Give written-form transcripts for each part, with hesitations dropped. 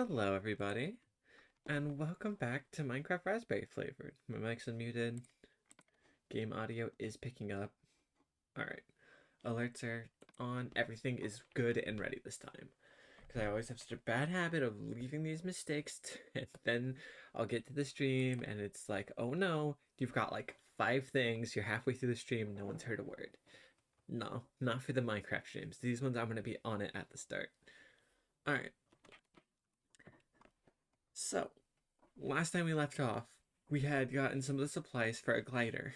Hello, everybody, and welcome back to Minecraft Raspberry Flavored. My mic's unmuted. Game audio is picking up. Alright, alerts are on. Everything is good and ready this time. Because I always have such a bad habit of leaving these mistakes, and then I'll get to the stream, and it's like, oh no, you've got like 5 things, you're halfway through the stream, no one's heard a word. No, not for the Minecraft streams. These ones I'm going to be on it at the start. Alright, so last time we left off, we had gotten some of the supplies for a glider.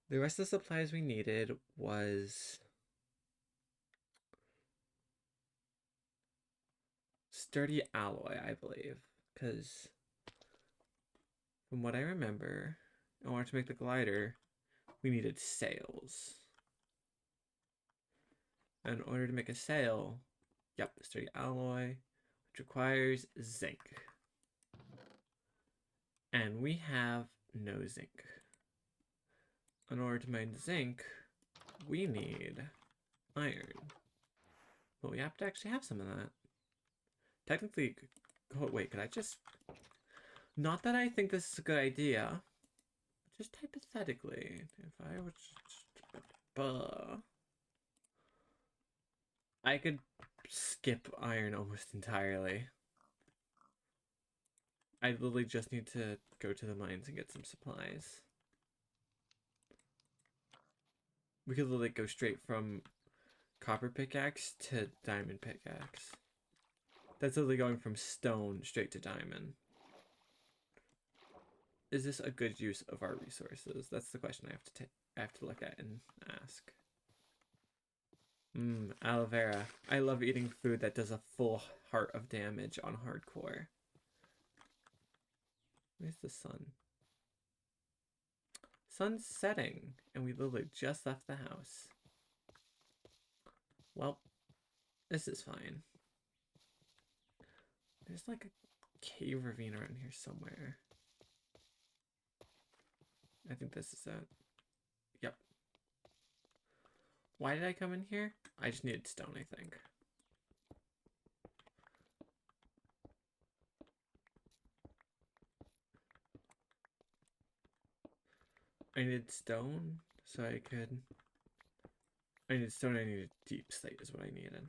The rest of the supplies we needed was sturdy alloy, I believe. Because from what I remember, in order to make the glider, we needed sails. And in order to make a sail, yep, sturdy alloy, which requires zinc. And we have no zinc. In order to mine zinc, we need iron. But we have to actually have some of that. Technically, oh wait, could I just... Not that I think this is a good idea, but just hypothetically, if I was... I could skip iron almost entirely. I literally just need to go to the mines and get some supplies. We could literally go straight from copper pickaxe to diamond pickaxe. That's literally going from stone straight to diamond. Is this a good use of our resources? That's the question I have to look at and ask. Aloe vera. I love eating food that does a full heart of damage on hardcore. Where's the sun? Sun's setting, and we literally just left the house. Well, this is fine. There's like a cave ravine around here somewhere. I think this is it. Yep. Why did I come in here? I just needed stone, I think. I needed stone, so I could... I needed stone, I needed deep slate is what I needed.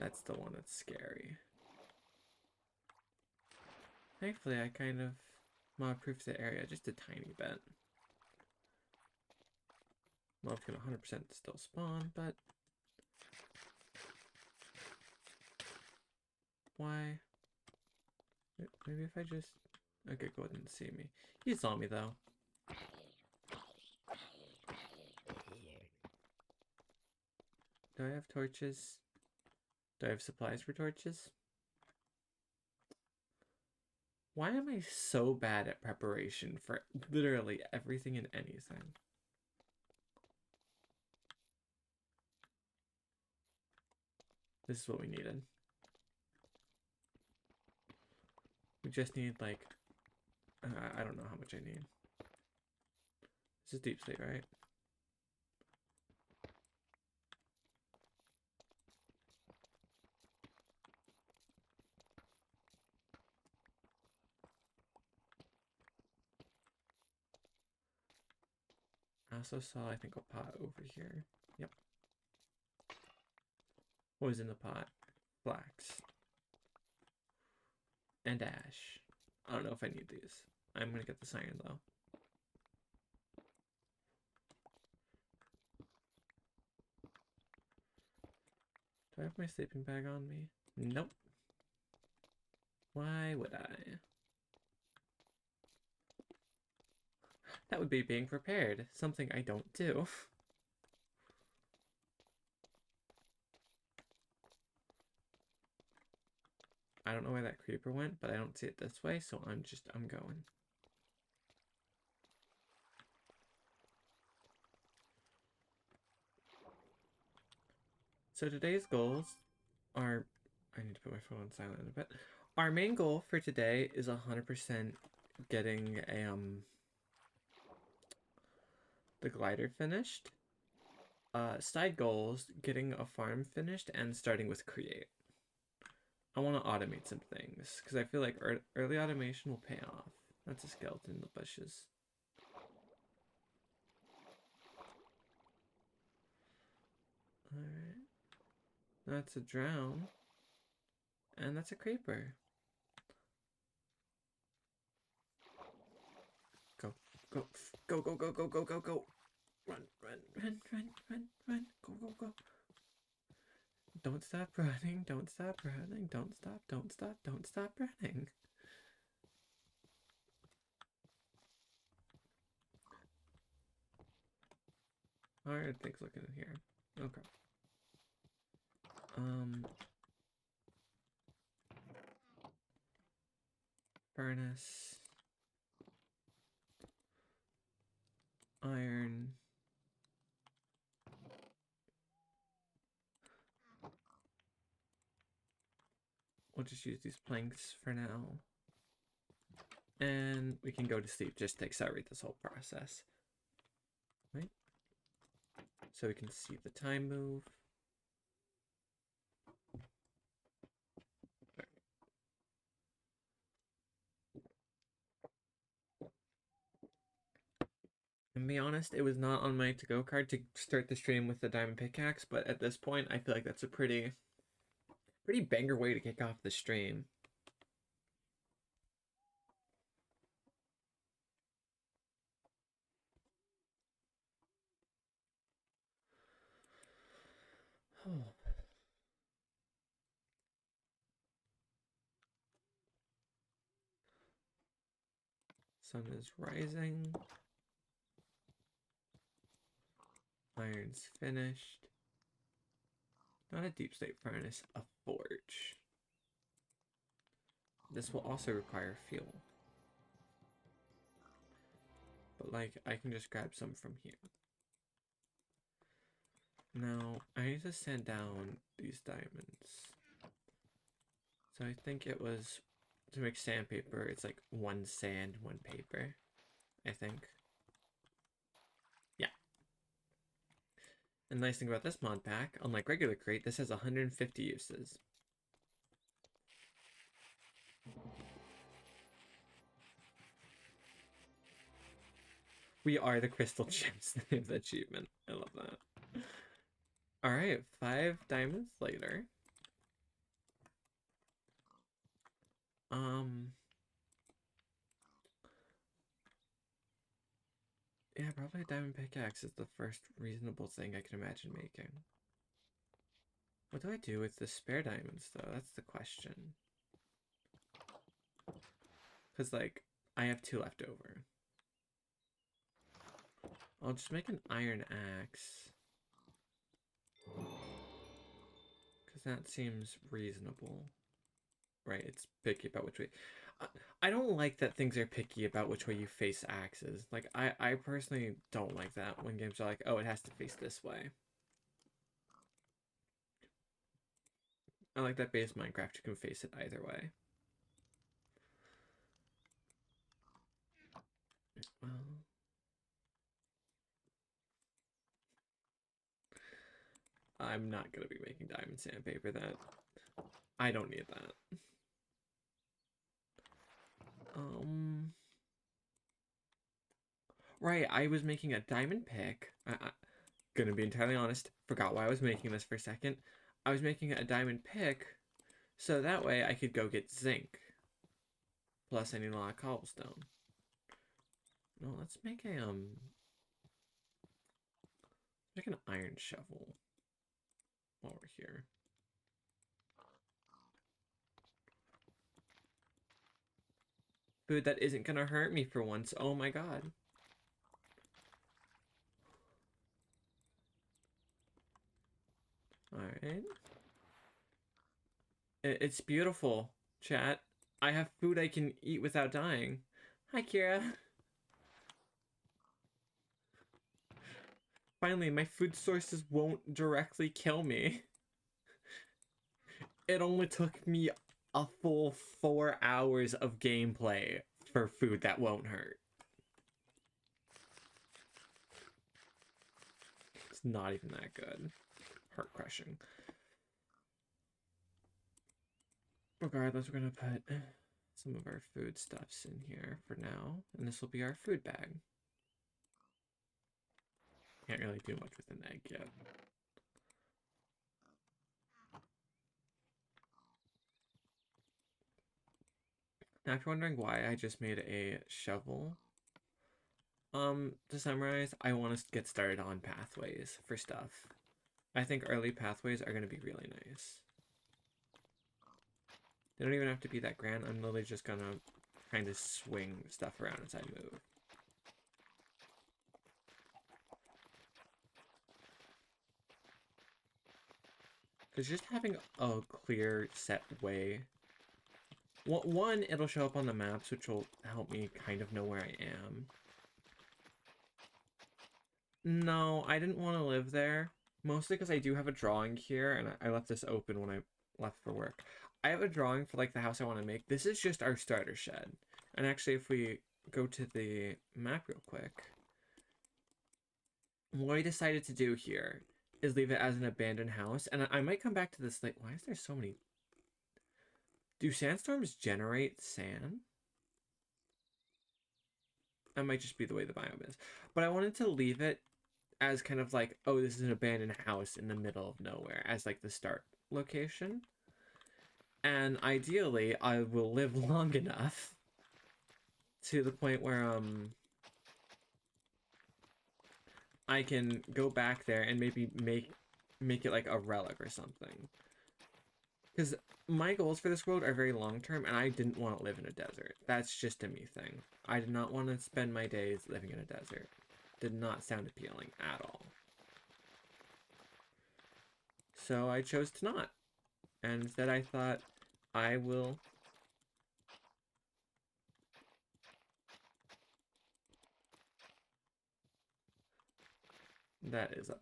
That's the one that's scary. Thankfully, I kind of mob-proofed the area just a tiny bit. Mob's gonna 100% still spawn, but... Why? Maybe if I just... Okay, go ahead and see me. He saw me, though. Do I have torches? Do I have supplies for torches? Why am I so bad at preparation for literally everything and anything? This is what we needed. We just need, like... I don't know how much I need. This is deep slate, right? I also saw, I think, a pot over here. Yep. What was in the pot? Flax. And ash. I don't know if I need these. I'm gonna get this iron, though. Do I have my sleeping bag on me? Nope. Why would I? That would be being prepared. Something I don't do. I don't know where that creeper went, but I don't see it this way, so I'm going. So today's goals are... I need to put my phone on silent a bit. Our main goal for today is 100% getting a, the glider finished. Side goals, getting a farm finished and starting with create. I want to automate some things because I feel like early automation will pay off. That's a skeleton in the bushes. Alright. That's a drown. And that's a creeper. Go, go, go, go, go, go, go, go, go. Run, run, run, run, run, run. Go, go, go. Don't stop running. Don't stop running. Don't stop. Don't stop. Don't stop running. How are things looking in here? Okay. Furnace. Iron. We'll just use these planks for now. And we can go to sleep just to accelerate this whole process. Right? So we can see the time move. And be honest, it was not on my to-go card to start the stream with the diamond pickaxe, but at this point, I feel like that's a pretty banger way to kick off the stream. Oh. Sun is rising. Iron's finished. Not a deep state furnace, a forge. This will also require fuel. But like, I can just grab some from here. Now, I need to sand down these diamonds. So I think it was, to make sandpaper, it's like 1 sand, 1 paper. I think. Yeah. And the nice thing about this mod pack, unlike regular crate, this has 150 uses. We are the crystal gems, the name of the achievement. I love that. Alright, 5 diamonds later. Yeah, probably a diamond pickaxe is the first reasonable thing I can imagine making. What do I do with the spare diamonds, though? That's the question. Because, like, I have 2 left over. I'll just make an iron axe. Because that seems reasonable. Right, it's picky about which way. I don't like that things are picky about which way you face axes. Like, I personally don't like that when games are like, oh, it has to face this way. I like that base Minecraft, you can face it either way. Well, I'm not gonna be making diamond sandpaper. That I don't need that. Right, I was making a diamond pick. Gonna be entirely honest, forgot why I was making this for a second. I was making a diamond pick so that way I could go get zinc. Plus I need a lot of cobblestone. No, let's make an iron shovel while we're here. Food that isn't gonna hurt me for once. Oh my god. Alright. It's beautiful, chat. I have food I can eat without dying. Hi, Kira. Finally, my food sources won't directly kill me. It only took me a full 4 hours of gameplay for food that won't hurt. It's not even that good. Heart crushing. Regardless, we're gonna put some of our foodstuffs in here for now, and this will be our food bag. Can't really do much with an egg yet. Now, if you're wondering why I just made a shovel, to summarize, I want to get started on pathways for stuff. I think early pathways are going to be really nice. They don't even have to be that grand. I'm literally just going to kind of swing stuff around as I move. Because just having a clear set way, one, it'll show up on the maps, which will help me kind of know where I am. No, I didn't want to live there. Mostly because I do have a drawing here, and I left this open when I left for work. I have a drawing for like the house I want to make. This is just our starter shed. And actually, if we go to the map real quick, what I decided to do here is leave it as an abandoned house. And I might come back to this like, why is there so many? Do sandstorms generate sand? That might just be the way the biome is. But I wanted to leave it as kind of like, oh, this is an abandoned house in the middle of nowhere as like the start location. And ideally, I will live long enough to the point where I can go back there and maybe make it like a relic or something. Because my goals for this world are very long term, and I didn't want to live in a desert. That's just a me thing. I did not want to spend my days living in a desert. Did not sound appealing at all. So I chose to not. And instead I thought, I will... That is up.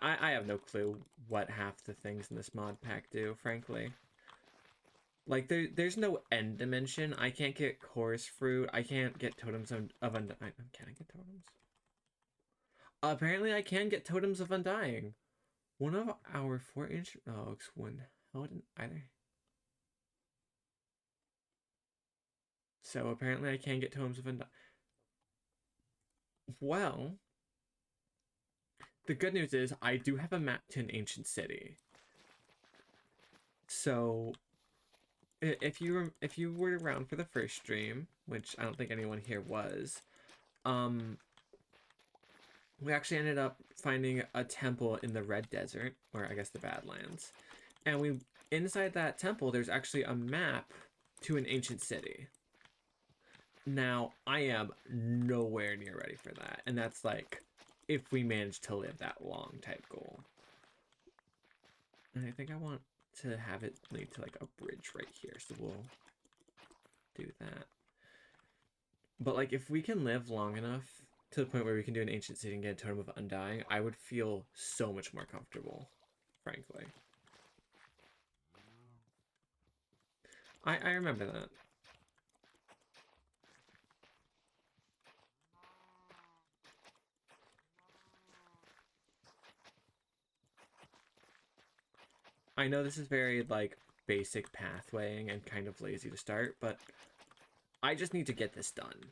I have no clue what half the things in this mod pack do, frankly. Like, there's no end dimension. I can't get chorus fruit. I can't get totems of undying. Can I get totems? Apparently I can get totems of undying. One of our 4 ancient relics when held in either. So apparently I can get totems of undying. Well, the good news is I do have a map to an ancient city. So if you were around for the first stream, which I don't think anyone here was, we actually ended up finding a temple in the Red Desert, or I guess the Badlands. And inside that temple there's actually a map to an ancient city. Now, I am nowhere near ready for that. And that's like if we manage to live that long type goal. And I think I want to have it lead to like a bridge right here, so we'll do that. But like if we can live long enough to the point where we can do an ancient city and get a totem of undying, I would feel so much more comfortable, frankly. I remember that. I know this is very like basic pathwaying and kind of lazy to start, but I just need to get this done.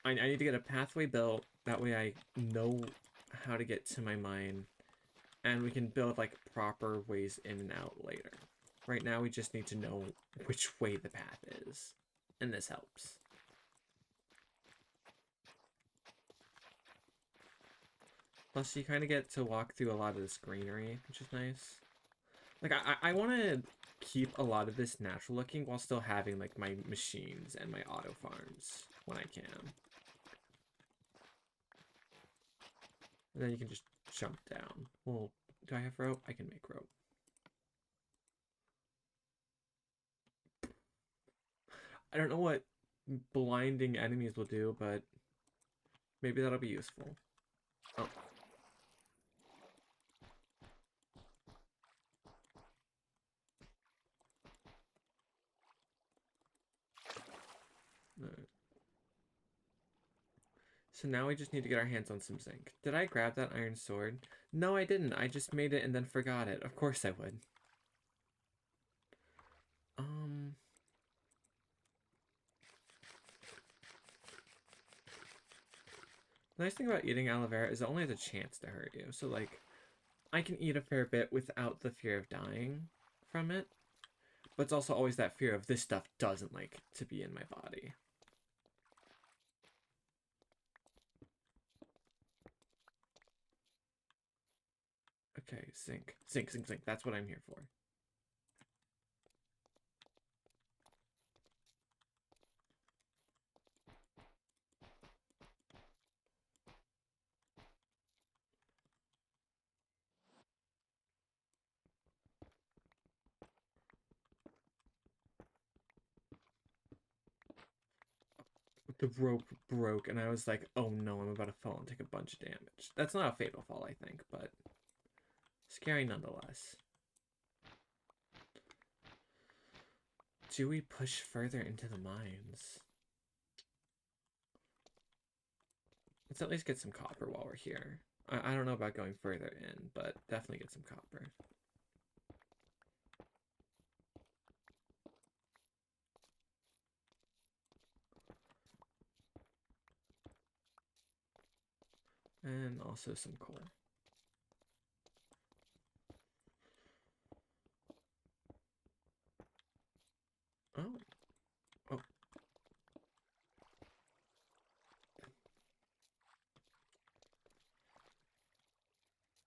I need to get a pathway built, that way I know how to get to my mine, and we can build like proper ways in and out later. Right now we just need to know which way the path is, and this helps. Plus you kind of get to walk through a lot of this greenery, which is nice. Like I want to keep a lot of this natural looking while still having like my machines and my auto farms when I can. And then you can just jump down. Well, do I have rope? I can make rope. I don't know what blinding enemies will do, but maybe that'll be useful. Oh. Alright. So now we just need to get our hands on some zinc. Did I grab that iron sword? No, I didn't. I just made it and then forgot it. Of course I would. The nice thing about eating aloe vera is it only has a chance to hurt you. So, like, I can eat a fair bit without the fear of dying from it. But it's also always that fear of this stuff doesn't like to be in my body. Okay, zinc. Zinc, zinc, zinc. That's what I'm here for. The rope broke, and I was like, oh no, I'm about to fall and take a bunch of damage. That's not a fatal fall, I think, but scary nonetheless. Do we push further into the mines? Let's at least get some copper while we're here. I don't know about going further in, but definitely get some copper. And also some coal. Oh. Oh.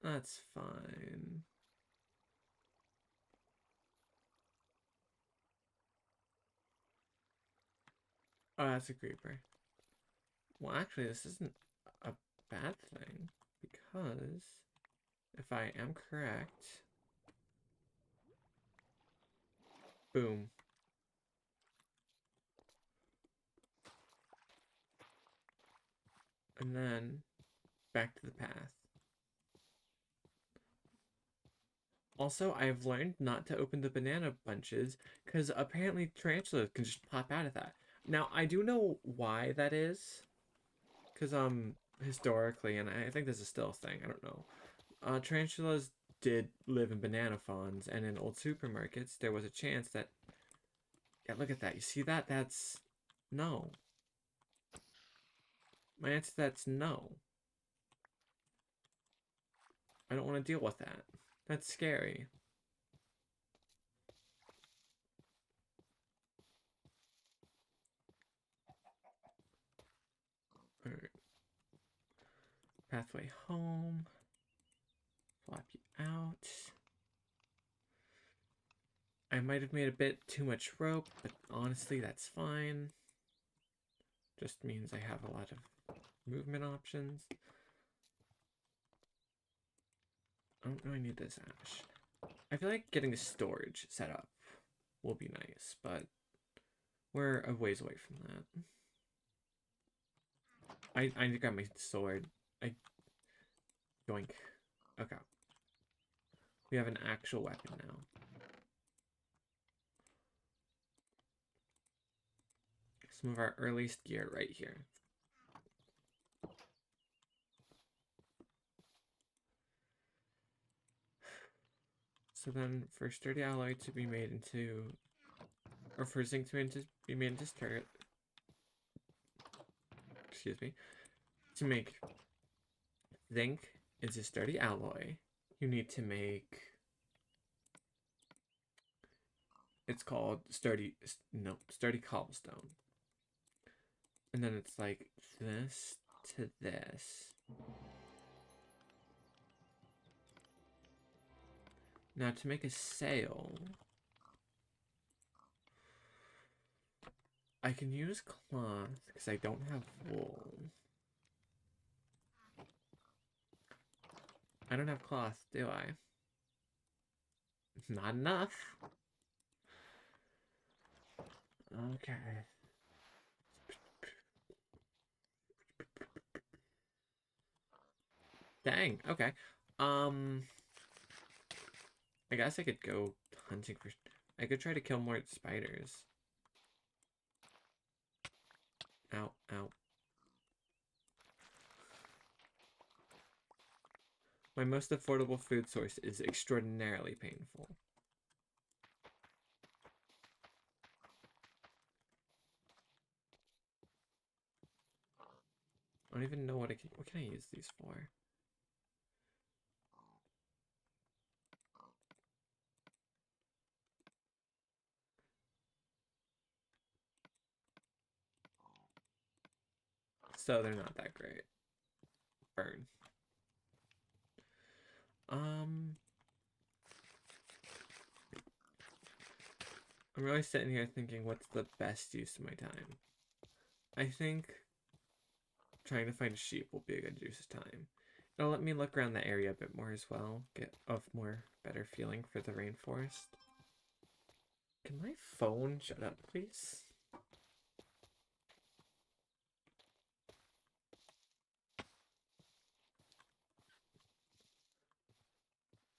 That's fine. Oh, that's a creeper. Well, actually, this isn't a bad thing, because if I am correct... Boom. And then back to the path. Also, I've learned not to open the banana bunches because apparently tarantulas can just pop out of that. Now, I do know why that is. Because, historically, and I think this is still a thing, I don't know. Tarantulas did live in banana fawns, and in old supermarkets, there was a chance that... Yeah, look at that. You see that? That's... No. My answer to that's no. I don't want to deal with that. That's scary. Alright. Pathway home. Flop you out. I might have made a bit too much rope, but honestly, that's fine. Just means I have a lot of movement options. I don't really need this ash. I feel like getting a storage set up will be nice, but we're a ways away from that. I need to grab my sword. Yoink. Okay. We have an actual weapon now. Some of our earliest gear right here. So then for sturdy alloy to be made into, or for zinc to be made into turret, excuse me, to make zinc into sturdy alloy, you need to make, it's called sturdy cobblestone. And then it's like this to this. Now to make a sail, I can use cloth because I don't have wool. I don't have cloth, do I? Not enough. Okay. Dang, okay. I guess I could go hunting for... I could try to kill more spiders. Ow, ow. My most affordable food source is extraordinarily painful. I don't don't even know what can I use these for? So they're not that great. Burn. I'm really sitting here thinking what's the best use of my time. I think trying to find a sheep will be a good use of time. It'll let me look around the area a bit more as well, get a more better feeling for the rainforest. Can my phone shut up, please?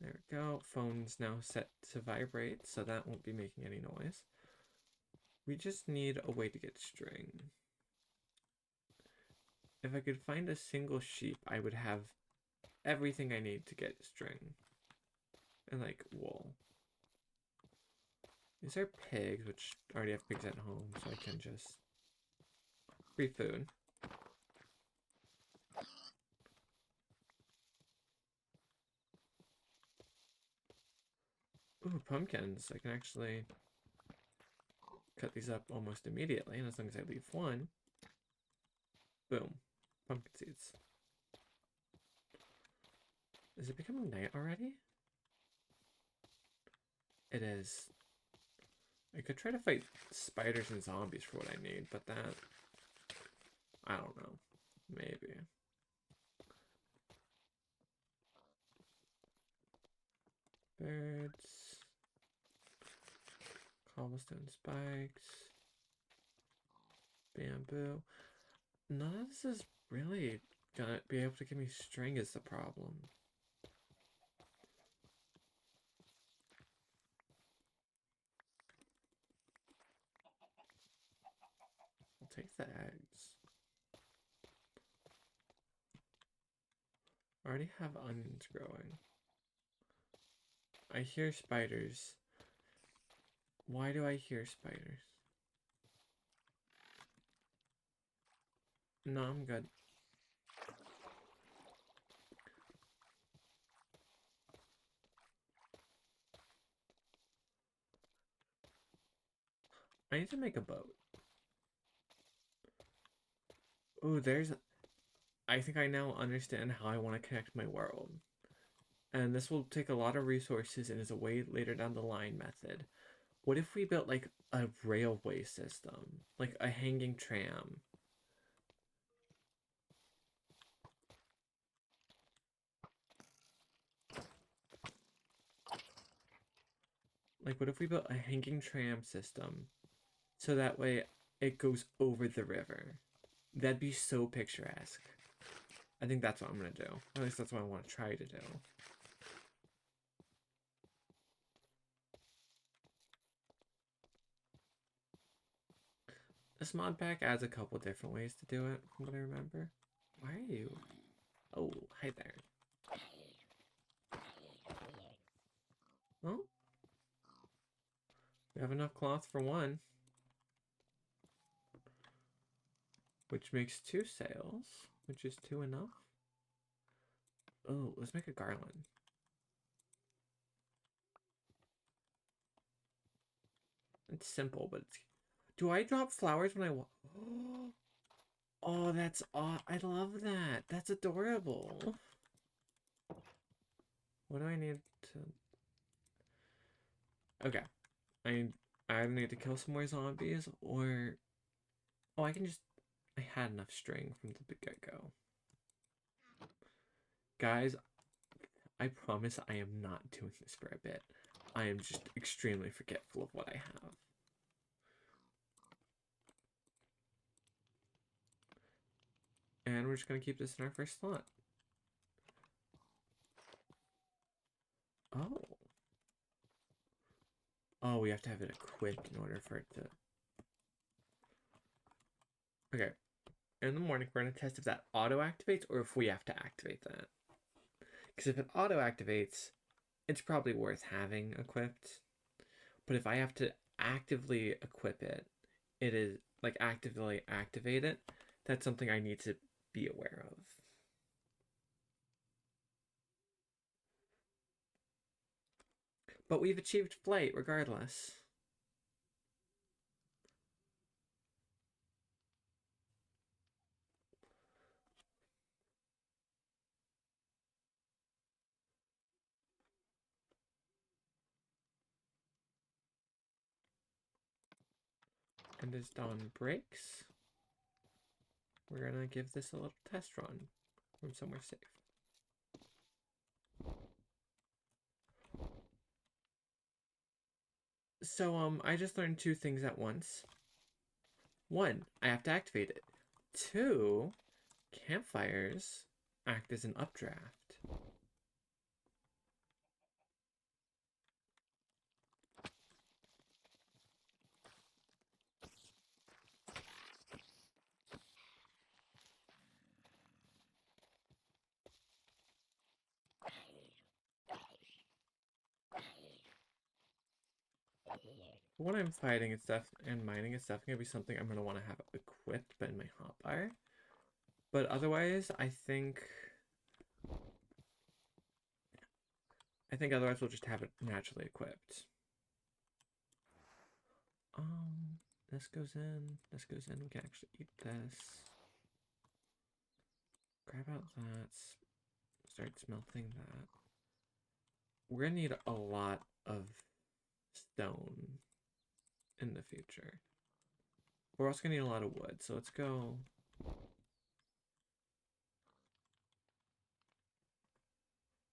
There we go. Phone's now set to vibrate, so that won't be making any noise. We just need a way to get string. If I could find a single sheep, I would have everything I need to get string. And like wool. These are pigs, which I already have pigs at home, so I can just free food. Ooh, pumpkins. I can actually cut these up almost immediately, and as long as I leave one, boom, pumpkin seeds. Is it becoming night already? It is. I could try to fight spiders and zombies for what I need, but that... I don't know. Maybe. Birds. Cobblestone spikes. Bamboo. None of this is really gonna be able to give me string is the problem. I'll take the eggs. I already have onions growing. I hear spiders. Why do I hear spiders? No, I'm good. I need to make a boat. Ooh, there's... I think I now understand how I want to connect my world. And this will take a lot of resources and is a way later down the line method. What if we built like a railway system? Like a hanging tram? Like what if we built a hanging tram system so that way it goes over the river? That'd be so picturesque. I think that's what I'm gonna do. Or at least that's what I want to try to do. This mod pack adds a couple different ways to do it, from what I remember. Why are you? Oh, hi there. Well, we have enough cloth for one. Which makes 2 sails, which is 2 enough. Oh, let's make a garland. It's simple, but it's... Do I drop flowers when I walk? Oh, that's aw... I love that. That's adorable. What do I need to... Okay. I either need to kill some more zombies, or... Oh, I can just... I had enough string from the get-go. Guys, I promise I am not doing this for a bit. I am just extremely forgetful of what I have. And we're just going to keep this in our first slot. Oh. Oh, we have to have it equipped in order for it to... Okay. In the morning, we're going to test if that auto-activates or if we have to activate that. Because if it auto-activates, it's probably worth having equipped. But if I have to actively equip it, it is, like, actively activate it, that's something I need to be aware of. But we've achieved flight regardless. And as dawn breaks, we're gonna give this a little test run from somewhere safe. So, I just learned two things at once. One, I have to activate it. Two, campfires act as an updraft. What I'm fighting is and mining is definitely gonna be something I'm gonna want to have equipped in my hotbar. But otherwise, I think otherwise we'll just have it naturally equipped. This goes in. This goes in. We can actually eat this. Grab out that. Start smelting that. We're gonna need a lot of stone in the future. We're also gonna need a lot of wood, so let's go.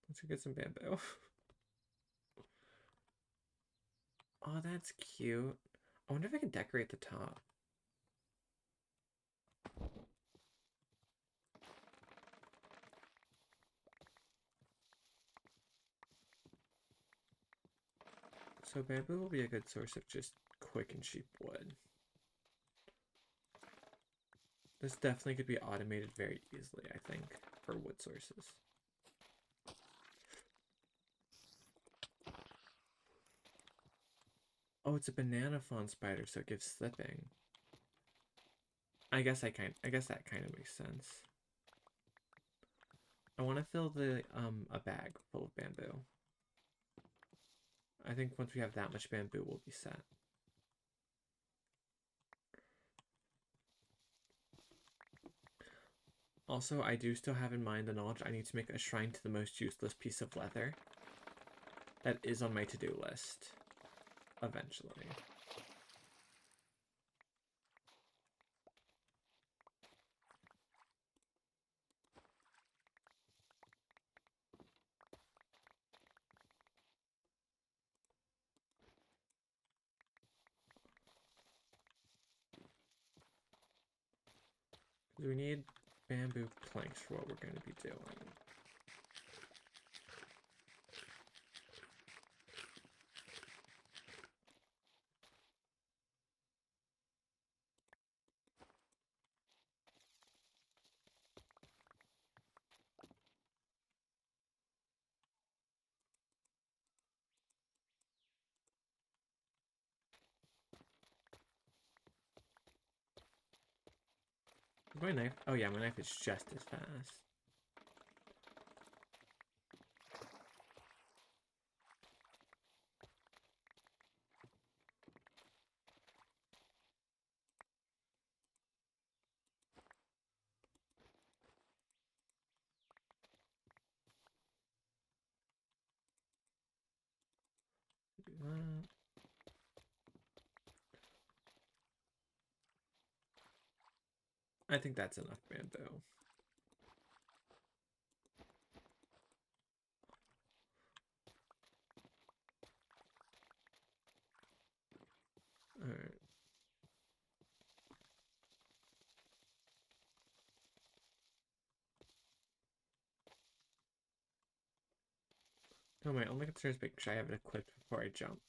Let's go get some bamboo. Oh, that's cute. I wonder if I can decorate the top. So bamboo will be a good source of just quick and cheap wood. This definitely could be automated very easily, I think, for wood sources. Oh, it's a banana fawn spider, so it gives slipping. I guess that kind of makes sense. I want to fill the a bag full of bamboo. I think once we have that much bamboo, we'll be set. Also, I do still have in mind the knowledge I need to make a shrine to the most useless piece of leather. That is on my to-do list. Eventually. We need bamboo planks for what we're going to be doing. My knife? Oh yeah, my knife is just as fast. Do that. I think that's enough bamboo. Alright. No, my only concern is making sure I have it equipped before I jump.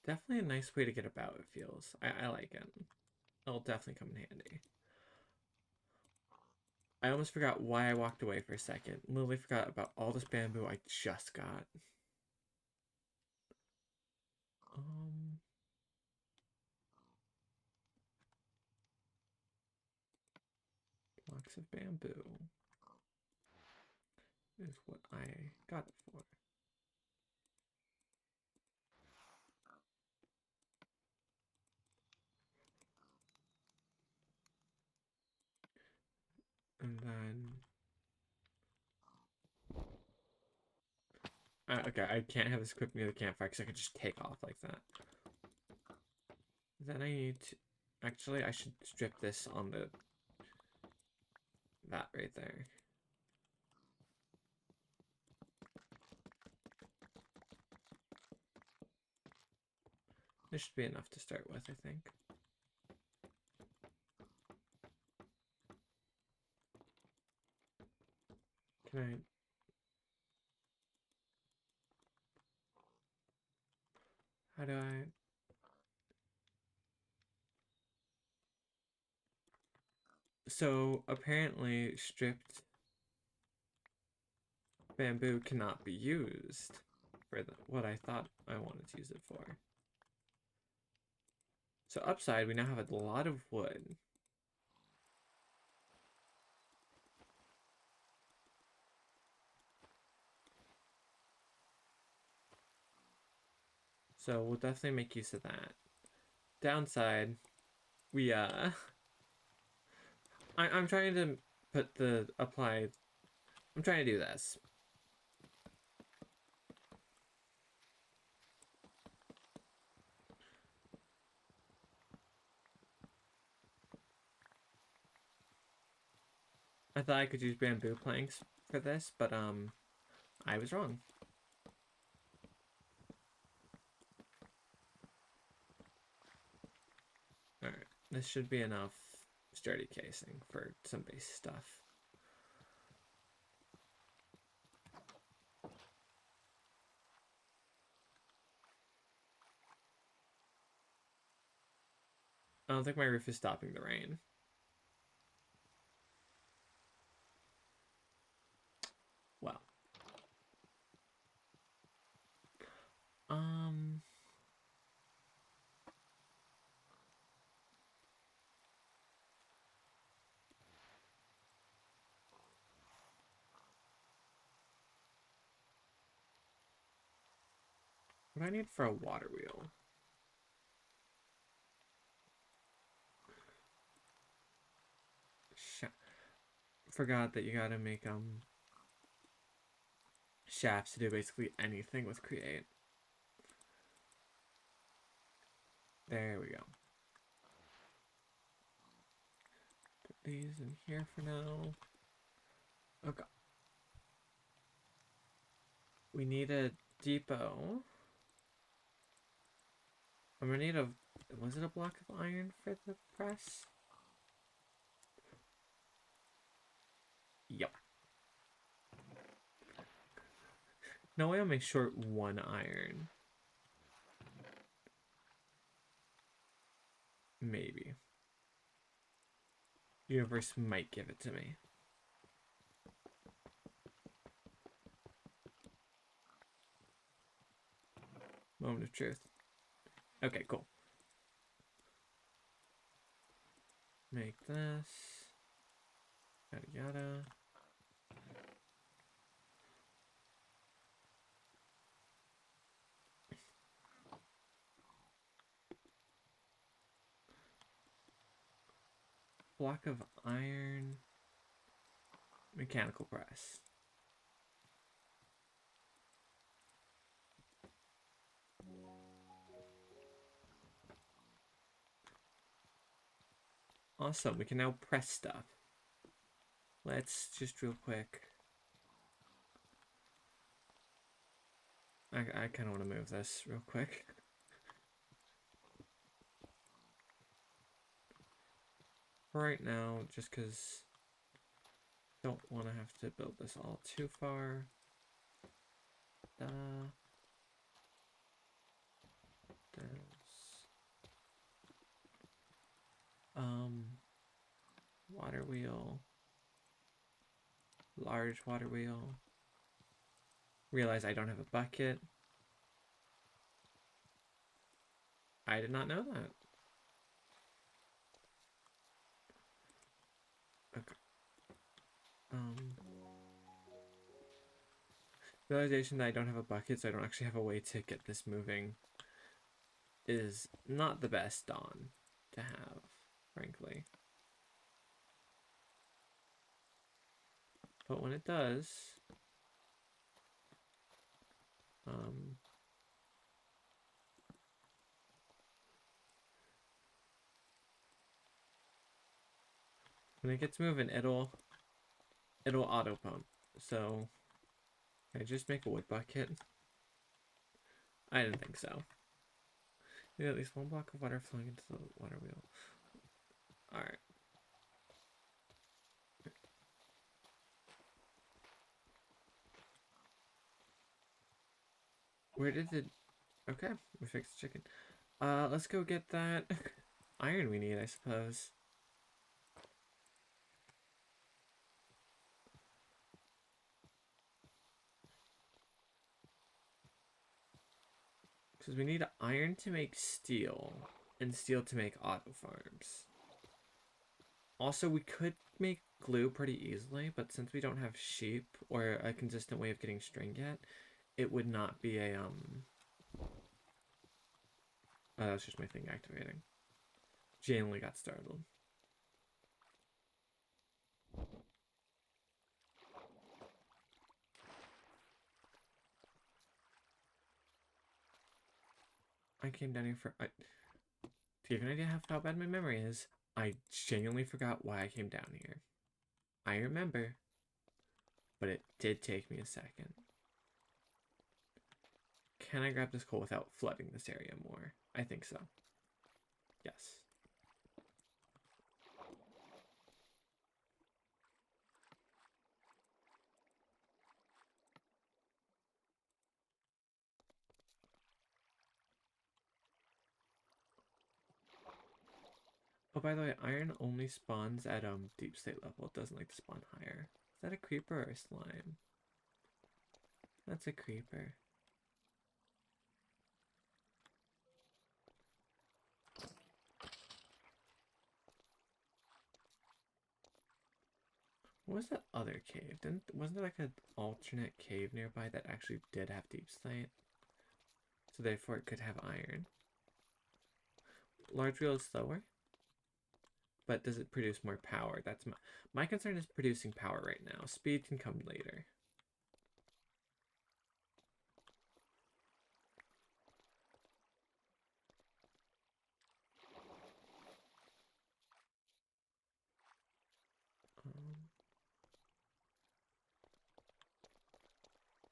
Definitely a nice way to get about, it feels. I like it. It'll definitely come in handy. I almost forgot why I walked away for a second. Literally forgot about all this bamboo I just got. Um, Blocks of bamboo is what I got it for. And then... okay, I can't have this equipped near the campfire because I could just take off like that. Then I need to... Actually, I should strip this on the... that right there. This should be enough to start with, I think. Can I... How do I... So, apparently, stripped bamboo cannot be used for what I thought I wanted to use it for. So upside, we now have a lot of wood. So we'll definitely make use of that. Downside, we I'm trying to put the apply. I'm trying to do this. I thought I could use bamboo planks for this, but I was wrong. Alright, this should be enough sturdy casing for some base stuff. I don't think my roof is stopping the rain. Well. What do I need for a water wheel? Forgot that you gotta make shafts to do basically anything with create. There we go. Put these in here for now. Okay. We need a depot. I'm gonna need a... Was it a block of iron for the press? Yep. No way I'm make short one iron. Maybe. Universe might give it to me. Moment of truth. Okay, cool. Make this. Yada yada. Block of iron. Mechanical press. Awesome, we can now press stuff. Let's just real quick. I kind of want to move this real quick. Right now, just because don't want to have to build this all too far. Water wheel. charged water wheel. Realize I don't have a bucket. I did not know that. Okay. Realization that I don't have a bucket, so I don't actually have a way to get this moving, is not the best dawn to have, frankly. But when it does, when it gets moving, it'll auto pump. So, can I just make a wood bucket? I didn't think so. Yeah, at least one block of water flowing into the water wheel. Alright. Where did the... Okay, we fixed the chicken. Let's go get that iron we need, I suppose. Because we need iron to make steel, and steel to make auto farms. Also, we could make glue pretty easily, but since we don't have sheep or a consistent way of getting string yet, it would not be a, Oh, that's just my thing activating. Genuinely got startled. I came down here for... To give you an idea how bad my memory is, I genuinely forgot why I came down here. I remember, but it did take me a second. Can I grab this coal without flooding this area more? I think so. Yes. Oh, by the way, iron only spawns at deep state level. It doesn't like to spawn higher. Is that a creeper or a slime? That's a creeper. What was that other cave? Wasn't there like an alternate cave nearby that actually did have deep slate? So therefore it could have iron. Large wheel is slower, but does it produce more power? That's my concern is producing power right now. Speed can come later.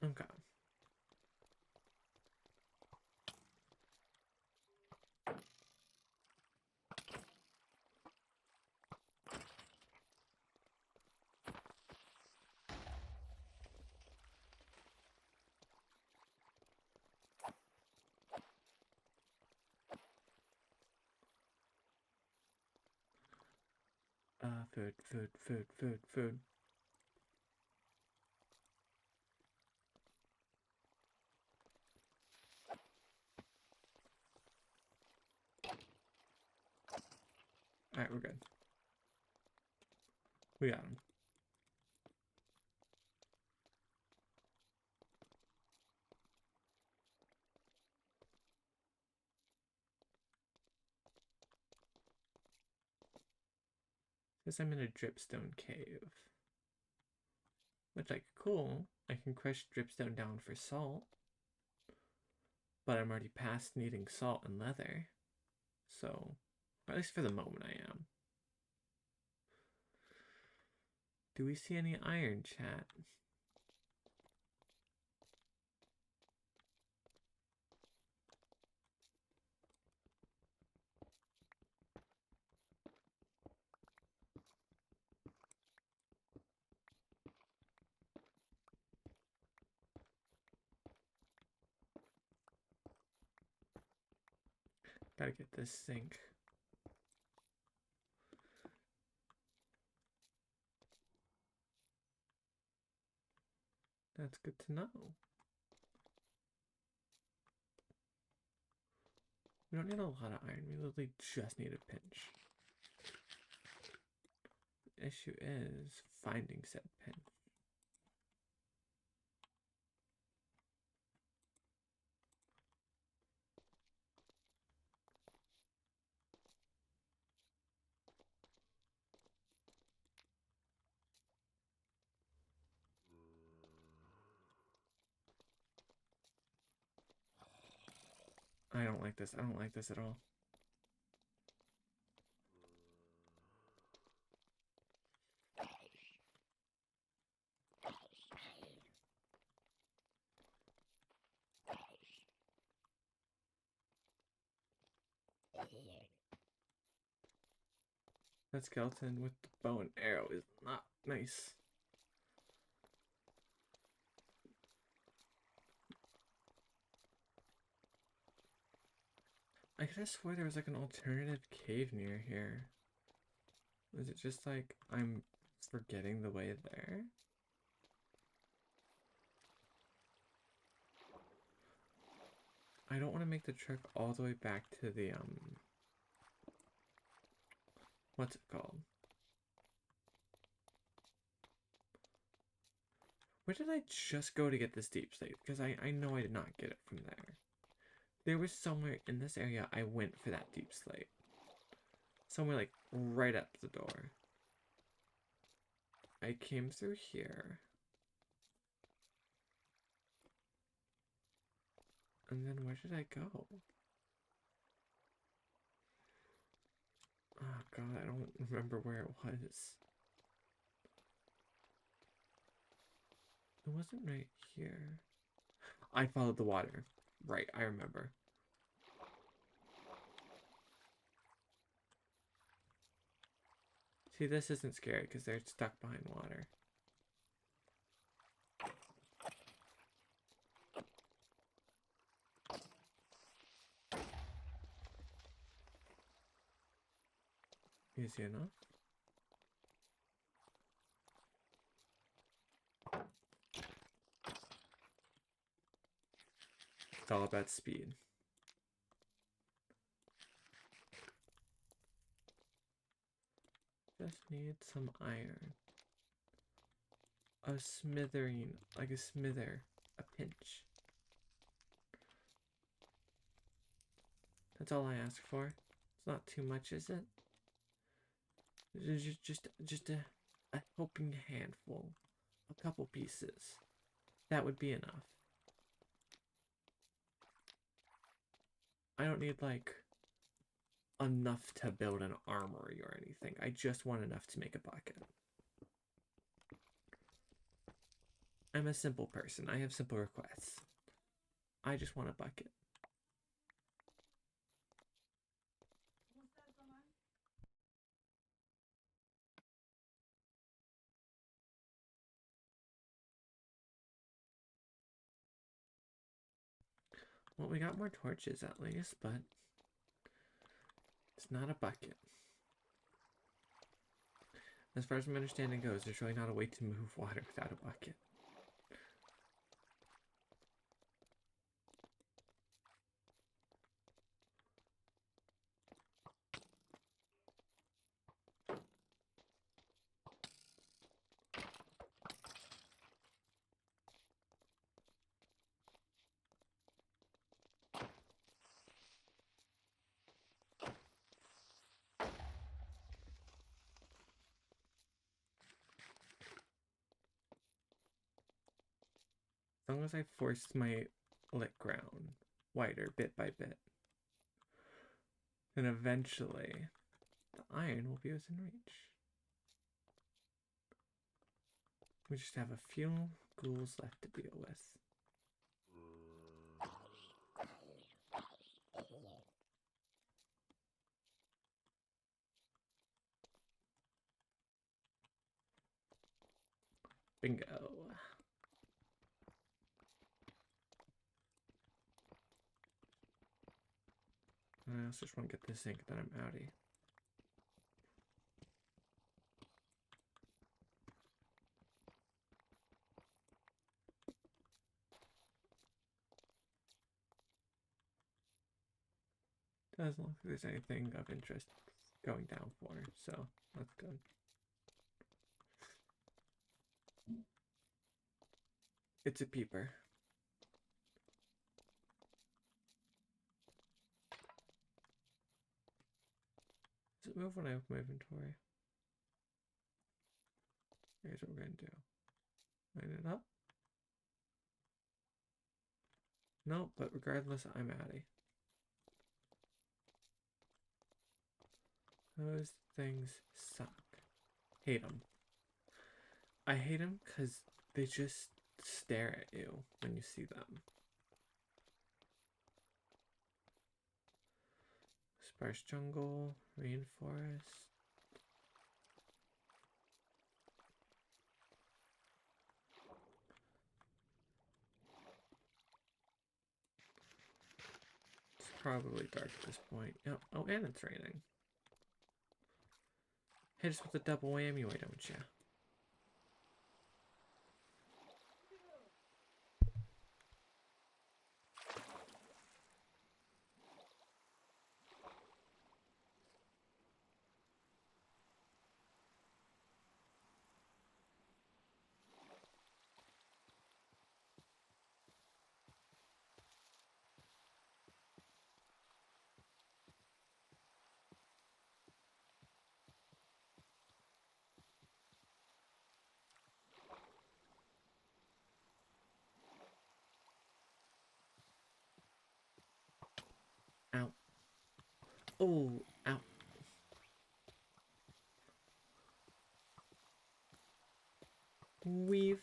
Okay. Food. Alright, we're good. We got him. Guess I'm in a dripstone cave. Which, like, cool. I can crush dripstone down for salt. But I'm already past needing salt and leather. So, at least for the moment I am. Do we see any iron, chat? Gotta get this sink. That's good to know. We don't need a lot of iron. We literally just need a pinch. The issue is finding said pinch. I don't like this. I don't like this at all. That skeleton with the bow and arrow is not nice. I could have swore there was like an alternative cave near here. Is it just like I'm forgetting the way there? I don't want to make the trek all the way back to the what's it called? Where did I just go to get this deep slate? Because I know I did not get it from there. There was somewhere in this area I went for that deep slate. Somewhere like right up the door. I came through here. And then where did I go? Oh god, I don't remember where it was. It wasn't right here. I followed the water. Right, I remember. See, this isn't scary because they're stuck behind water. Easy enough. It's all about speed. Just need some iron. A smithereen, like a smither, a pinch. That's all I ask for. It's not too much, is it? Just a helping handful, a couple pieces. That would be enough. I don't need like enough to build an armory or anything. I just want enough to make a bucket. I'm a simple person. I have simple requests. I just want a bucket. Well, we got more torches at least, but it's not a bucket. As far as my understanding goes, there's really not a way to move water without a bucket. As long as I force my lit ground wider bit by bit, then eventually the iron will be within reach. We just have a few ghouls left to deal with. Bingo. I also just want to get this ink, then I'm outie. As long as there's anything of interest going down for, so that's good. It's a peeper. Does it move when I open my inventory? Here's what we're gonna do. Line it up. No, but regardless, I'm Addy. Those things suck. Hate them. I hate them because they just stare at you when you see them. Sparse jungle, rainforest. It's probably dark at this point. Yep. Oh, and it's raining. Hit us with a double whammy, why don't you? Ow. Oh, ow. We've...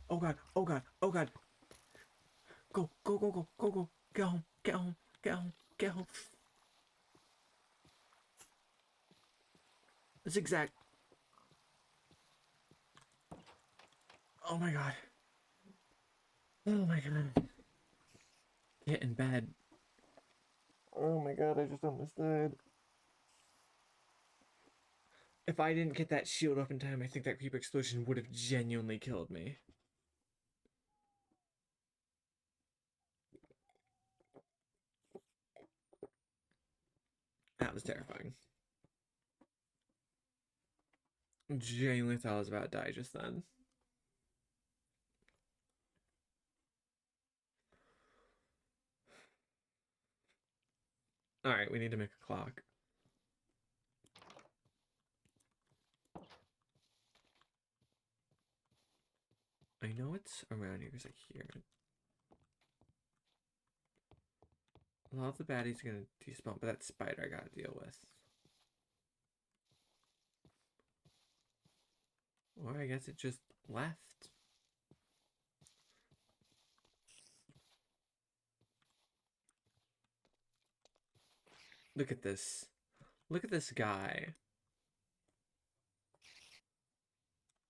Oh god, oh god, oh god. Go, go, go, go, go, go. Get home, get home, get home, get home. Zigzag. Oh my god. Oh my god. Get in bed. Oh my god, I just almost died. If I didn't get that shield up in time, I think that creep explosion would have genuinely killed me. That was terrifying. Genuinely thought I was about to die just then. Alright, we need to make a clock. I know it's around here because I hear it. A lot of the baddies are gonna despawn, but that spider I gotta deal with. Or I guess it just left. Look at this. Look at this guy.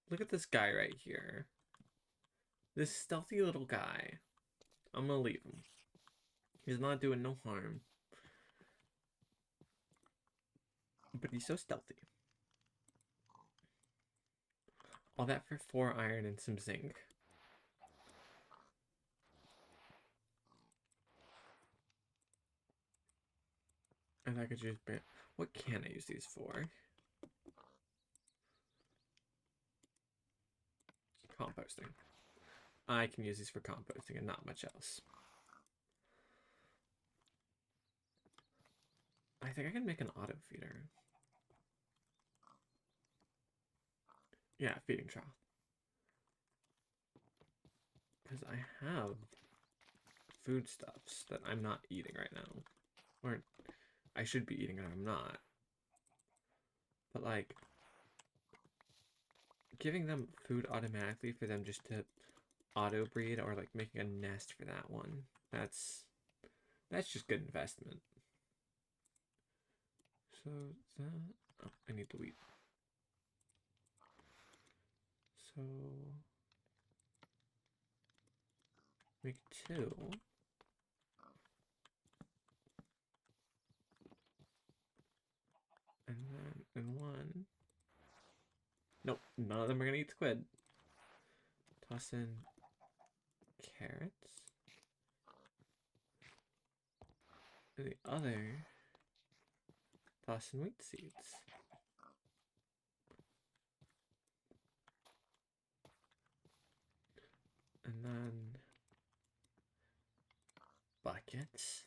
Look at this guy right here. This stealthy little guy. I'm gonna leave him. He's not doing no harm. But he's so stealthy. All that for 4 iron and some zinc. And I could use... What can I use these for? Composting. I can use these for composting and not much else. I think I can make an auto feeder. Yeah, feeding trough. Because I have foodstuffs that I'm not eating right now. Or I should be eating and I'm not. But like, giving them food automatically for them just to auto breed or like making a nest for that one, that's just good investment. So that, oh, I need the wheat. So make 2. And then in 1. Nope, none of them are gonna eat squid. Toss in carrots. And the other, toss in wheat seeds. And then buckets.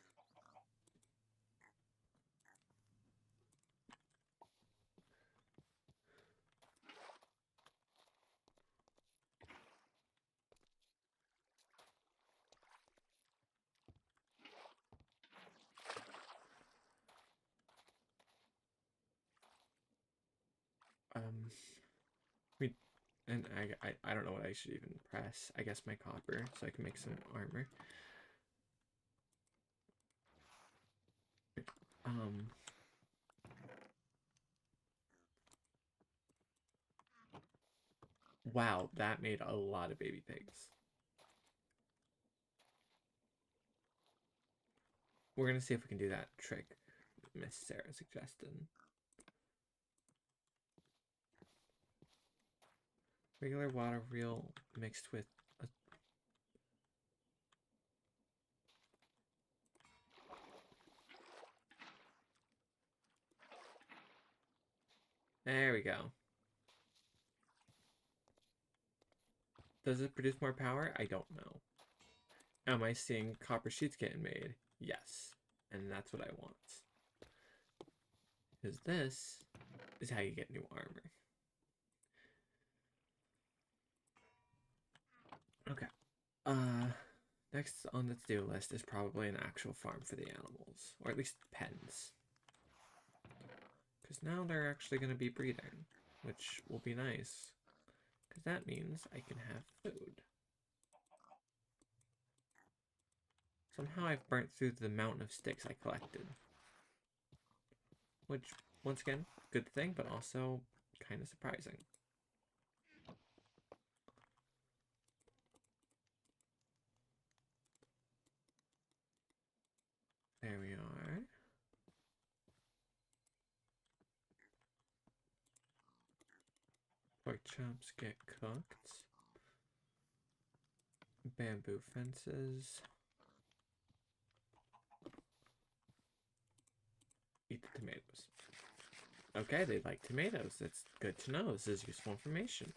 We and I don't know what I should even press. I guess my copper so I can make some armor. Um Wow, that made a lot of baby pigs. We're gonna see if we can do that trick Miss Sarah suggested. Regular water wheel mixed with a... There we go. Does it produce more power? I don't know. Am I seeing copper sheets getting made? Yes. And that's what I want. Because this is how you get new armor. Okay. Next on the to-do list is probably an actual farm for the animals. Or at least pens. Because now they're actually going to be breeding. Which will be nice. Because that means I can have food. Somehow I've burnt through the mountain of sticks I collected. Which, once again, good thing, but also kind of surprising. There we are. Pork chops get cooked. Bamboo fences. Eat the tomatoes. Okay, they like tomatoes. That's good to know. This is useful information.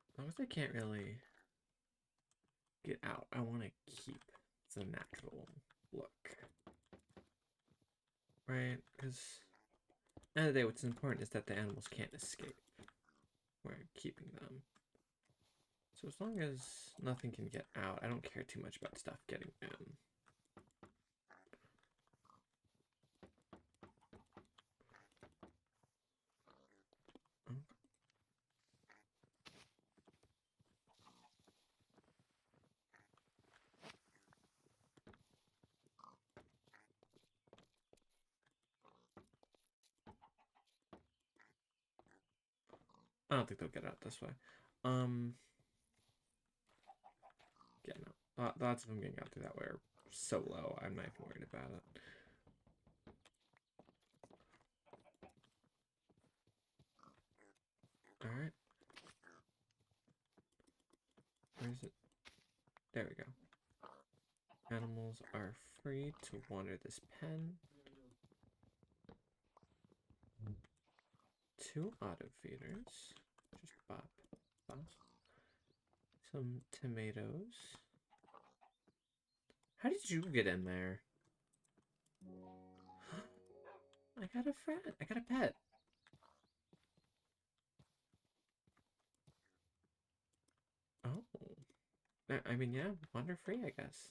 As long as I can't really get out, I want to keep the natural look. Right? Because at the end of the day, what's important is that the animals can't escape. We're keeping them. So as long as nothing can get out, I don't care too much about stuff getting in. I don't think they'll get out this way. Yeah, no. Lots of them getting out through that way are so low. I'm not even worried about it. Alright. Where is it? There we go. Animals are free to wander this pen. 2 auto feeders. Just bop. Bop. Some tomatoes. How did you get in there? I got a friend. I got a pet. Oh. I mean, yeah, wander free, I guess.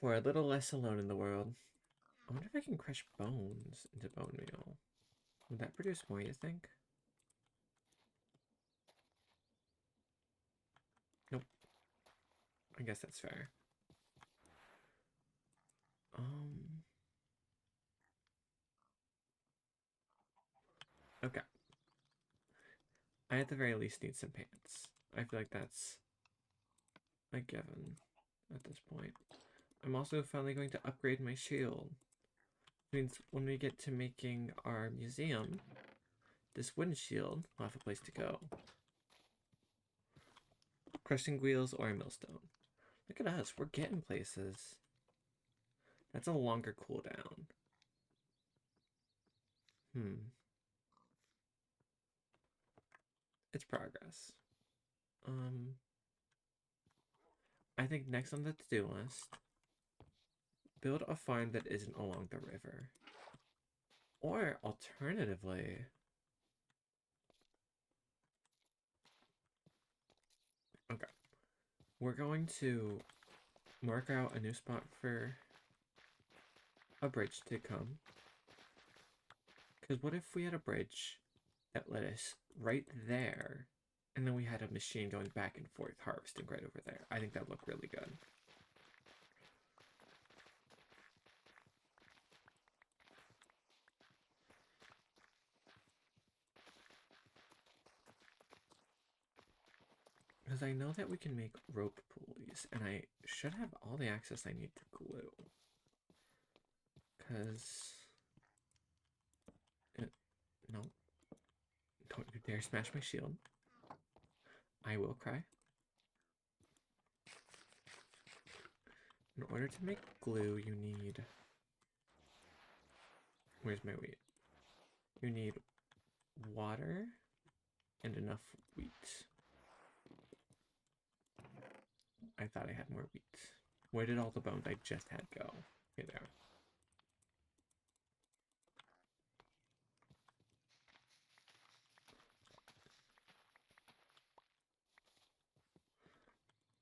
We're a little less alone in the world. I wonder if I can crush bones into bone meal. Would that produce more, you think? Nope. I guess that's fair. Um... Okay. I at the very least need some pants. I feel like that's a given at this point. I'm also finally going to upgrade my shield. Means when we get to making our museum, this wooden shield will have a place to go. Crushing wheels or a millstone. Look at us, we're getting places. That's a longer cooldown. It's progress. I think next on the to-do list, build a farm that isn't along the river. Or alternatively, okay, we're going to mark out a new spot for a bridge to come. Because what if we had a bridge that led us right there, and then we had a machine going back and forth harvesting right over there? I think that would look really good. Because I know that we can make rope pulleys, and I should have all the access I need to glue. Because... no. Don't you dare smash my shield. I will cry. In order to make glue, you need... Where's my wheat? You need water and enough wheat. I thought I had more wheat. Where did all the bones I just had go? Here they are.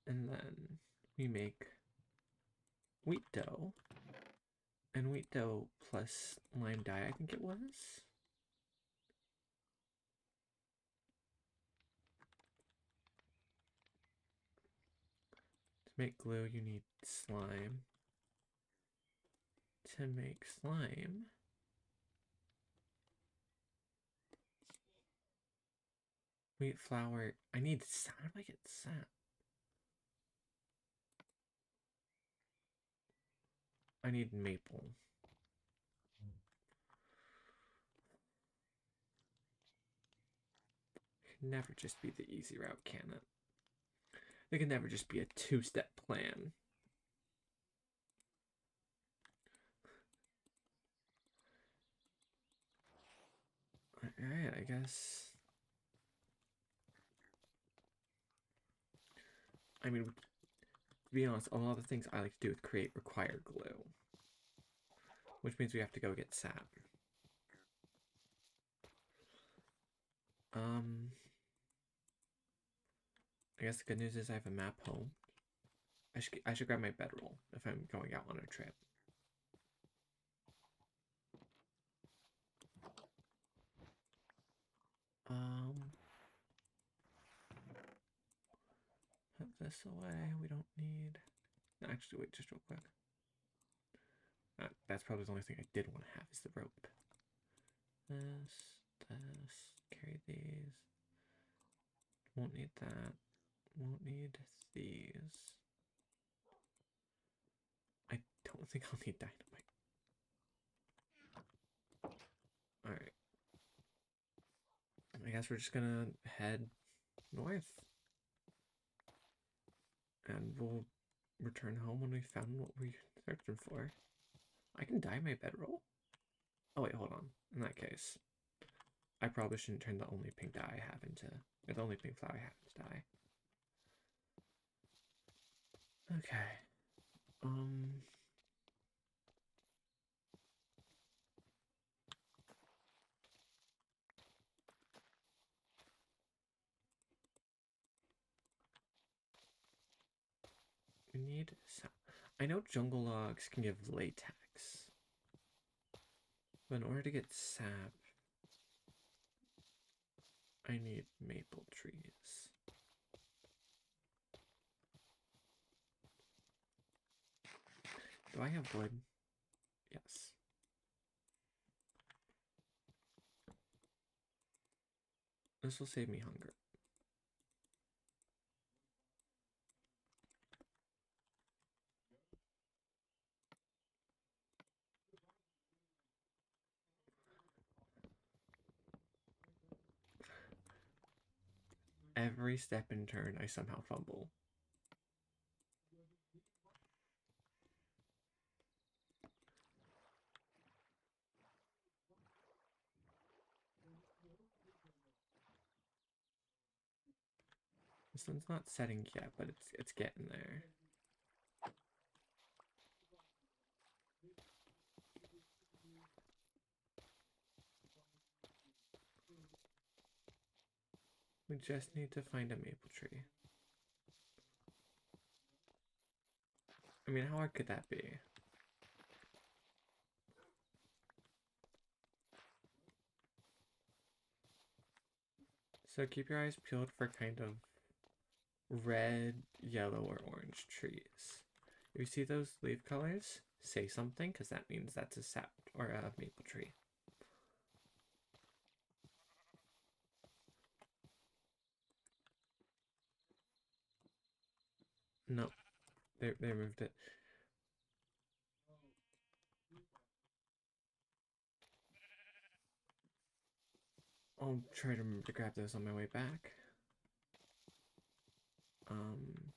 And then we make wheat dough. And wheat dough plus lime dye, I think it was. To make glue, you need slime. To make slime, wheat flour. I need sap. How do I get sap? I need maple. It can never just be the easy route, can it? It can never just be a two-step plan. Alright, I guess. I mean, to be honest, a lot of the things I like to do with create require glue. Which means we have to go get sap. I guess the good news is I have a map home. I should grab my bedroll if I'm going out on a trip. Put this away. We don't need... Actually, wait, just real quick. That's probably the only thing I did want to have is the rope. This, carry these. Won't need that. Won't need these. I don't think I'll need dynamite. Alright. I guess we're just gonna head north. And we'll return home when we found what we're searching for. I can dye my bedroll? Oh wait, hold on. In that case, I probably shouldn't turn the only pink dye I have into... or the only pink flower I have into dye. Okay. We need sap. I know jungle logs can give latex. But in order to get sap, I need maple trees. Do I have wood? Yes. This will save me hunger. Every step and turn, I somehow fumble. This one's not setting yet, but it's getting there. We just need to find a maple tree. I mean, how hard could that be? So keep your eyes peeled for kind of red, yellow, or orange trees. If you see those leaf colors, say something, because that means that's a sap or a maple tree. No, they moved it. I'll try to remember to grab those on my way back. Um,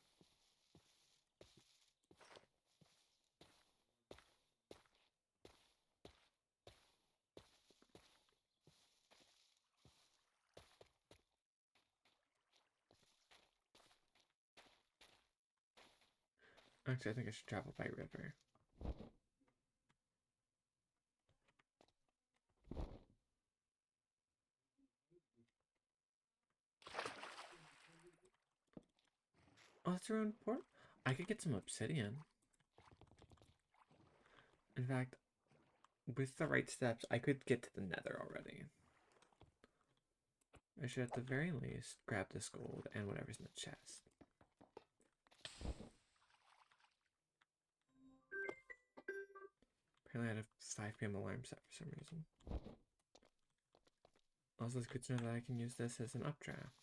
Actually, I think I should travel by river. Oh, that's around port. I could get some obsidian. In fact, with the right steps, I could get to the nether already. I should at the very least grab this gold and whatever's in the chest. Apparently I had a 5 p.m. alarm set for some reason. Also, it's good to know that I can use this as an updraft.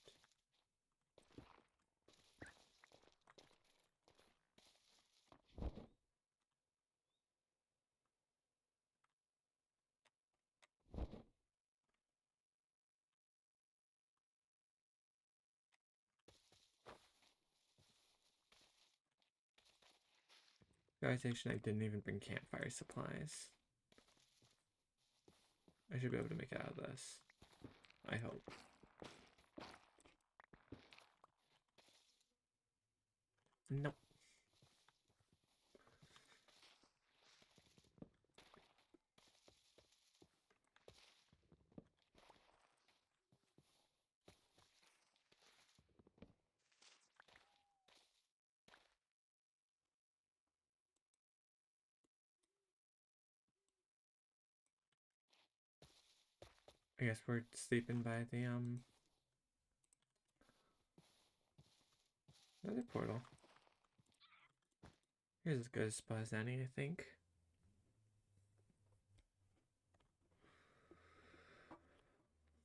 Realization I didn't even bring campfire supplies. I should be able to make it out of this. I hope. Nope. I guess we're sleeping by the another portal. Here's as good a spot as any, I think.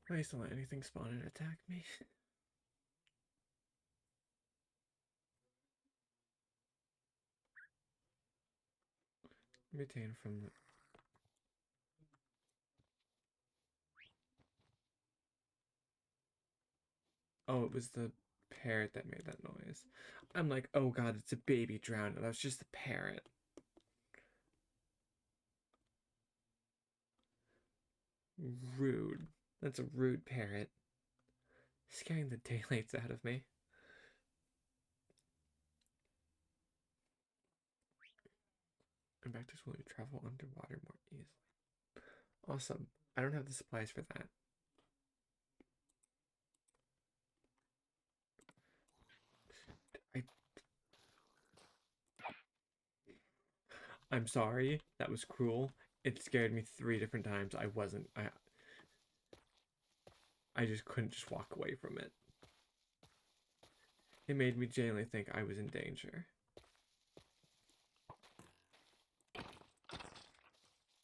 Please don't let anything spawn and attack me. Retain from the... Oh, it was the parrot that made that noise. I'm like, oh god, it's a baby drowning. That was just the parrot. Rude. That's a rude parrot. Scaring the daylights out of me. And back to school, you travel underwater more easily. Awesome. I don't have the supplies for that. I... I'm sorry. That was cruel. It scared me 3 different times. I just couldn't just walk away from it. It made me genuinely think I was in danger.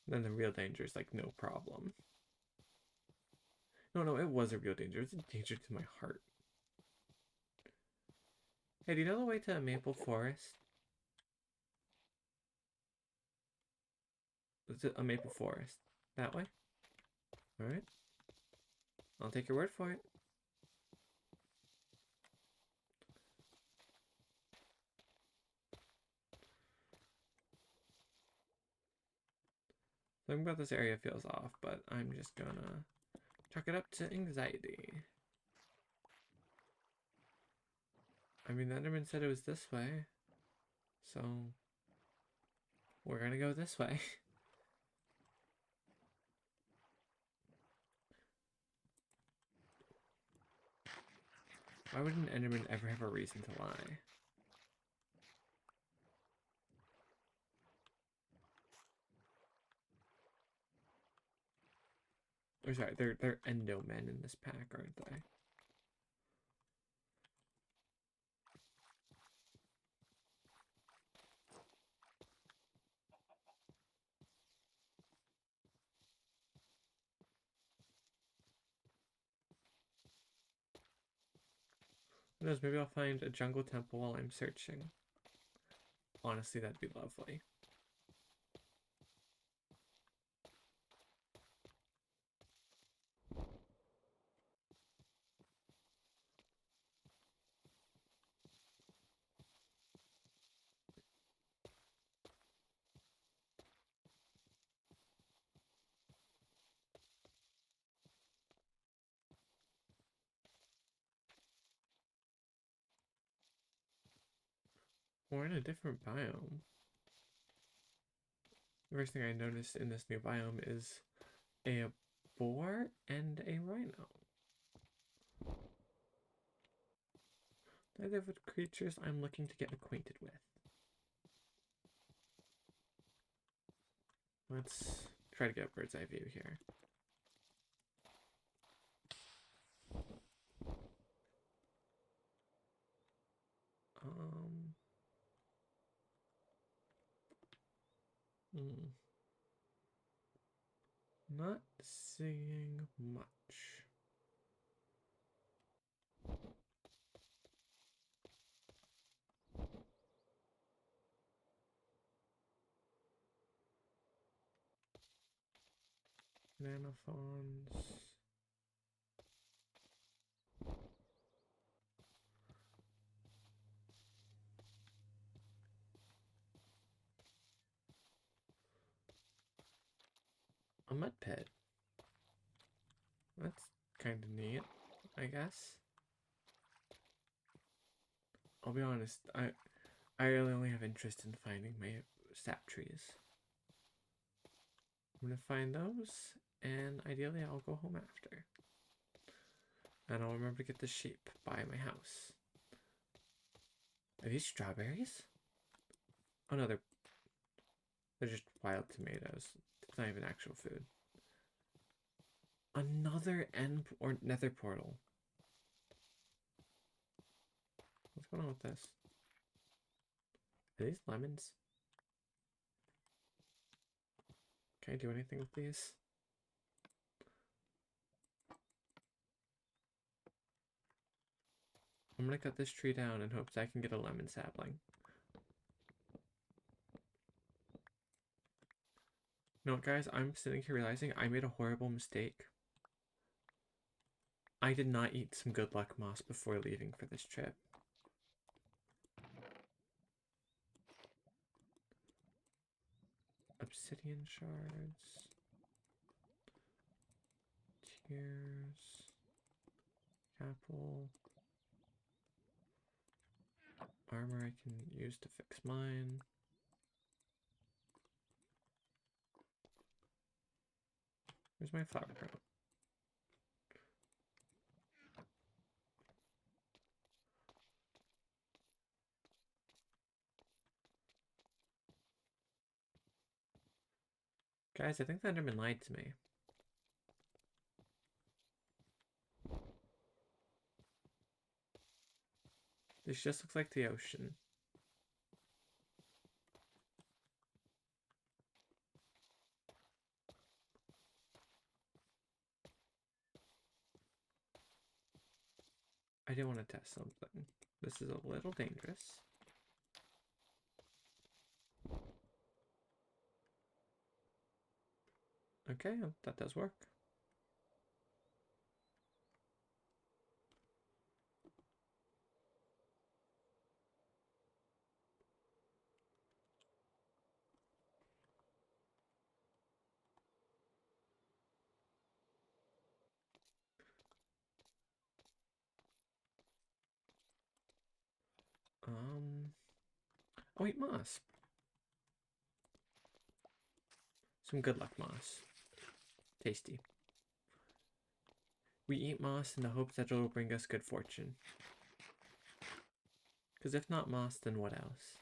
Then the real danger is like no problem. No, it was a real danger. It was a danger to my heart. Hey, do you know the way to Maple Forest? Is it a Maple Forest? That way? Alright. I'll take your word for it. Something about this area feels off, but I'm just gonna chalk it up to anxiety. I mean, the Enderman said it was this way, so we're gonna go this way. Why would an Enderman ever have a reason to lie? Or sorry, they're Endomen in this pack, aren't they? Who knows, maybe I'll find a jungle temple while I'm searching. Honestly, that'd be lovely. We're in a different biome. The first thing I noticed in this new biome is a boar and a rhino. Neither of the creatures I'm looking to get acquainted with. Let's try to get a bird's eye view here. Um. Not seeing much. Nanophones. A mud pit. That's kind of neat, I guess. I'll be honest, I really only have interest in finding my sap trees. I'm gonna find those, and ideally I'll go home after. And I'll remember to get the sheep by my house. Are these strawberries? Oh no, they're just wild tomatoes. It's not even actual food. Another end or nether portal. What's going on with this? Are these lemons? Can I do anything with these? I'm gonna cut this tree down in hopes I can get a lemon sapling. You know what, guys? I'm sitting here realizing I made a horrible mistake. I did not eat some good luck moss before leaving for this trip. Obsidian shards. Tears. Apple. Armor I can use to fix mine. Where's my flower crown? Guys, I think the Enderman lied to me. This just looks like the ocean. I do want to test something. This is a little dangerous. Okay, that does work. Oh wait, moss. Some good luck moss. Tasty. We eat moss in the hopes that it will bring us good fortune. Because if not moss, then what else?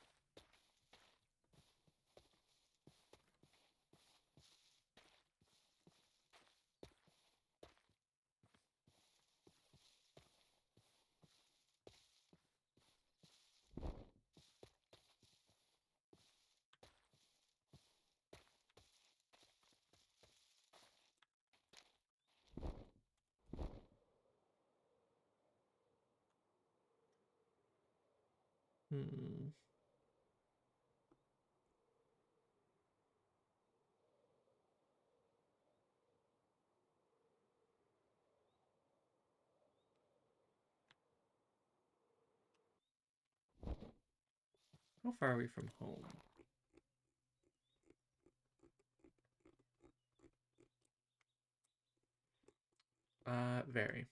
Hmm. How far are we from home? Very.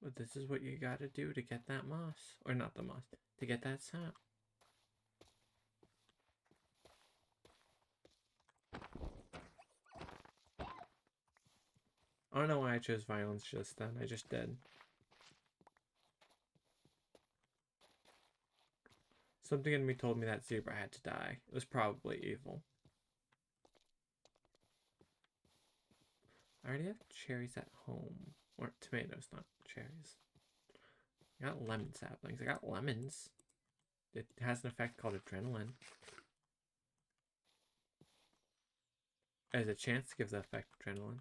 But this is what you gotta do to get that moss. Or not the moss. To get that sap. I don't know why I chose violence just then. I just did. Something in me told me that zebra had to die. It was probably evil. I already have cherries at home. Or tomatoes, not cherries. I got lemon saplings. I got lemons. It has an effect called adrenaline. There's a chance to give the effect adrenaline.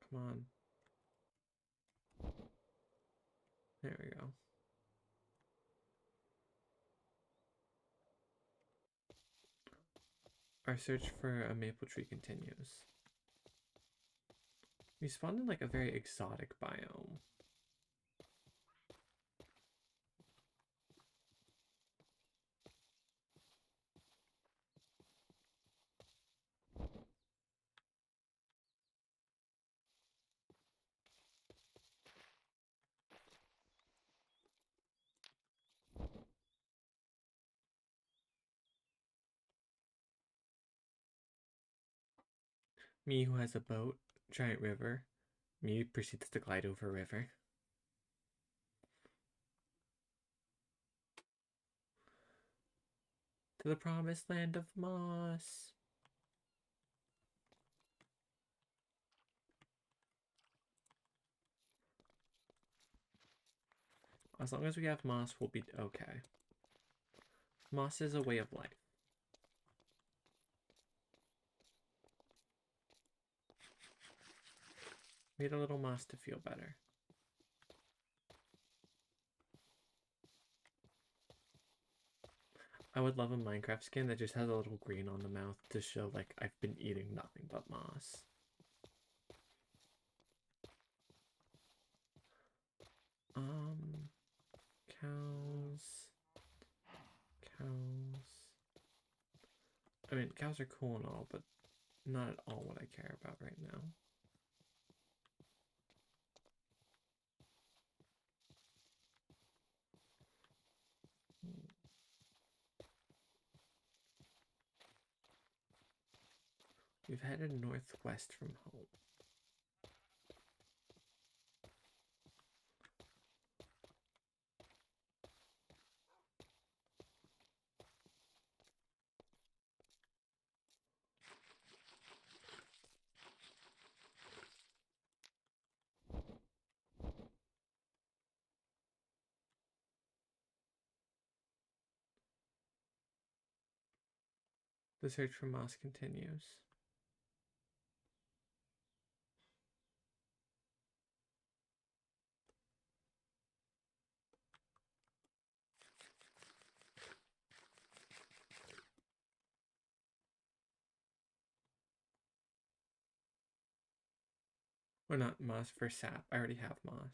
Come on. There we go. Our search for a maple tree continues. We spawned in like a very exotic biome. Me who has a boat, giant river. Me proceeds to glide over river. To the promised land of moss. As long as we have moss, we'll be okay. Moss is a way of life. We need a little moss to feel better. I would love a Minecraft skin that just has a little green on the mouth to show like I've been eating nothing but moss. Cows. Cows. I mean, cows are cool and all, but not at all what I care about right now. We've headed northwest from home. The search for moss continues. Or not moss, for sap. I already have moss.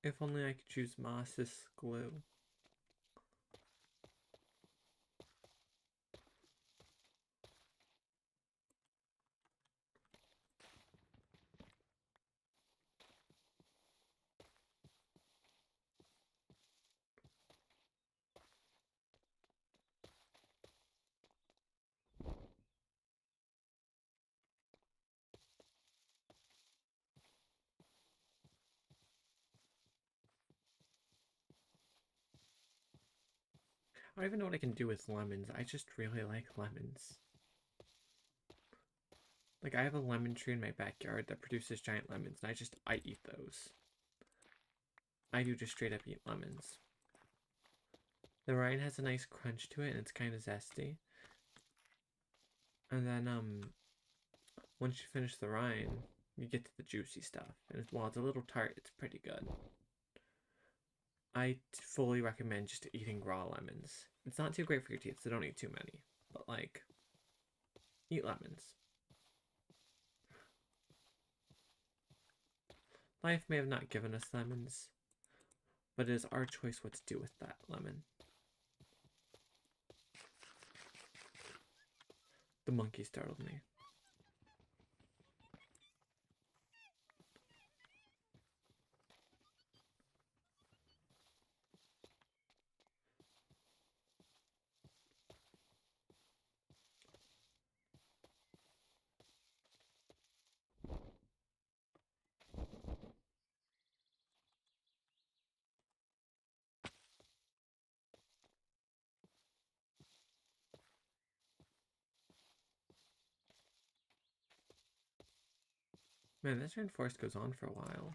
If only I could choose moss as glue. I don't even know what I can do with lemons. I just really like lemons. Like, I have a lemon tree in my backyard that produces giant lemons, and I eat those. I do just straight up eat lemons. The rind has a nice crunch to it, and it's kind of zesty. And then, once you finish the rind, you get to the juicy stuff. And while it's a little tart, it's pretty good. I fully recommend just eating raw lemons. It's not too great for your teeth, so don't eat too many. But, like, eat lemons. Life may have not given us lemons, but it is our choice what to do with that lemon. The monkey startled me. Man, this rainforest goes on for a while.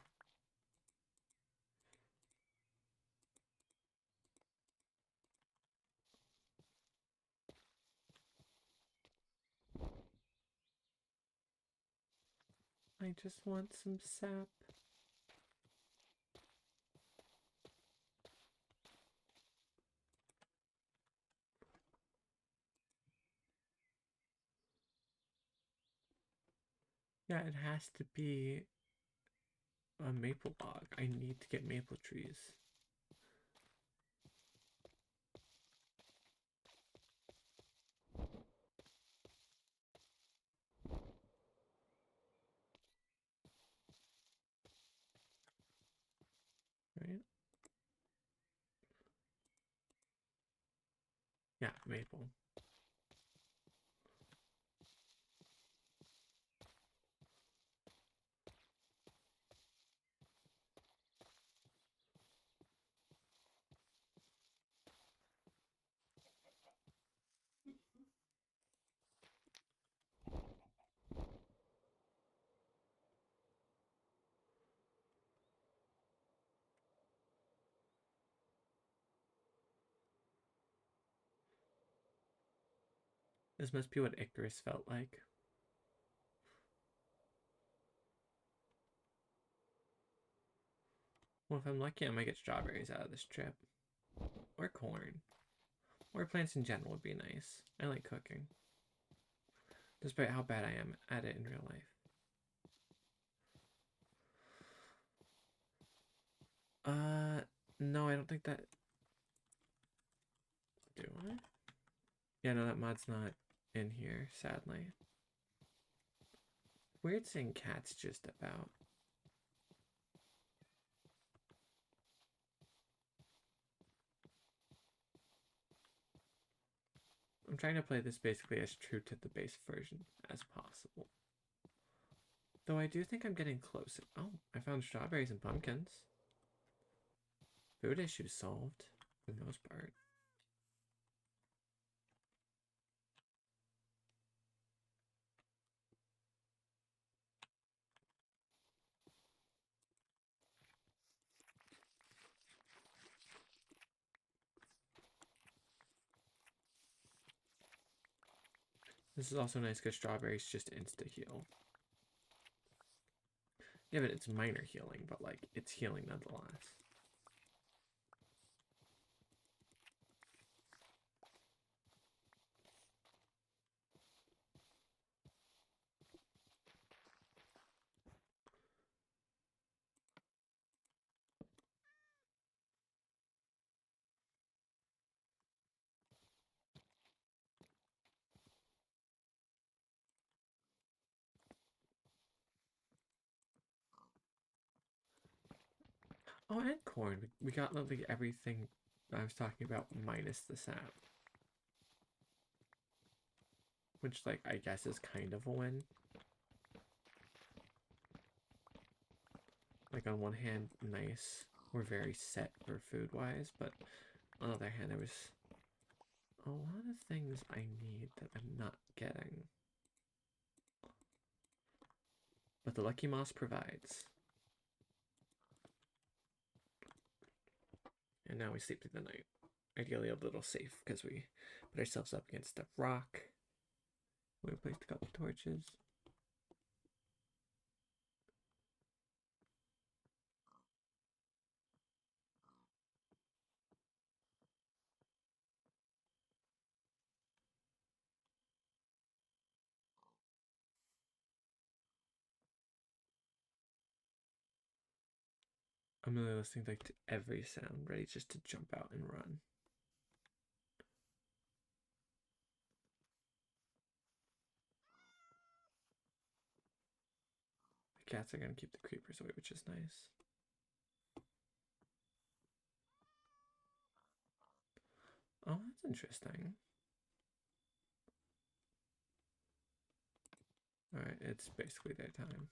I just want some sap. Yeah, it has to be a maple log. I need to get maple trees. Right? Yeah, maple. This must be what Icarus felt like. Well, if I'm lucky, I might get strawberries out of this trip. Or corn. Or plants in general would be nice. I like cooking. Despite how bad I am at it in real life. No, I don't think that... Do I? Yeah, no, that mod's not in here, sadly. Weird seeing cats just about. I'm trying to play this basically as true to the base version as possible. Though I do think I'm getting close. Oh, I found strawberries and pumpkins. Food issues solved, for the most part. This is also nice because strawberries just insta-heal. Yeah, but it's minor healing, but like it's healing nonetheless. Oh, and corn. We got literally everything I was talking about minus the sap. Which, like, I guess is kind of a win. Like, on one hand, nice. We're very set for food-wise, but on the other hand, there was a lot of things I need that I'm not getting. But the Lucky Moss provides. And now we sleep through the night. Ideally a little safe, because we put ourselves up against a rock. We placed a couple torches. I'm really listening like to every sound, ready just to jump out and run. The cats are gonna keep the creepers away, which is nice. Oh, that's interesting. Alright, it's basically their time.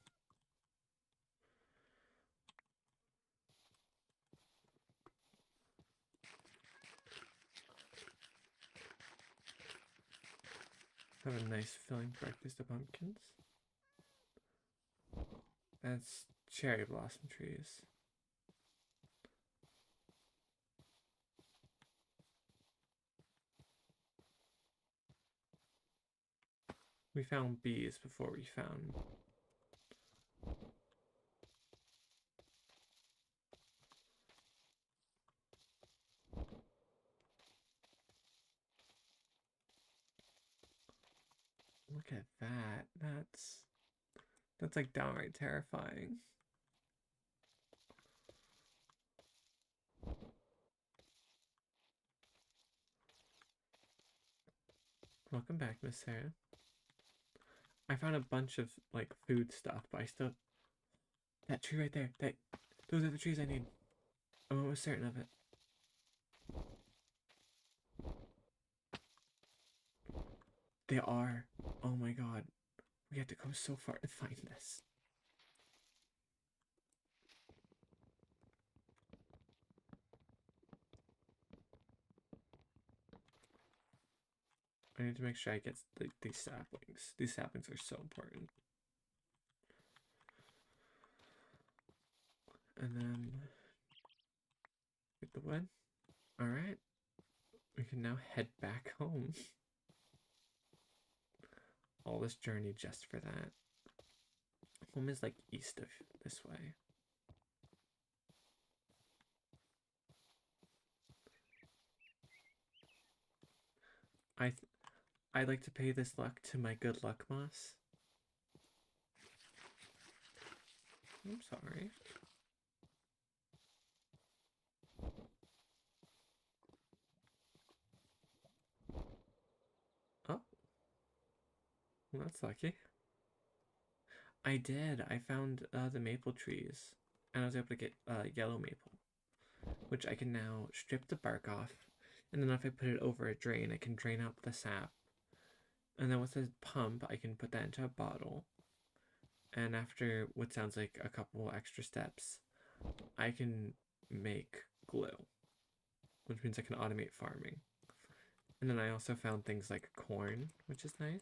Have a nice filling breakfast of pumpkins. That's cherry blossom trees. We found bees before we found... Look at that. That's like downright terrifying. Welcome back, Miss Sarah. I found a bunch of like food stuff, but I still... That tree right there, those are the trees I need. I'm almost certain of it. They are. Oh my god. We had to go so far to find this. I need to make sure I get these saplings. These saplings are so important. And then get the wood. Alright. We can now head back home. All this journey just for that. Home is like east of this way. I like to pay this luck to my good luck moss. I'm sorry. Oh. Well, that's lucky. I did. I found the maple trees. And I was able to get yellow maple. Which I can now strip the bark off. And then if I put it over a drain, I can drain out the sap. And then with the pump, I can put that into a bottle. And after what sounds like a couple extra steps, I can make glue, which means I can automate farming. And then I also found things like corn, which is nice.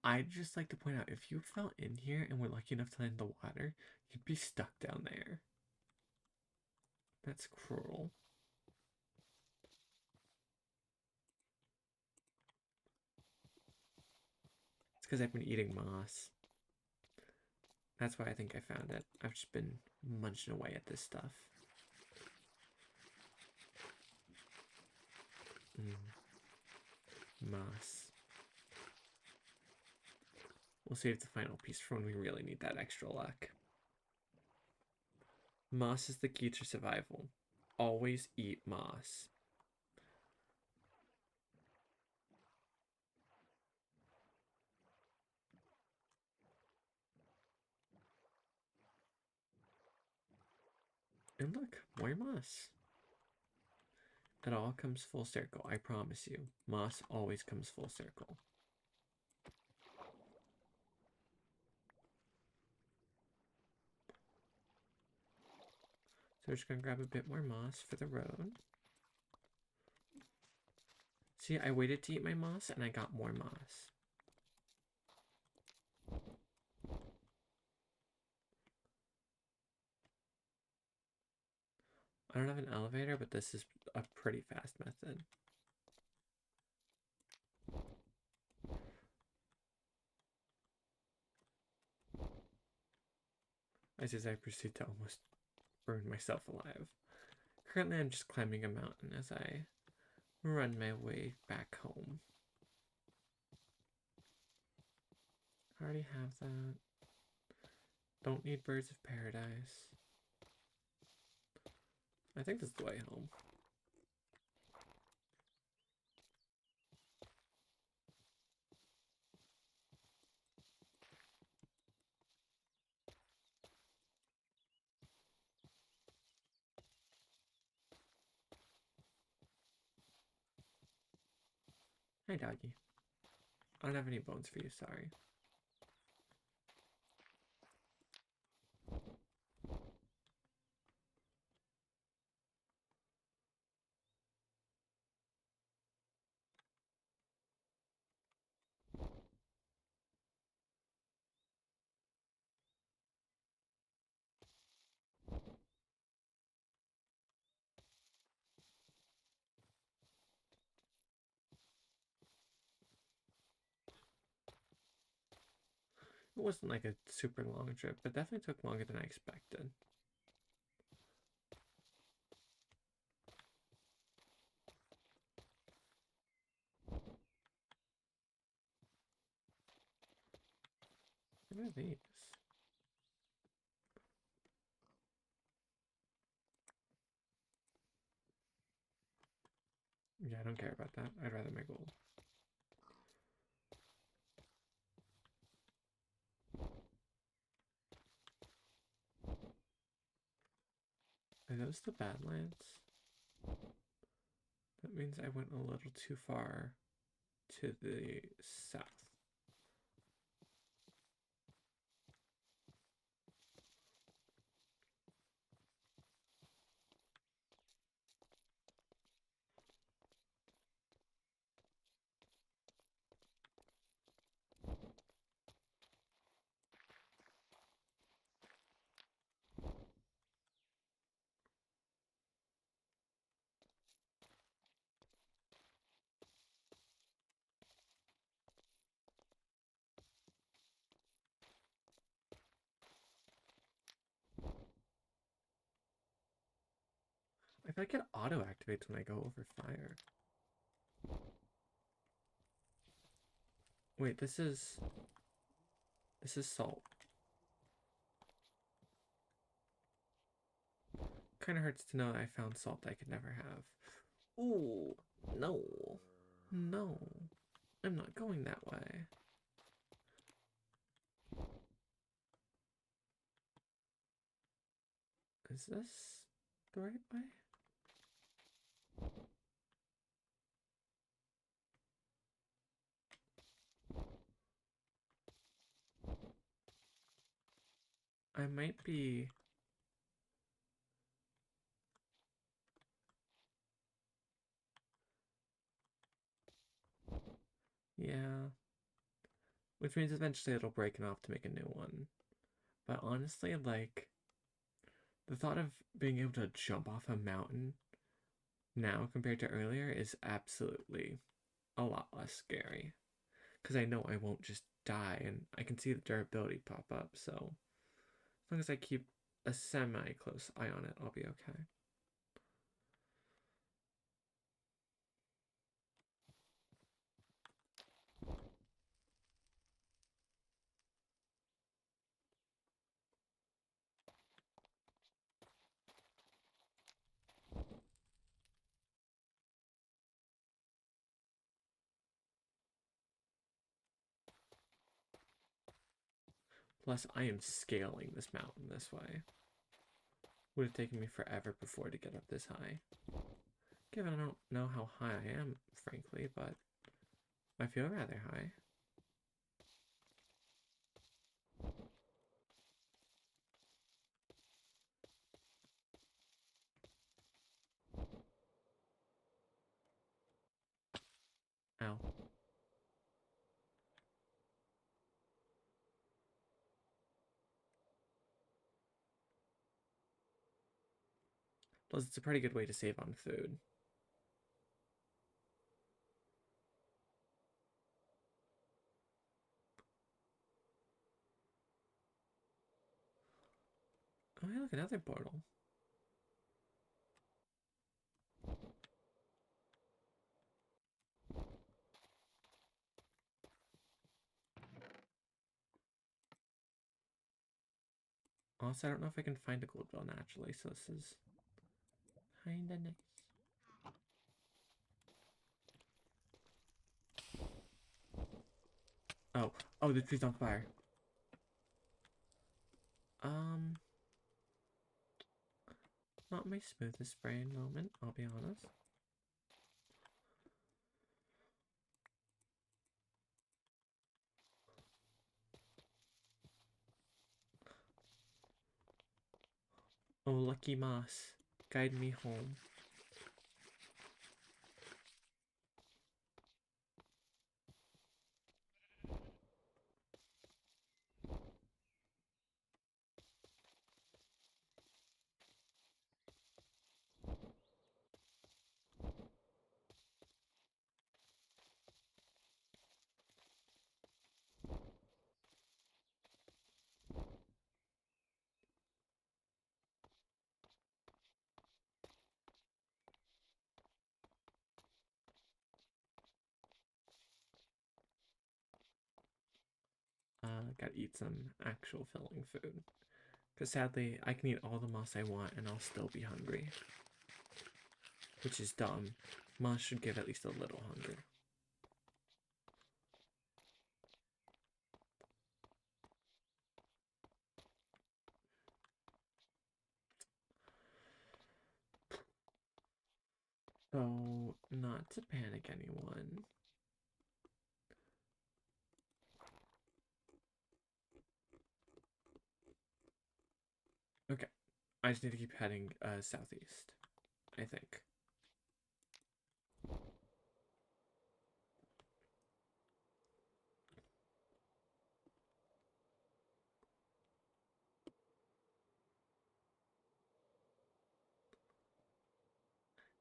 I'd just like to point out, if you fell in here and were lucky enough to land in the water, you'd be stuck down there. That's cruel. It's because I've been eating moss. That's why I think I found it. I've just been munching away at this stuff. Moss. We'll save the final piece for when we really need that extra luck. Moss is the key to survival. Always eat moss. And look, more moss. It all comes full circle, I promise you. Moss always comes full circle. So we're just gonna grab a bit more moss for the road. See, I waited to eat my moss and I got more moss. I don't have an elevator, but this is a pretty fast method. As I proceed to almost burn myself alive. Currently, I'm just climbing a mountain as I run my way back home. I already have that. Don't need birds of paradise. I think this is the way home. Hi, doggy. I don't have any bones for you, sorry. It wasn't like a super long trip, but definitely took longer than I expected. What are these? Yeah, I don't care about that. I'd rather my gold. Are those the Badlands? That means I went a little too far to the south. I feel like it auto activates when I go over fire. Wait, this is salt. Kind of hurts to know I found salt I could never have. Ooh, no. No. I'm not going that way. Is this the right way? I might be... Yeah. Which means eventually it'll break enough to make a new one. But honestly, like, The thought of being able to jump off a mountain now compared to earlier is absolutely a lot less scary. Because I know I won't just die, and I can see the durability pop up, so as long as I keep a semi-close eye on it, I'll be okay. Plus, I am scaling this mountain this way. Would have taken me forever before to get up this high. Given I don't know how high I am, frankly, but I feel rather high. Ow. Plus, it's a pretty good way to save on food. Oh, hey, look, another portal. Also, I don't know if I can find a gold bell naturally, so this is kinda nice. Oh, oh, the tree's on fire. Not my smoothest brain moment, I'll be honest. Oh, lucky moss, guide me home. Gotta eat some actual filling food. Because sadly, I can eat all the moss I want and I'll still be hungry. Which is dumb. Moss should give at least a little hunger. So, not to panic anyone. Okay, I just need to keep heading southeast, I think.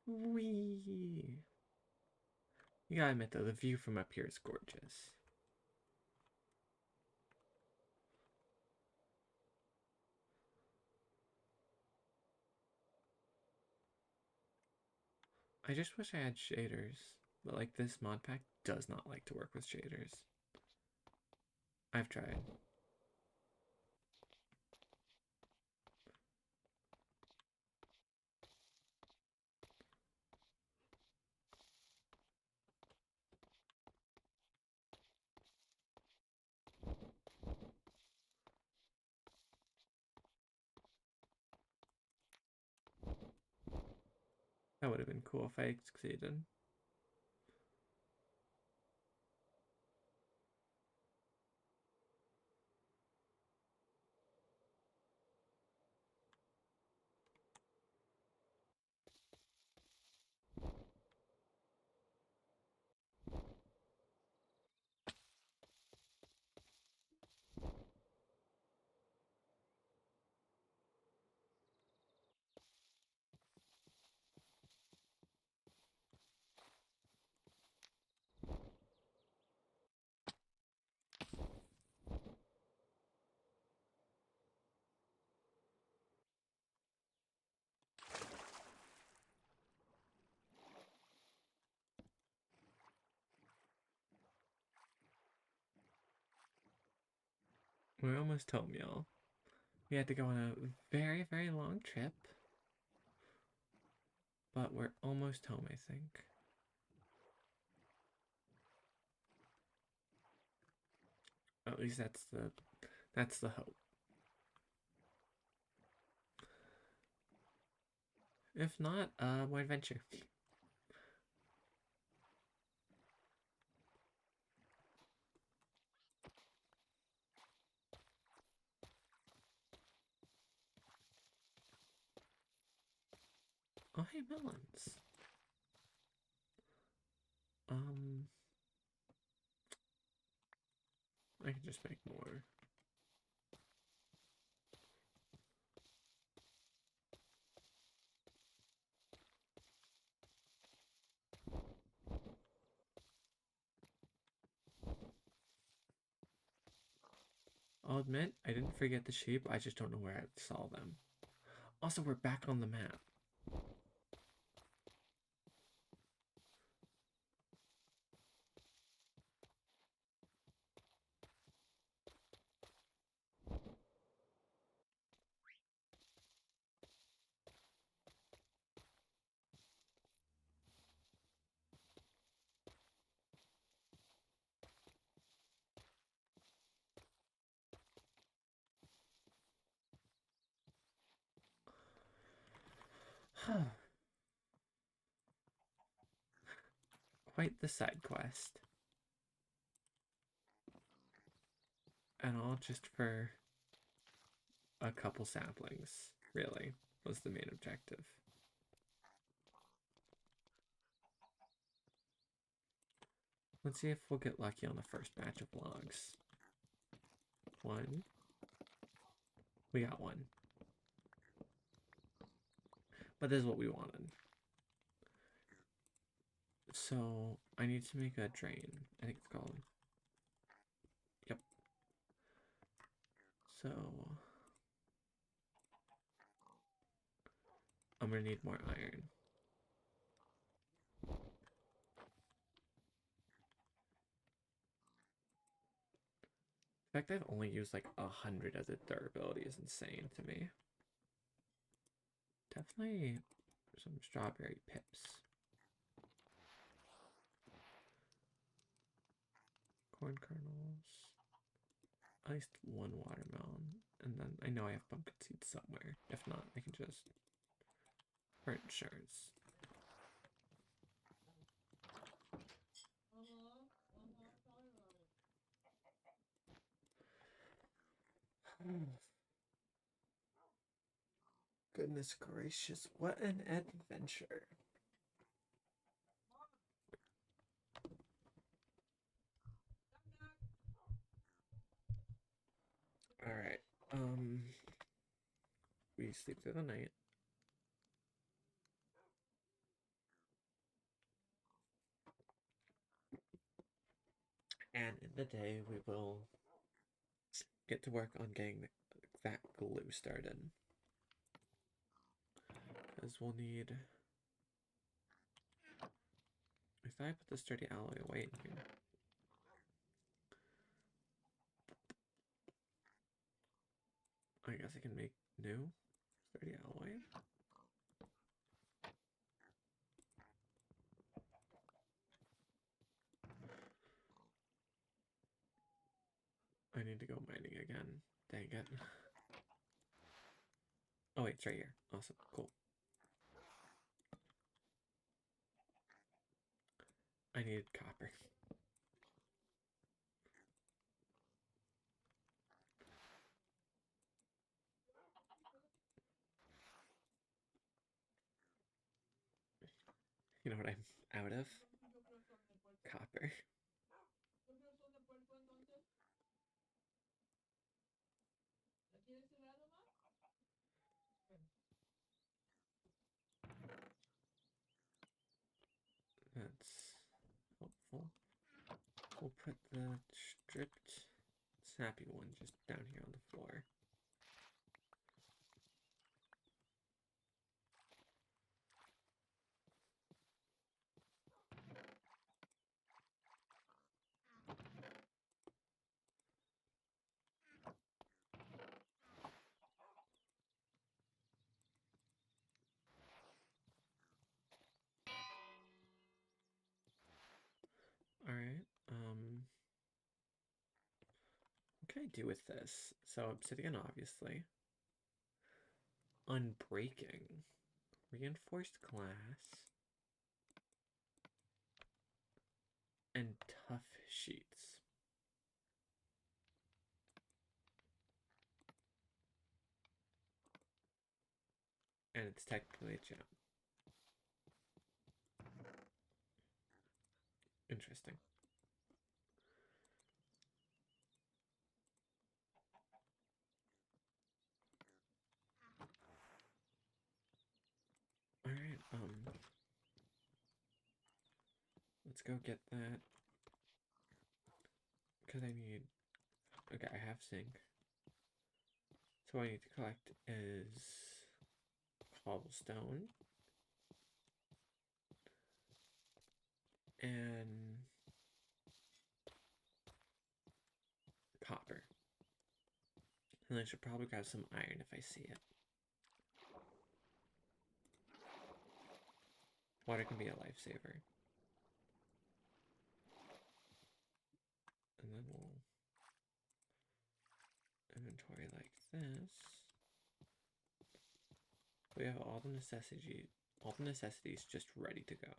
Wee. You gotta admit though, the view from up here is gorgeous. I just wish I had shaders, but like this mod pack does not like to work with shaders. I've tried. That would have been cool if I succeeded. We're almost home, y'all. We had to go on a very, very long trip. But we're almost home, I think. At least that's the hope. If not, more adventure. Oh, hey, melons. Um, I can just make more. I'll admit, I didn't forget the sheep, I just don't know where I saw them. Also, we're back on the map. Quite the side quest. And all just for a couple saplings, really, was the main objective. Let's see if we'll get lucky on the first batch of logs. One. We got one. But this is what we wanted. So, I need to make a drain. I think it's called. Yep. So, I'm gonna need more iron. In fact, I've only used like 100 of the durability is insane to me. Definitely some strawberry pips. Corn kernels. At least one watermelon. And then I know I have pumpkin seeds somewhere. If not, I can just for insurance. Goodness gracious, what an adventure. Alright, we sleep through the night. And in the day, we will get to work on getting that glue started. Because we'll need... I thought I put the sturdy alloy away in here. I guess I can make new sturdy alloy. I need to go mining again. Dang it. Oh wait, it's right here. Awesome, cool. I needed copper. You know what I'm out of? Copper. That's helpful. We'll put the stripped snappy one just down here on the floor. can I do with this? So Obsidian, obviously. Unbreaking. Reinforced glass. And tough sheets. And it's technically a gem. Interesting. Alright, let's go get that. Because I need... Okay, I have zinc. So what I need to collect is cobblestone. And copper. And I should probably grab some iron if I see it. Water can be a lifesaver. And then we'll inventory like this. We have all the necessities just ready to go.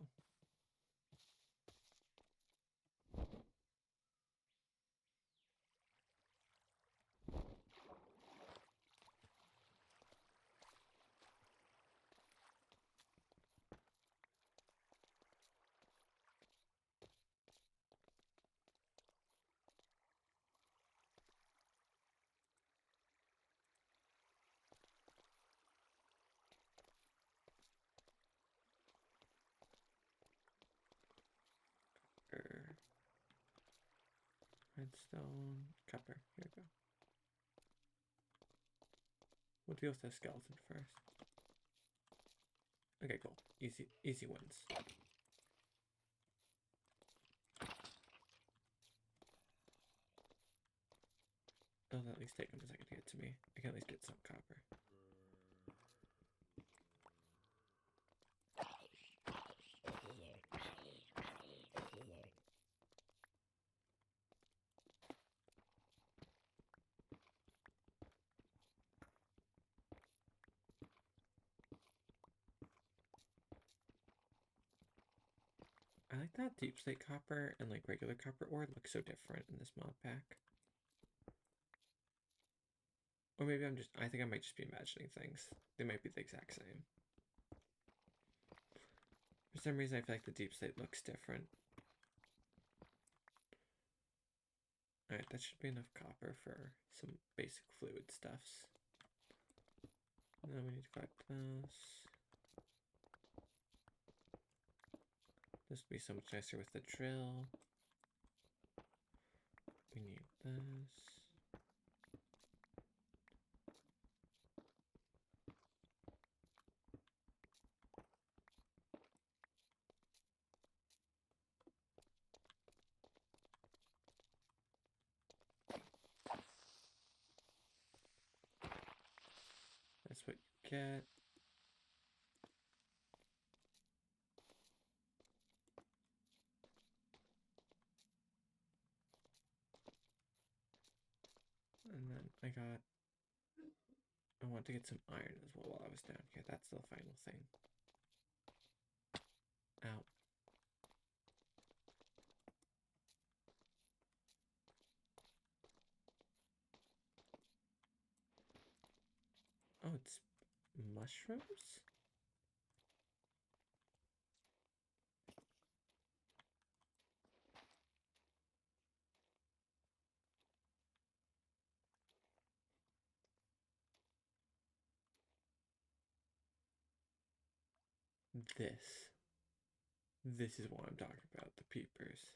Redstone, copper. Here we go. We'll deal with the skeleton first. Okay, cool. Easy wins. It'll at least take him a second to get to me. I can at least get some copper. I like that deep slate copper and like regular copper ore look so different in this mod pack. Or maybe I think I might just be imagining things. They might be the exact same. For some reason I feel like the deep slate looks different. Alright, that should be enough copper for some basic fluid stuffs. And then we need to collect this. This would be so much nicer with the drill. We need this. That's what you get. And then I want to get some iron as well while I was down here. That's the final thing. Ow. Oh, it's mushrooms? This is what I'm talking about, the peepers.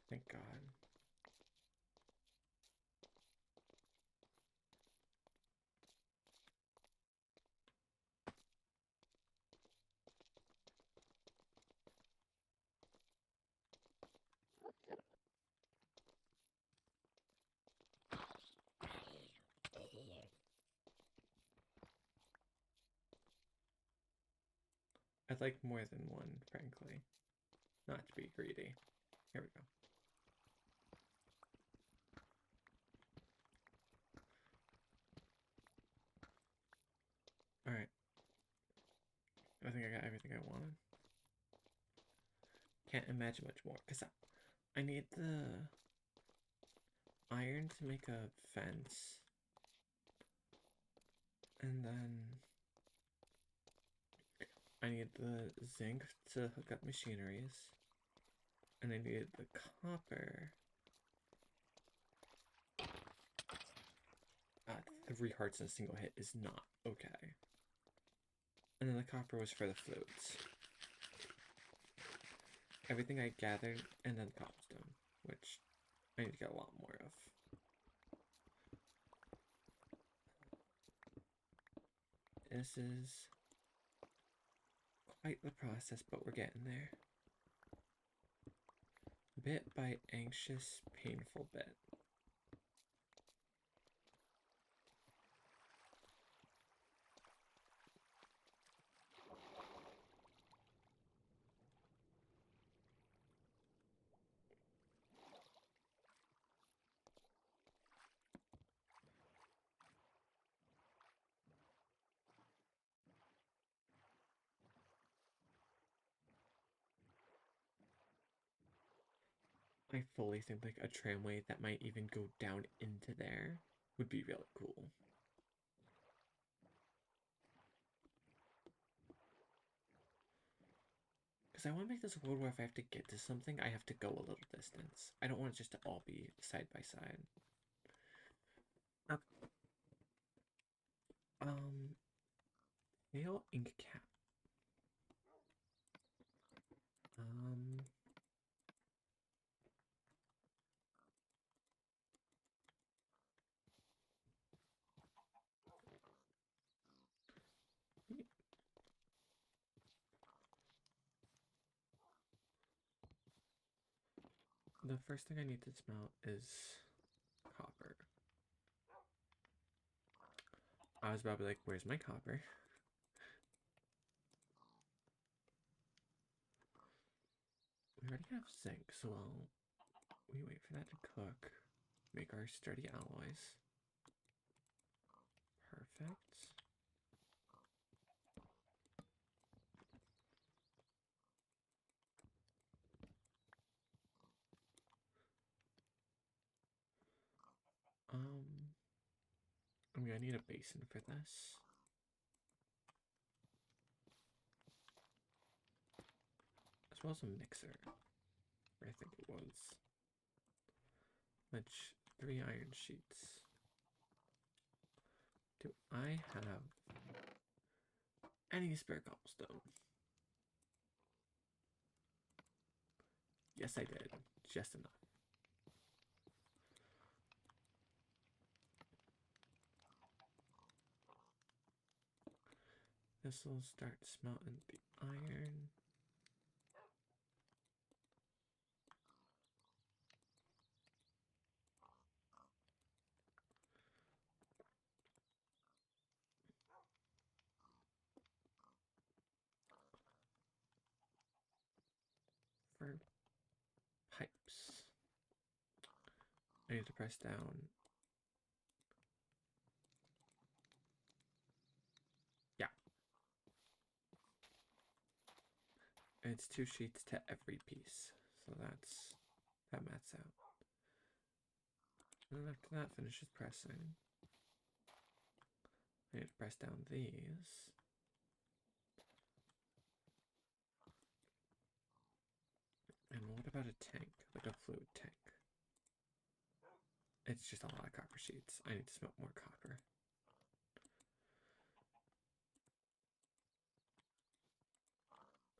Thank God. I'd like more than one, frankly. Not to be greedy. Here we go. Alright. I think I got everything I wanted. Can't imagine much more, because I need the iron to make a fence. And then I need the zinc to hook up machineries. And I need the copper. 3 hearts in a single hit is not okay. And then the copper was for the flutes. Everything I gathered, and then cobblestone, which I need to get a lot more of. This is quite the process, but we're getting there. Bit by anxious, painful bit. I fully think like a tramway that might even go down into there would be really cool. Because I want to make this a world where if I have to get to something, I have to go a little distance. I don't want it just to all be side by side. Pale ink cap. Um, the first thing I need to smelt is copper. I was about to be like, where's my copper? We already have zinc, so we wait for that to cook. Make our sturdy alloys. Perfect. I'm gonna need a basin for this. As well as a mixer. I think it was. Which 3 iron sheets. Do I have any spare cobblestone? Yes, I did. Just enough. This will start smelting the iron. For pipes, I need to press down. Yeah. It's 2 sheets to every piece. So that maths out. And then after that finishes pressing, I need to press down these. And what about a tank? Like a fluid tank? It's just a lot of copper sheets. I need to smelt more copper.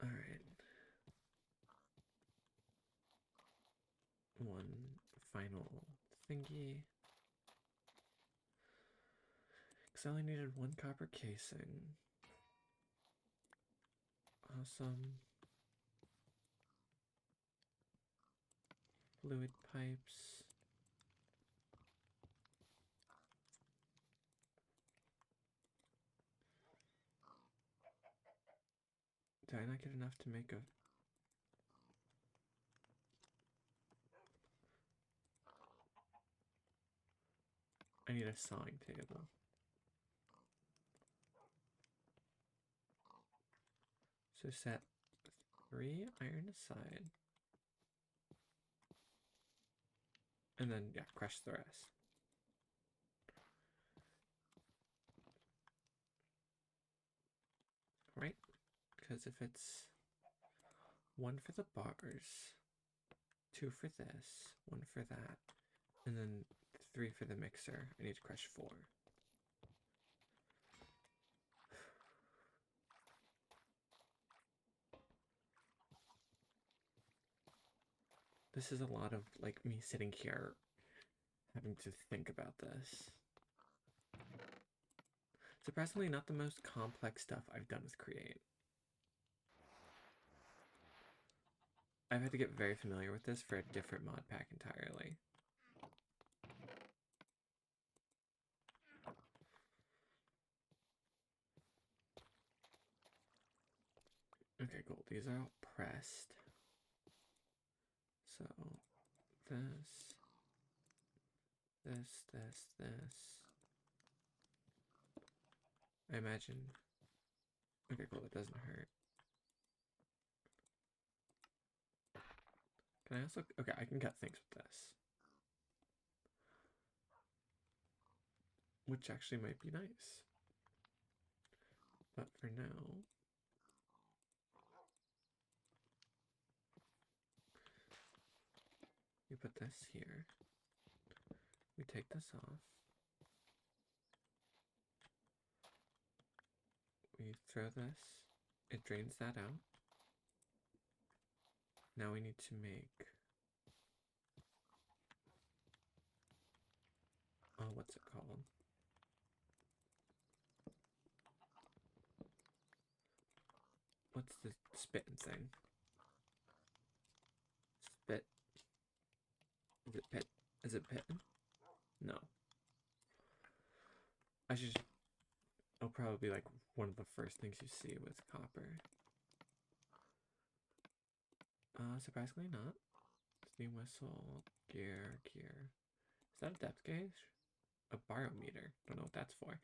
Alright. final thingy. Because I only needed one copper casing. Awesome. Fluid pipes. Did I not get enough to make a... I need a sawing table. So set 3 iron aside. And then, yeah, crush the rest. Right? Because if it's 1 for the bars, 2 for this, 1 for that, and then 3 for the mixer, I need to crush 4. This is a lot of, like, me sitting here having to think about this. Surprisingly, not the most complex stuff I've done with Create. I've had to get very familiar with this for a different mod pack entirely. Okay, cool. These are all pressed. So, this. I imagine. Okay, cool. It doesn't hurt. Can I also... Okay, I can cut things with this. Which actually might be nice. But for now... we put this here. We take this off. We throw this. It drains that out. Now we need to make... oh, what's it called? What's the spitting thing? Spit. Is it pit? Is it pitting? No. I should... it'll probably be like one of the first things you see with copper. Surprisingly not. Steam whistle, gear. Is that a depth gauge? A barometer. Don't know what that's for.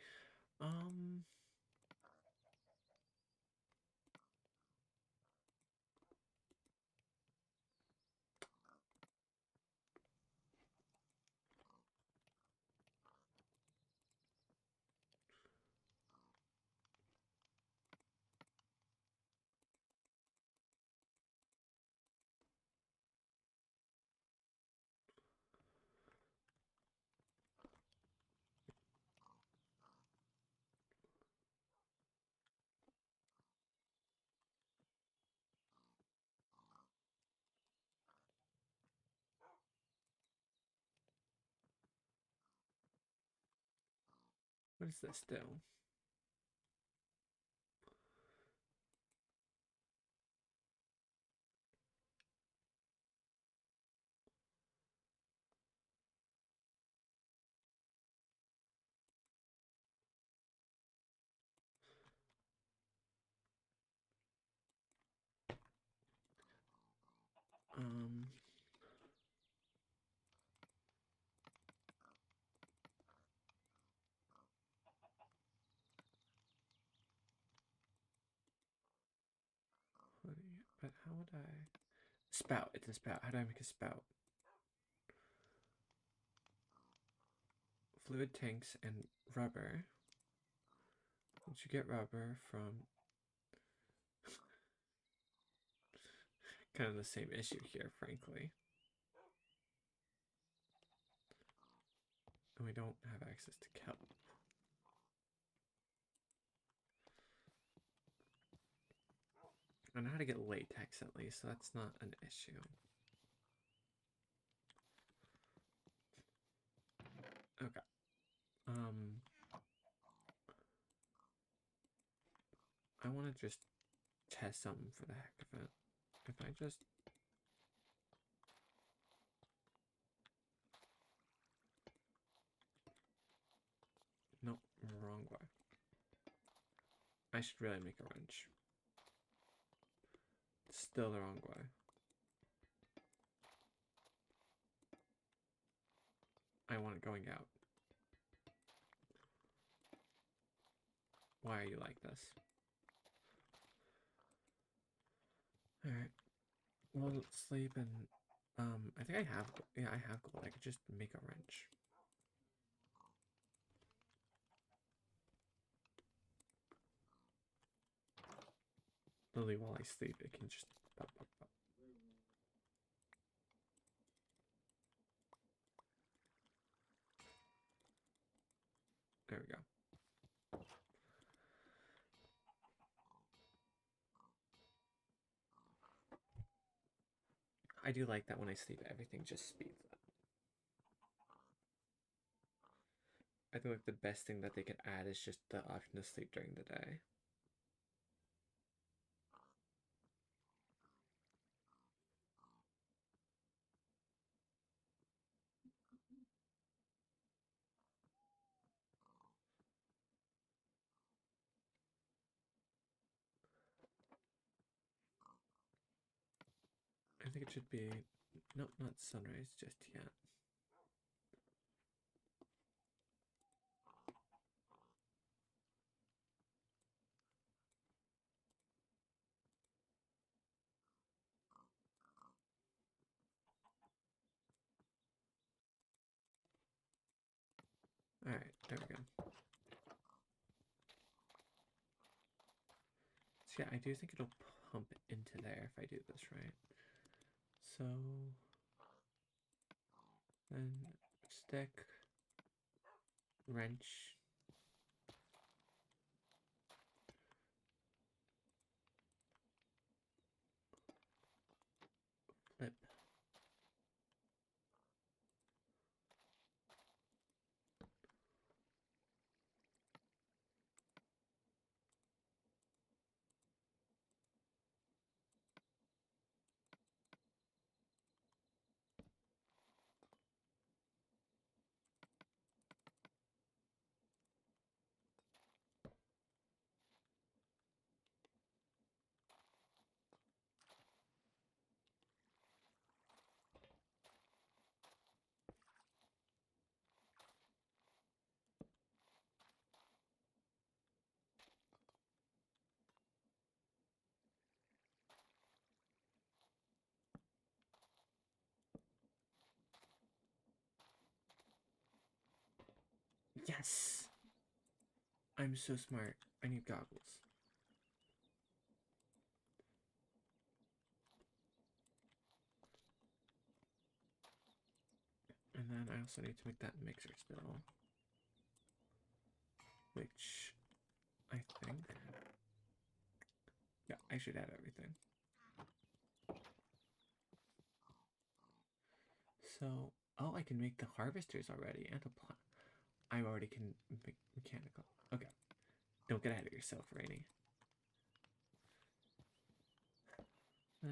What does this do? Um, but how would I... spout. It's a spout. How do I make a spout? Fluid tanks and rubber. Did you get rubber from... kind of the same issue here, frankly. And we don't have access to kelp. I know how to get latex at least, so that's not an issue. want to just test something for the heck of it. If I just... Nope, wrong way. I should really make a wrench. Still the wrong way. I want it going out. Why are you like this? Alright. We'll sleep and... I think I have... Yeah, I have gold. I could just make a wrench. Literally, while I sleep, it can just pop, pop, pop. There we go. I do like that when I sleep, everything just speeds up. I feel like the best thing that they could add is just the option to sleep during the day. I think it should be... Nope, not sunrise just yet. Alright, there we go. So yeah, I do think it'll pump into there if I do this right. So... Then stick, wrench, flip. Yes! I'm so smart. I need goggles. And then I also need to make that mixer still. Which I think... Yeah, I should add everything. So, oh, I can make the harvesters already and a plant. I already can make mechanical. Okay. Don't get ahead of yourself, Rainy. This.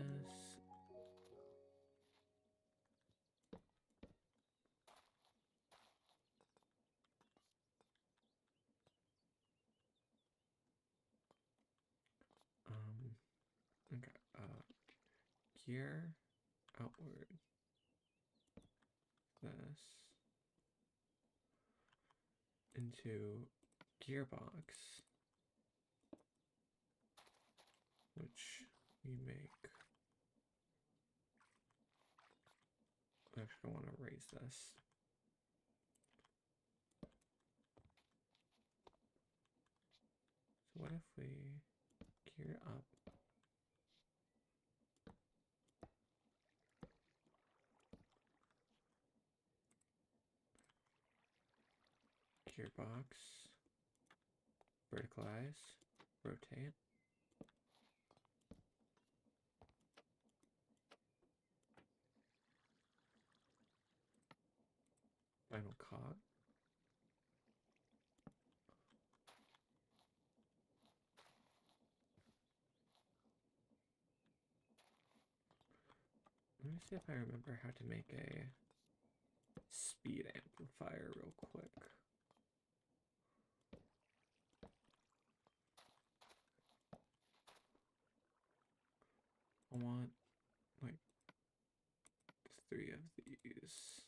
Okay. Gear outward. This into gearbox, which we make. I actually want to raise this. So what if we gear up? Gearbox, verticalize, rotate. Final cog. see if I remember how to make a speed amplifier real quick. I want like 3 of these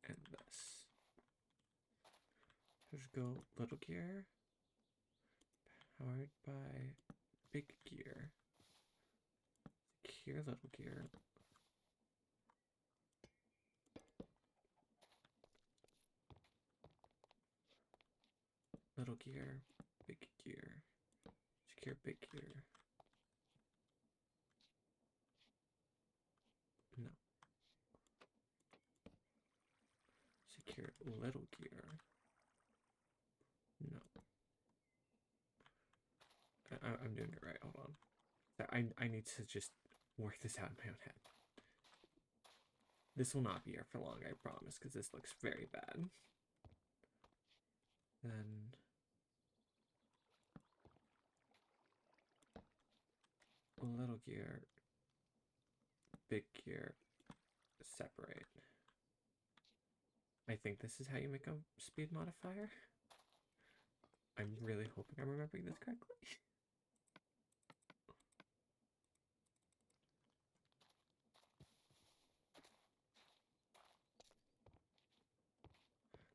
and this. Let's go little gear powered by big gear. Secure little gear. Little gear, big gear. Secure big gear. No. Secure little gear. No. I'm doing it right. Hold on. I need to just work this out in my own head. This will not be here for long, I promise, because this looks very bad. Then little gear, big gear, separate. I think this is how you make a speed modifier. I'm really hoping I'm remembering this correctly.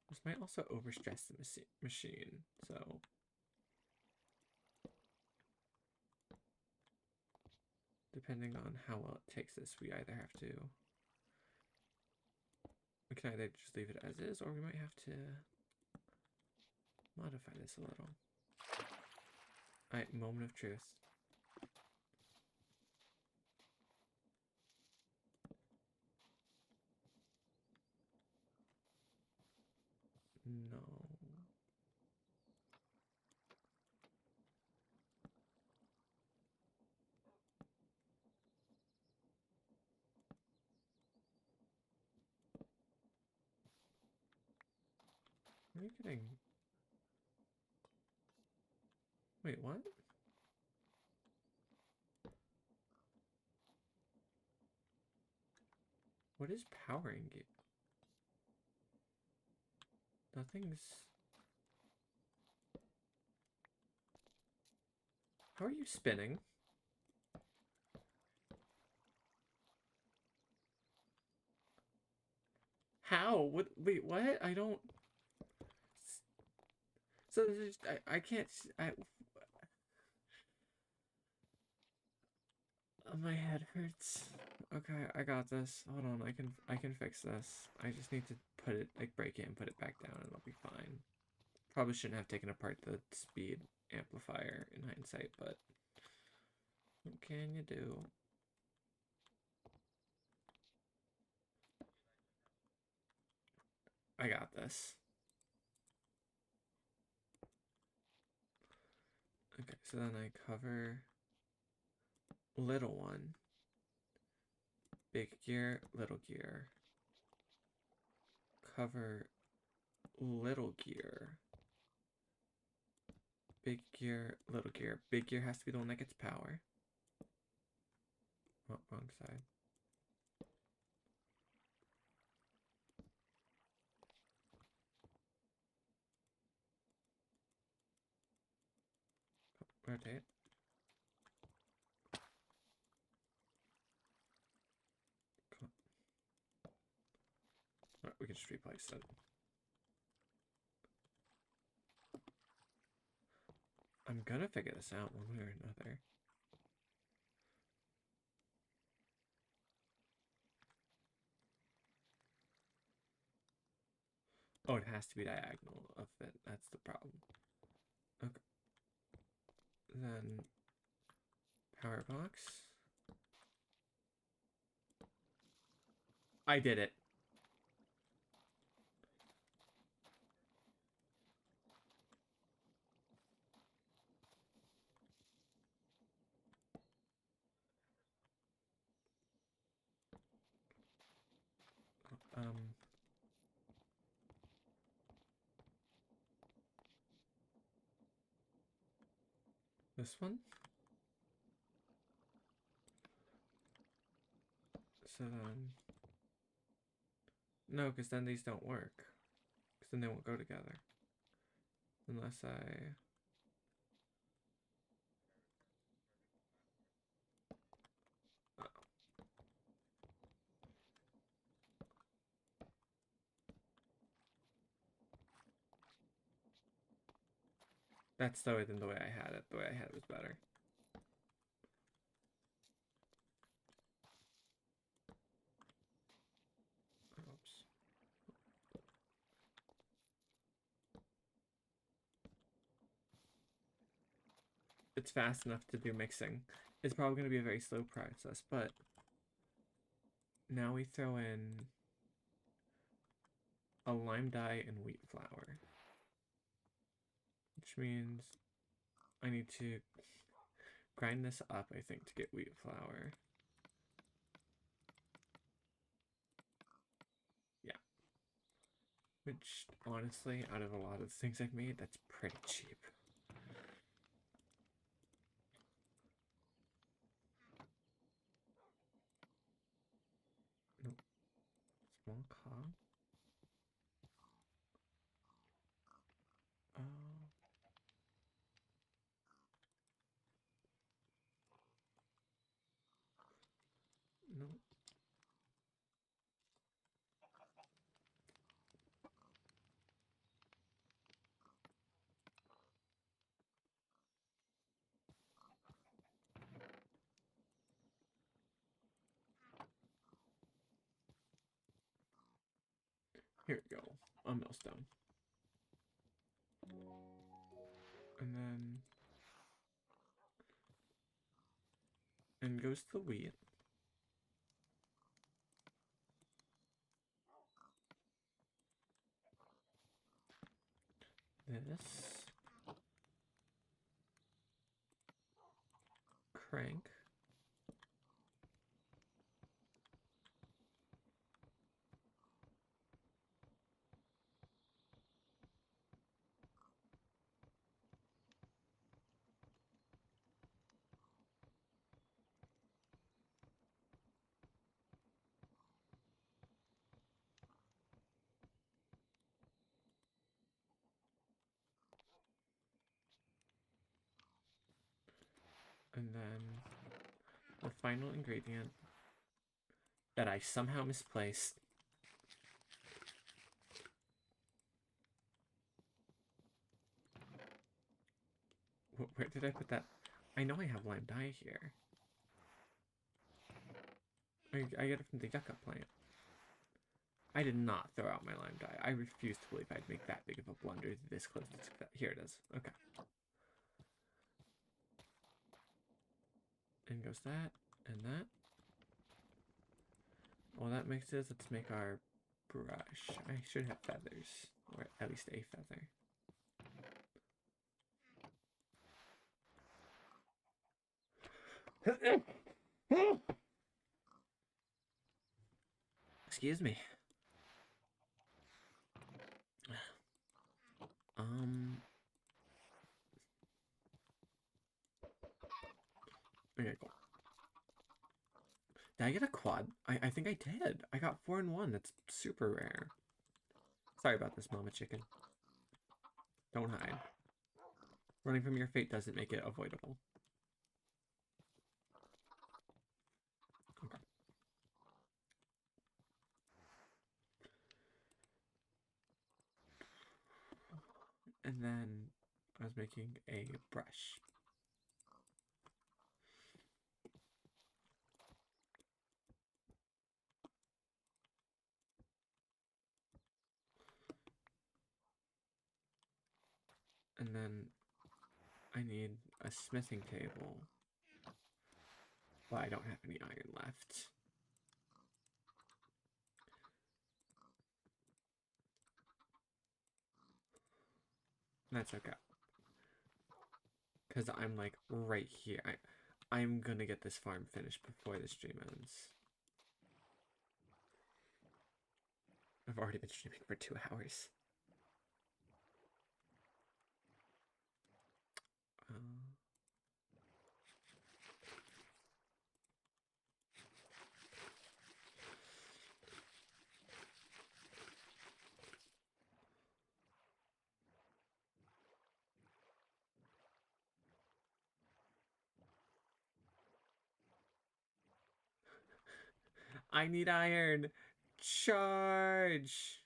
This might also overstress the machine, so depending on how well it takes this, we either have to, we can either just leave it as is, or we might have to modify this a little. Alright, moment of truth. No. Are you kidding? Wait, what? What is powering it? Nothing's... How are you spinning? How? What? Wait, what? I don't... So there's just, I can't... My head hurts. Okay, I got this. Hold on, I can fix this. I just need to put it, like, break it and put it back down and it'll be fine. Probably shouldn't have taken apart the speed amplifier in hindsight, but what can you do? I got this. Okay, so then I cover little one, big gear, little gear, cover little gear, big gear, little gear. Big gear has to be the one that gets power. Oh, wrong side. Rotate. Alright, we can just replace it. I'm gonna figure this out one way or another. Oh, it has to be diagonal of it. That's the problem. Okay. Then power box. I did it. Um, this one? So then... No, because then these don't work. Because then they won't go together. Unless I... That's the way than the way I had it. The way I had it was better. Oops. It's fast enough to do mixing. It's probably going to be a very slow process, but now we throw in a lime dye and wheat flour, which means I need to grind this up, I think, to get wheat flour. Yeah. Which, honestly, out of a lot of the things I've made, that's pretty cheap. Nope. Small cog. Oh. No. Here we go. A millstone. And then... And goes the wheat. This. Crank. And then the final ingredient that I somehow misplaced. Where did I put that? I know I have lime dye here. I get it from the yucca plant. I did not throw out my lime dye. I refuse to believe I'd make that big of a blunder this close to success. Here it is. Okay. And goes that and that. Well, that mixes. Let's make our brush. I should have feathers, or at least a feather. Excuse me. Okay, cool. Did I get a quad? I think I did. I got 4 in 1. That's super rare. Sorry about this, Mama Chicken. Don't hide. Running from your fate doesn't make it avoidable. Okay. And then I was making a brush. And then I need a smithing table. But I don't have any iron left. That's okay. Because I'm like right here. I'm gonna get this farm finished before the stream ends. I've already been streaming for 2 hours. I need iron. Charge.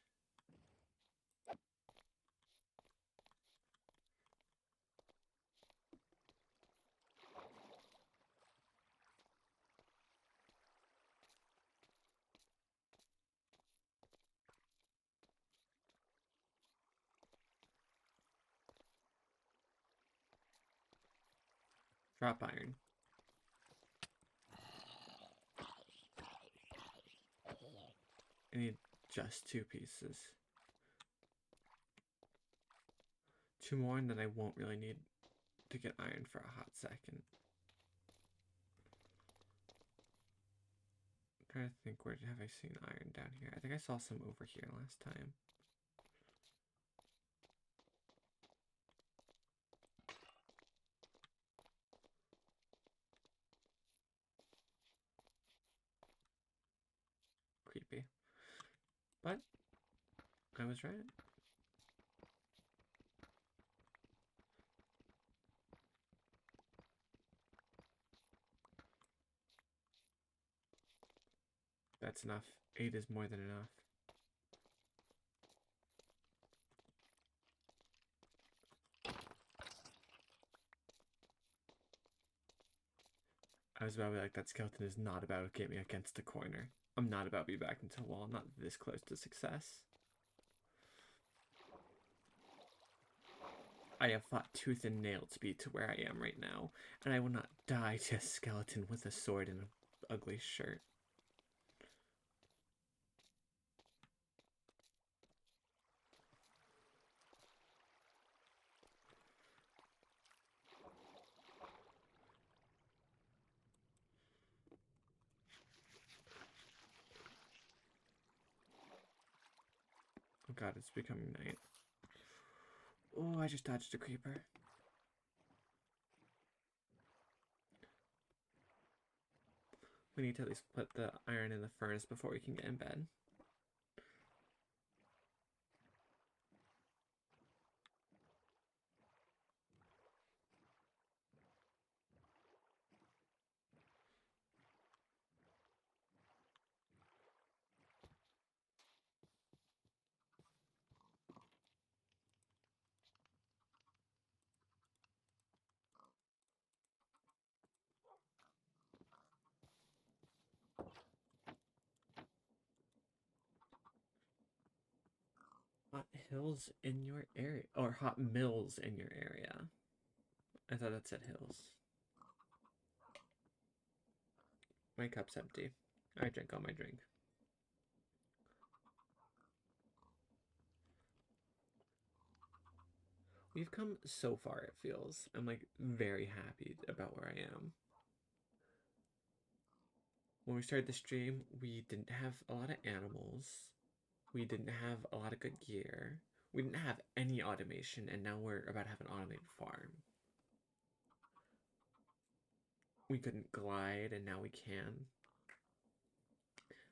Drop iron. I need just 2 pieces. 2 more and then I won't really need to get iron for a hot second. I'm trying to think, where have I seen iron down here? I think I saw some over here last time. Creepy. But I was right. That's enough. 8 is more than enough. I was about to be like, that skeleton is not about to get me against the corner. I'm not about to be backed into a wall. I'm not this close to success. I have fought tooth and nail to be to where I am right now, and I will not die to a skeleton with a sword and an ugly shirt. Oh god, it's becoming night. Oh, I just dodged a creeper. We need to at least put the iron in the furnace before we can get in bed. Hot hills in your area, or hot mills in your area. I thought that said hills. My cup's empty. I drank all my drink. We've come so far, it feels. I'm like very happy about where I am. When we started the stream, we didn't have a lot of animals. We didn't have a lot of good gear. We didn't have any automation, and now we're about to have an automated farm. We couldn't glide, and now we can.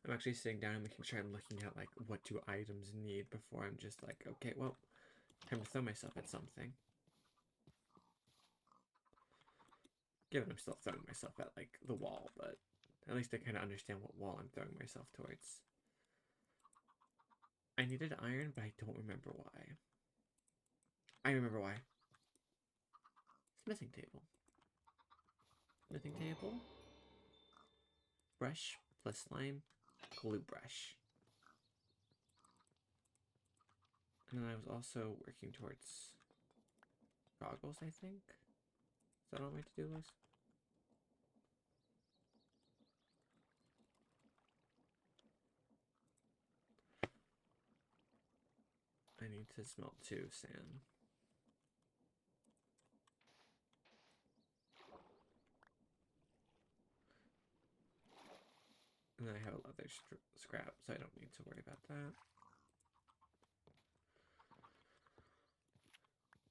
I'm actually sitting down and making sure I'm looking at like what do items need before I'm just like, okay, well, time to throw myself at something. Given I'm still throwing myself at like the wall, but at least I kind of understand what wall I'm throwing myself towards. I needed iron, but I don't remember why. I remember why. Smithing table. Smithing table. Brush plus slime. Glue brush. And then I was also working towards goggles, I think. Is that on my to-do list? I need to smelt 2 sand. And then I have a leather scrap, so I don't need to worry about that.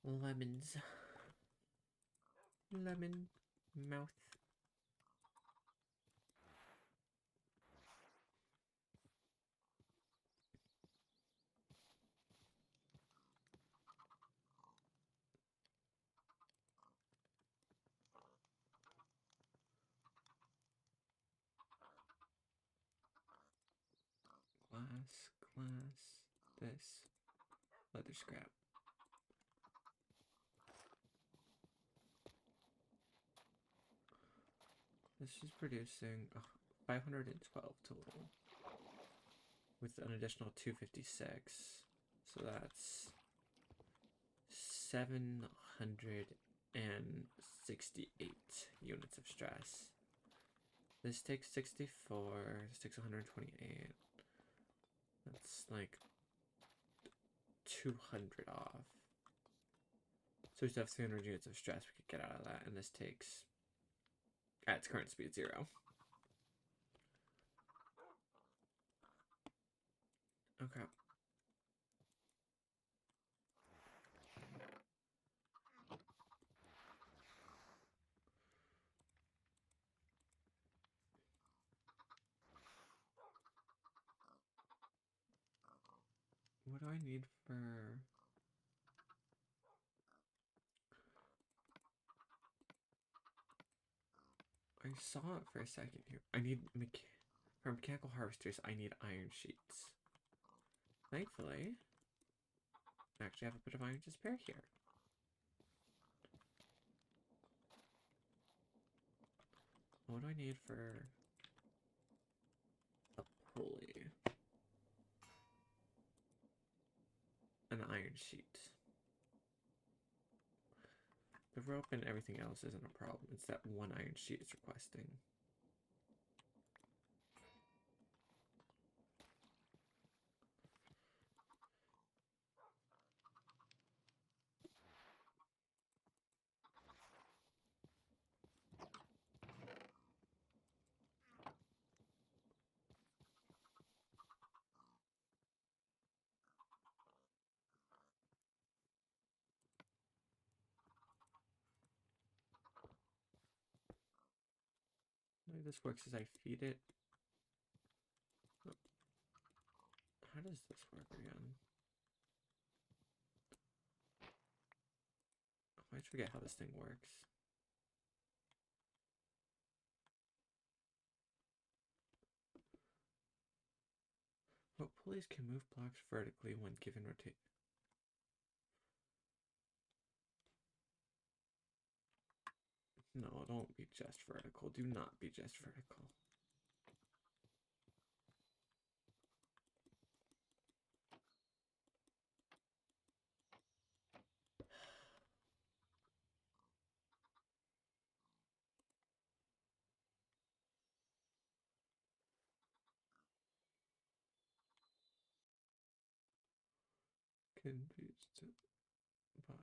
Lemons. Lemon mouth. glass, this, leather scrap. This is producing 512 total with an additional 256. So that's 768 units of stress. This takes 64, this takes 128. That's like 200 off. So we still have 300 units of stress we could get out of that, and this takes, at its current speed, 0. Okay. What do I need for... I saw it for a second here. I need for mechanical harvesters, I need iron sheets. Thankfully, I actually have a bit of iron to spare here. What do I need for a pulley? An iron sheet. The rope and everything else isn't a problem. It's that one iron sheet it's requesting. The way this works is I feed it. Oh. How does this work again? I forget how this thing works. What pulleys can move blocks vertically when given rotation? No, don't be just vertical. Do not be just vertical. Confused by.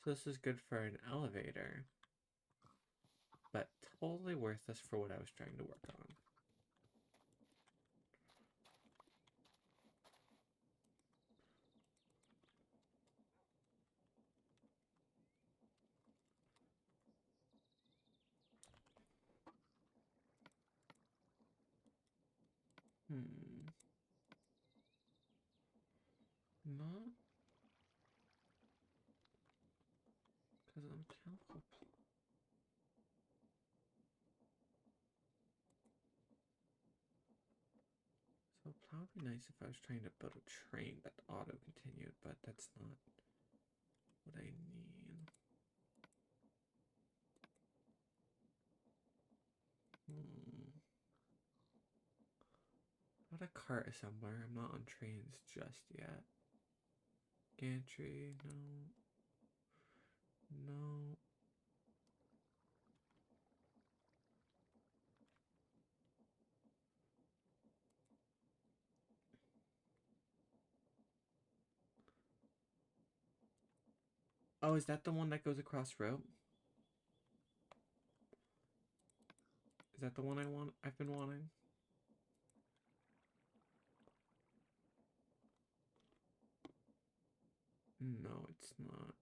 So this is good for an elevator, but totally worthless for what I was trying to work on. Not because I'm mechanical. So plow would be nice if I was trying to build a train that auto-continued, but that's not what I need. Not a cart assembler. I'm not on trains just yet. Gantry, no. No. Oh, is that the one that goes across rope? Is that the one I've been wanting? No, it's not.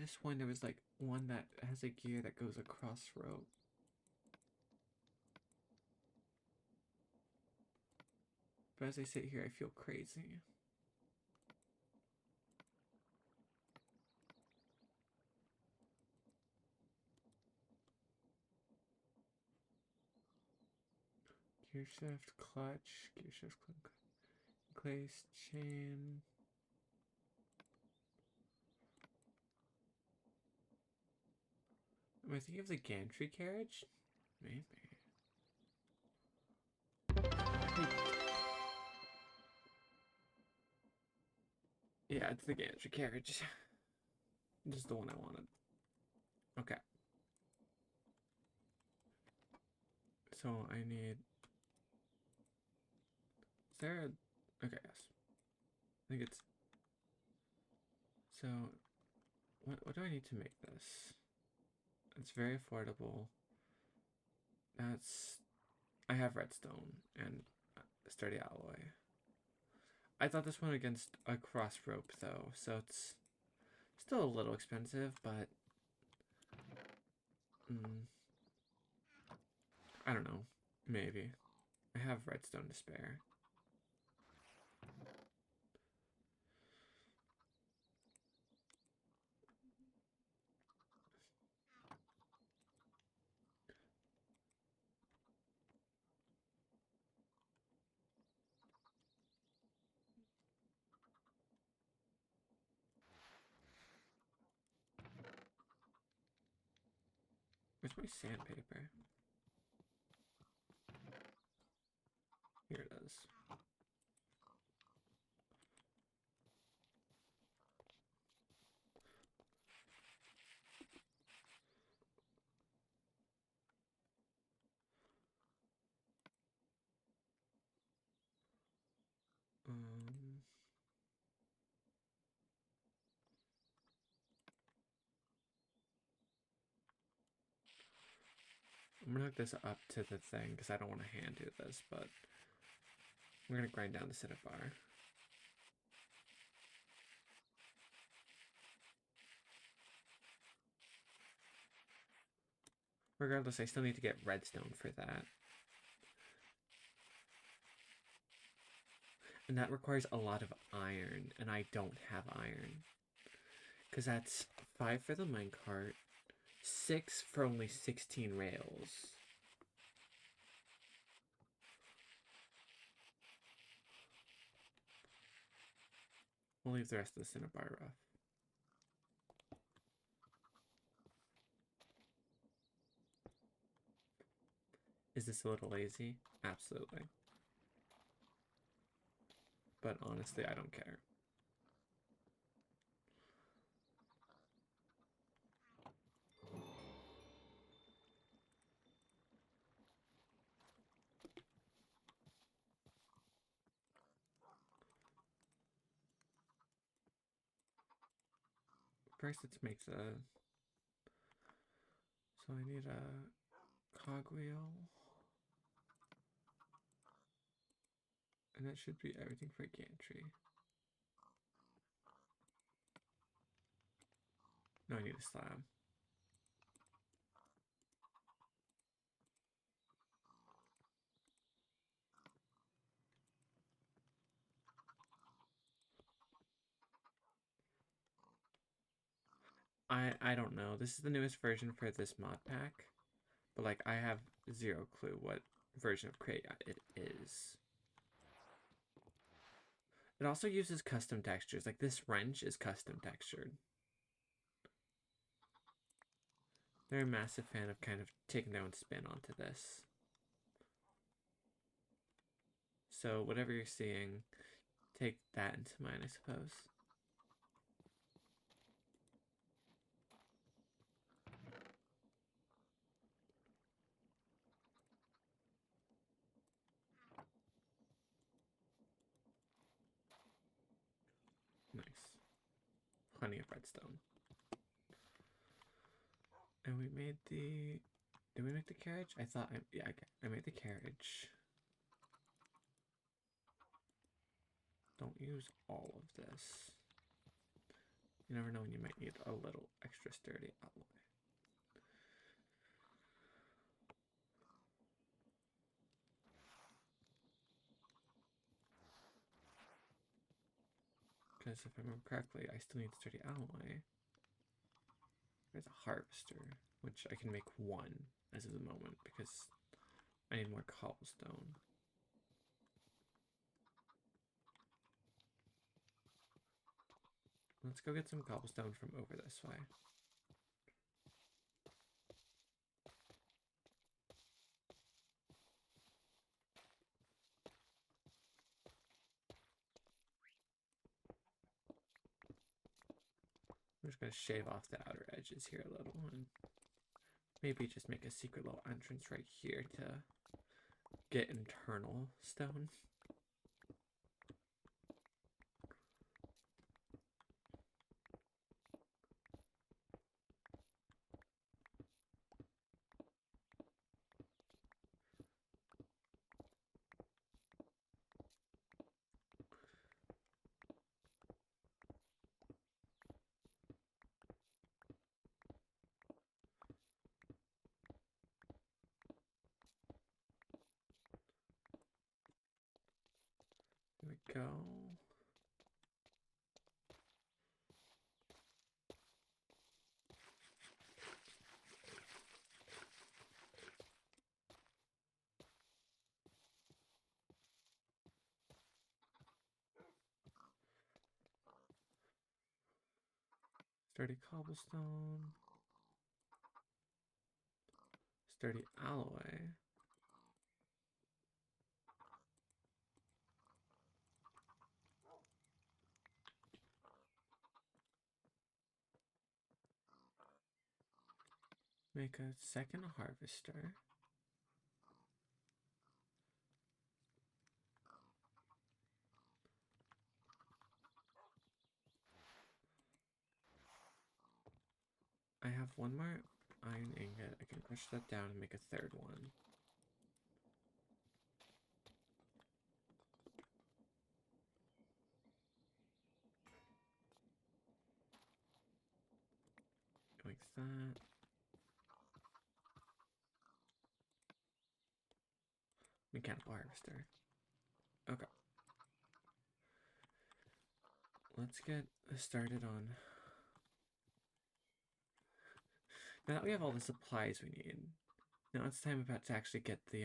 could have sworn there was like one that has a gear that goes across rope. But as I sit here, I feel crazy. Gear shift, clutch, gear shift, place, chain. Am I thinking of the gantry carriage? Maybe. Yeah, it's the gantry carriage. This is the one I wanted. Okay. So I need. Is there a. Okay, yes. I think it's. So, what do I need to make this? It's very affordable. That's. I have redstone and sturdy alloy. I thought this one against a cross rope though, so it's still a little expensive, but I don't know. Maybe. I have redstone to spare. Where's my sandpaper? Here it is. Um, I'm gonna hook this up to the thing because I don't want to hand do this, but we're gonna grind down the cinnamon bar. Regardless, I still need to get redstone for that. And that requires a lot of iron, and I don't have iron. Because that's 5 for the minecart, 6 for only 16 rails. We'll leave the rest of the cinnabar rough. Is this a little lazy? Absolutely. But honestly, I don't care. First, let's make the... So I need a cogwheel. And that should be everything for gantry. No, I need a slab. I don't know. This is the newest version for this mod pack. But like I have zero clue what version of Crate it is. It also uses custom textures. Like this wrench is custom textured. They're a massive fan of kind of taking their own spin onto this. So whatever you're seeing, take that into mind, I suppose. Nice. Plenty of redstone. And we made the... Did we make the carriage? I thought yeah, I made the carriage. Don't use all of this. You never know when you might need a little extra sturdy alloy. Because if I remember correctly, I still need sturdy alloy. There's a harvester, which I can make one as of the moment because I need more cobblestone. Let's go get some cobblestone from over this way. I'm just going to shave off the outer edges here a little and maybe just make a secret little entrance right here to get internal stone. There we go. Sturdy cobblestone. Sturdy alloy. Make a second harvester. I have one more iron ingot. I can crush that down and make a third one. Like that. Mechanical harvester. Okay. Let's get started on... Now that we have all the supplies we need, now it's time about to actually get the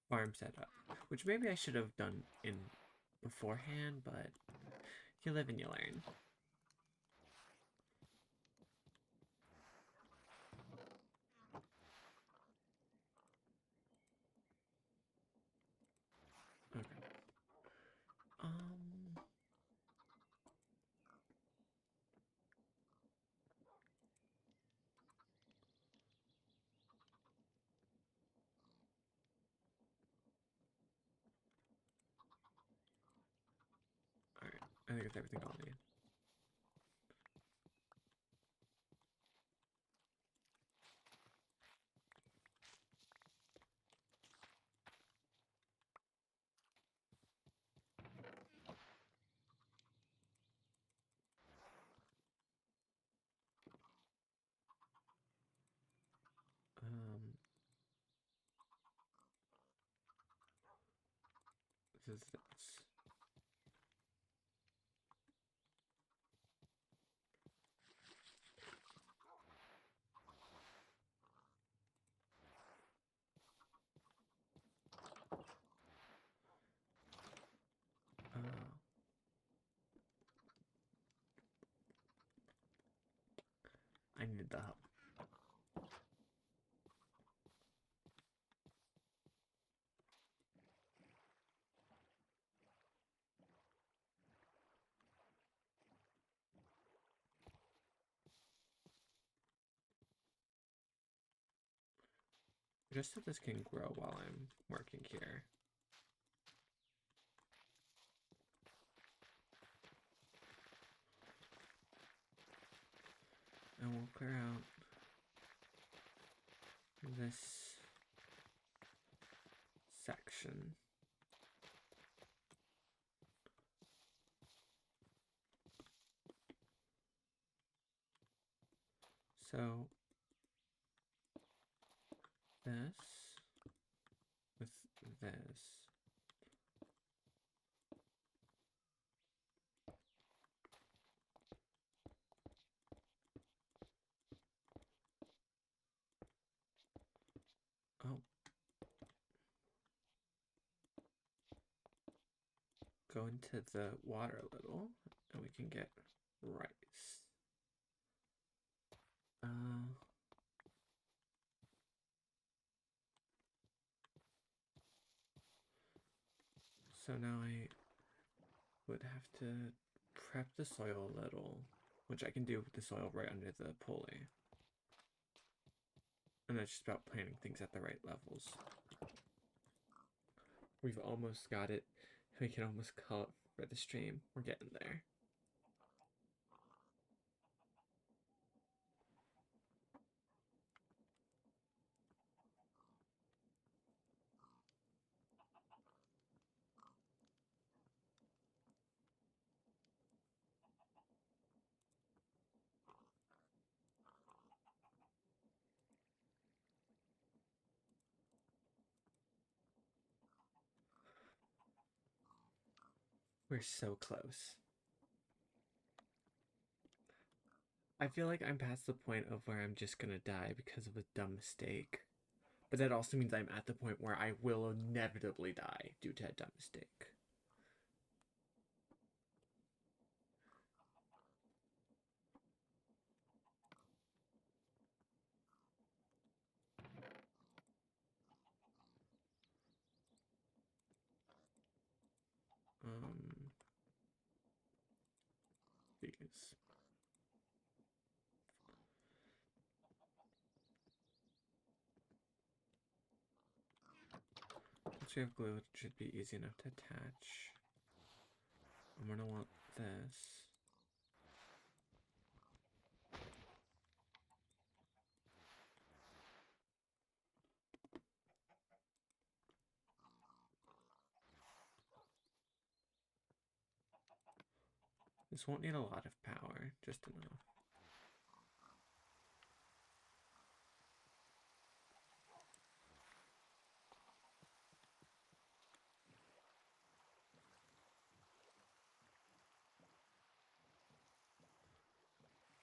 farm set up. Which maybe I should have done in beforehand, but you live and you learn. Okay. Alright. I think it's everything I'll need. This is this. I need the help. Just so this can grow while I'm working here. And we'll clear out this section. So this with this. Oh. Go into the water a little and we can get rice. So now I would have to prep the soil a little, which I can do with the soil right under the pulley. And that's just about planting things at the right levels. We've almost got it. We can almost call it for the stream. We're getting there. We're so close. I feel like I'm past the point of where I'm just gonna die because of a dumb mistake. But that also means I'm at the point where I will inevitably die due to a dumb mistake. These. Once we have glue, it should be easy enough to attach. I'm gonna want this. This won't need a lot of power, just enough.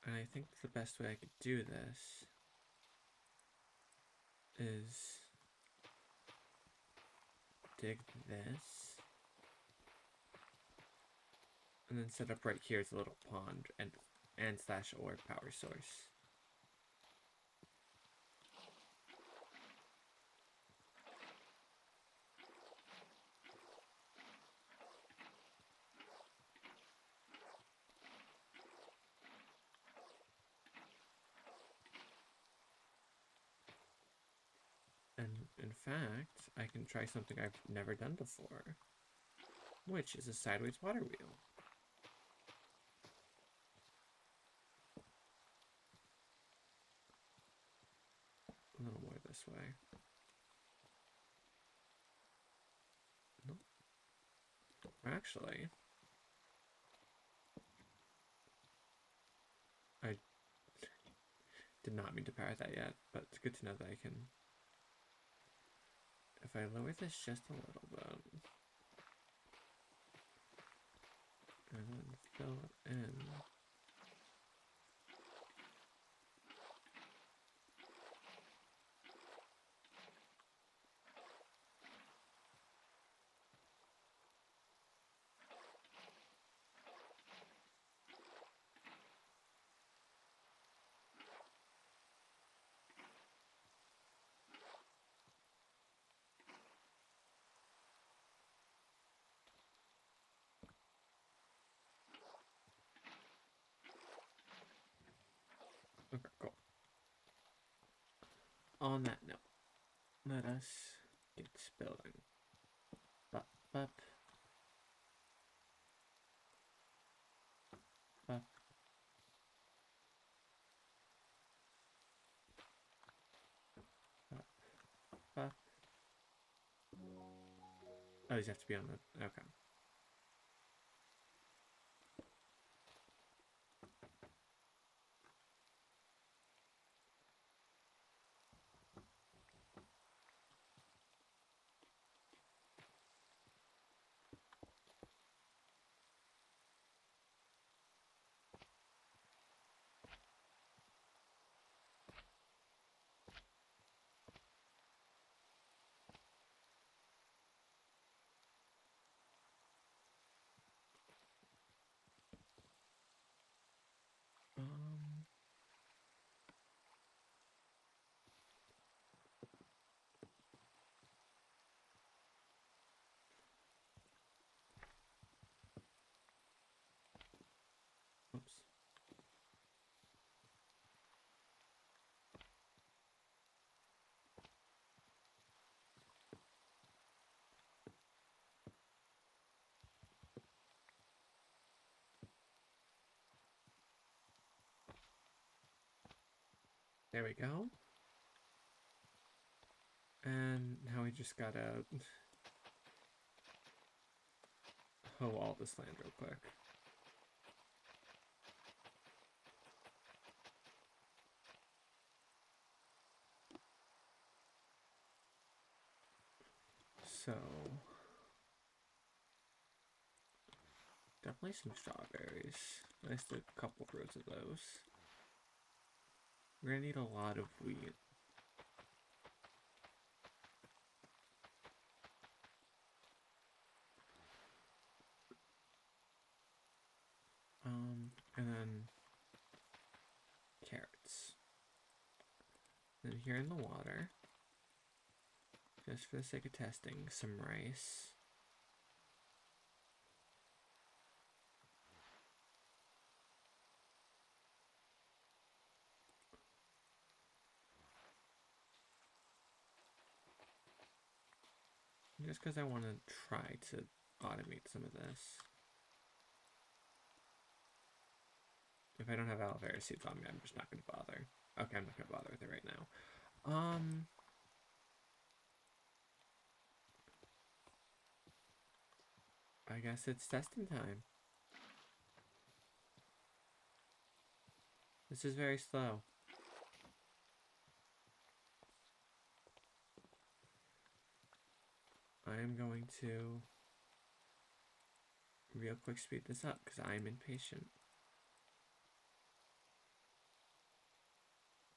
And I think the best way I could do this is dig this and then set up right here as a little pond and slash or power source. And in fact, I can try something I've never done before, which is a sideways water wheel. A little more this way. Nope. Actually, I did not mean to power that yet, but it's good to know that I can. If I lower this just a little bit, and then fill it in. Okay, cool. On that note, let us get building. Bup, bup. Bup. Bup. Bup. Oh, these have to be on the... Okay. There we go. And now we just gotta hoe all this land real quick. So, definitely some strawberries. Nice, a couple rows of those. We're gonna need a lot of wheat. And then carrots. And here in the water, just for the sake of testing, some rice. Just because I want to try to automate some of this. If I don't have aloe vera seeds on me, I'm just not going to bother. Okay, I'm not going to bother with it right now. I guess it's testing time. This is very slow. I am going to real quick speed this up because I'm impatient.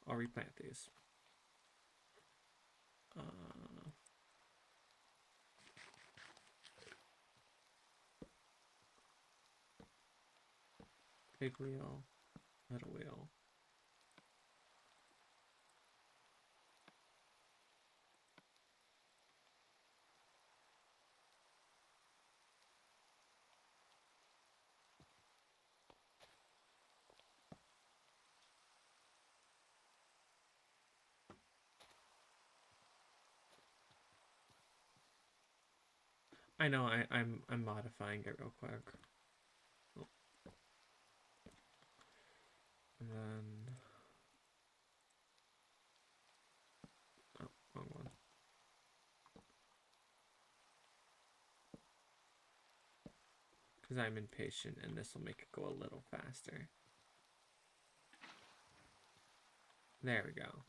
I'll replant these. Big wheel, little wheel. I know I'm modifying it real quick. Oh. And then wrong one. Because I'm impatient and this will make it go a little faster. There we go.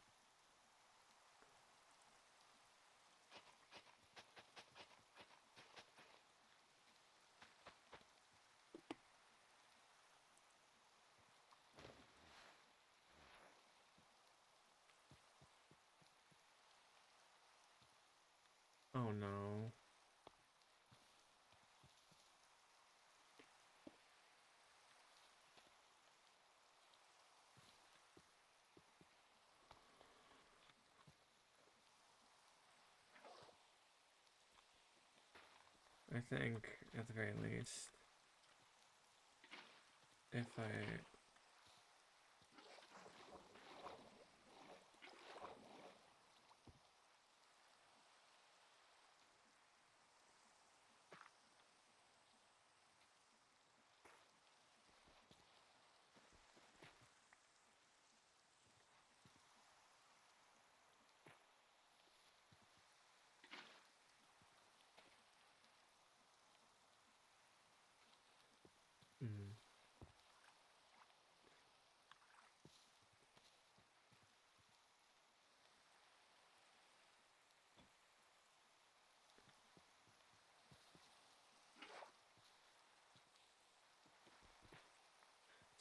Oh no. I think, at the very least, if I... Mm.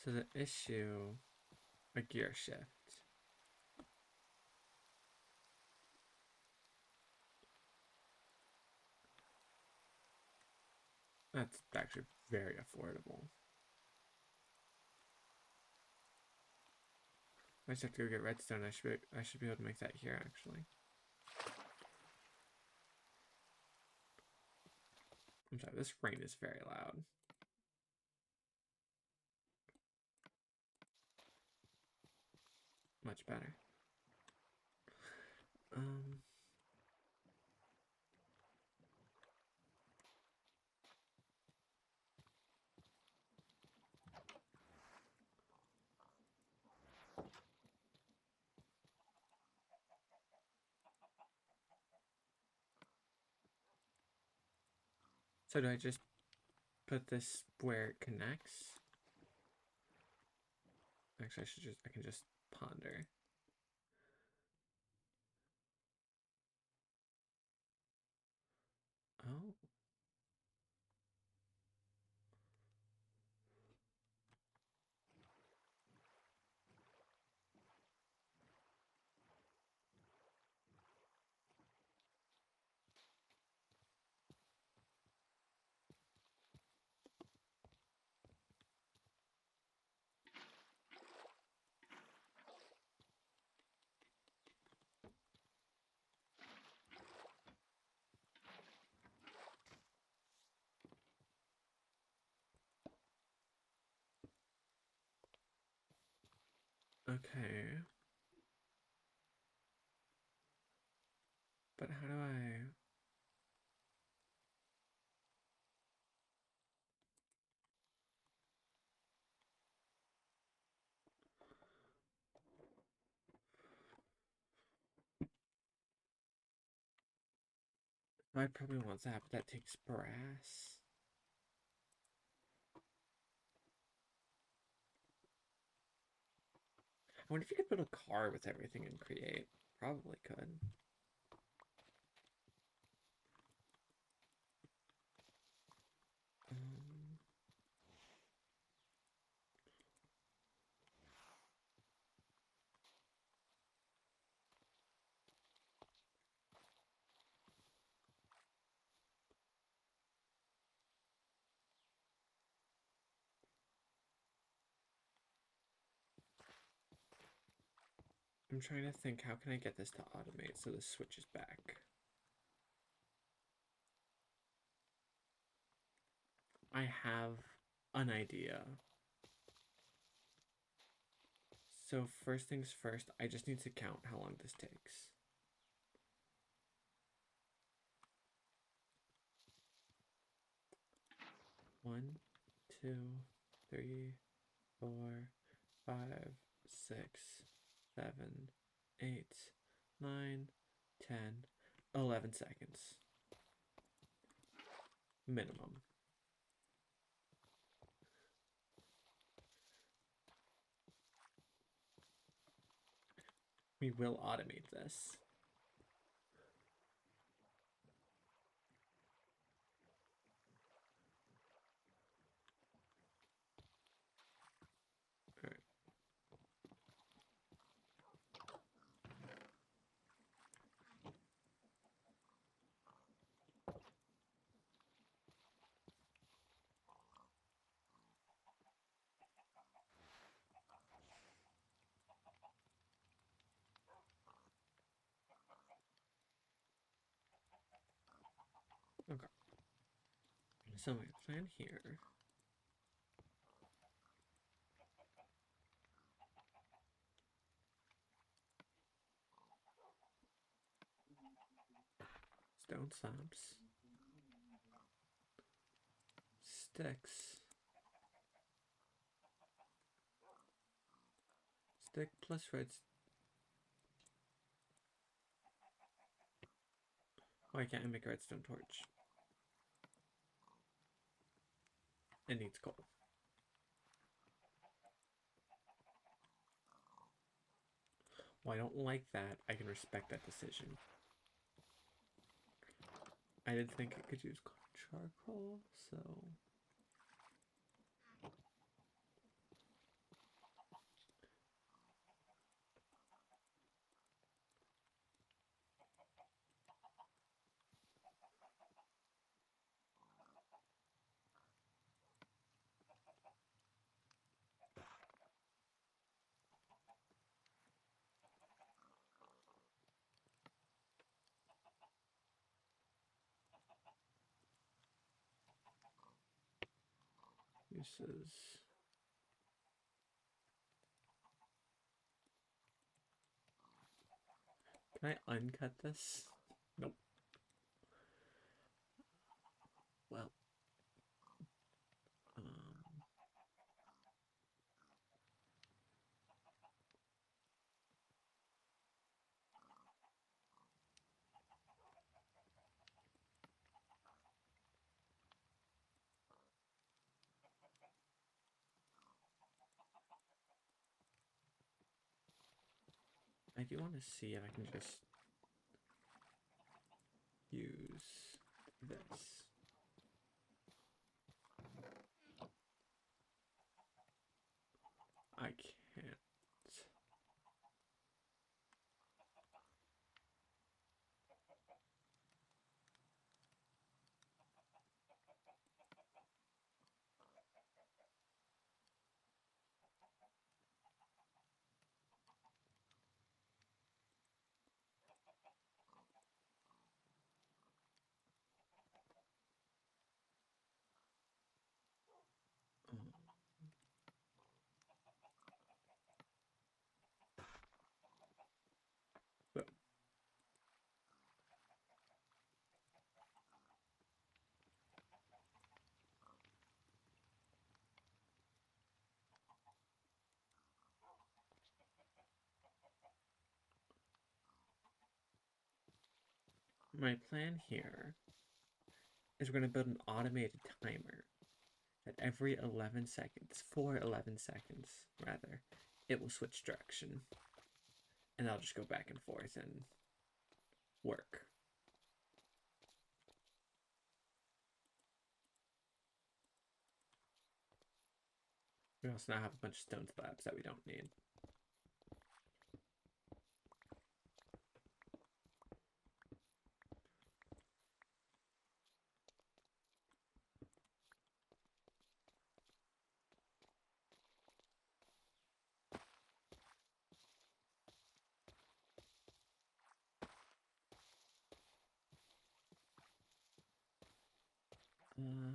So the issue, a gear shift. That's actually very affordable. I just have to go get redstone. I should be able to make that here actually. I'm sorry, this rain is very loud. Much better. So do I just put this where it connects? Actually, I can just ponder. Oh. Okay. But how do I... I probably want that, but that takes brass. I wonder if you could build a car with everything and create. Probably could. Um, I'm trying to think, how can I get this to automate so this switches back? I have an idea. So first things first, I just need to count how long this takes. 1, 2, 3, 4, 5, 6, 7, 8, 9, 10, 11 seconds. Minimum. We will automate this. All right. Okay. So my plan here. Stone slabs. Sticks. Stick plus red. Why can't I make a redstone torch? It needs coal. Well, I don't like that. I can respect that decision. I did think I could use charcoal, so... Uses... Can I uncut this? Nope. Well... Um... I do want to see if I can just use this. I can't. But my plan here is we're going to build an automated timer that every 11 seconds, for 11 seconds rather, it will switch direction. And I'll just go back and forth and work. We also now have a bunch of stone slabs that we don't need. Uh,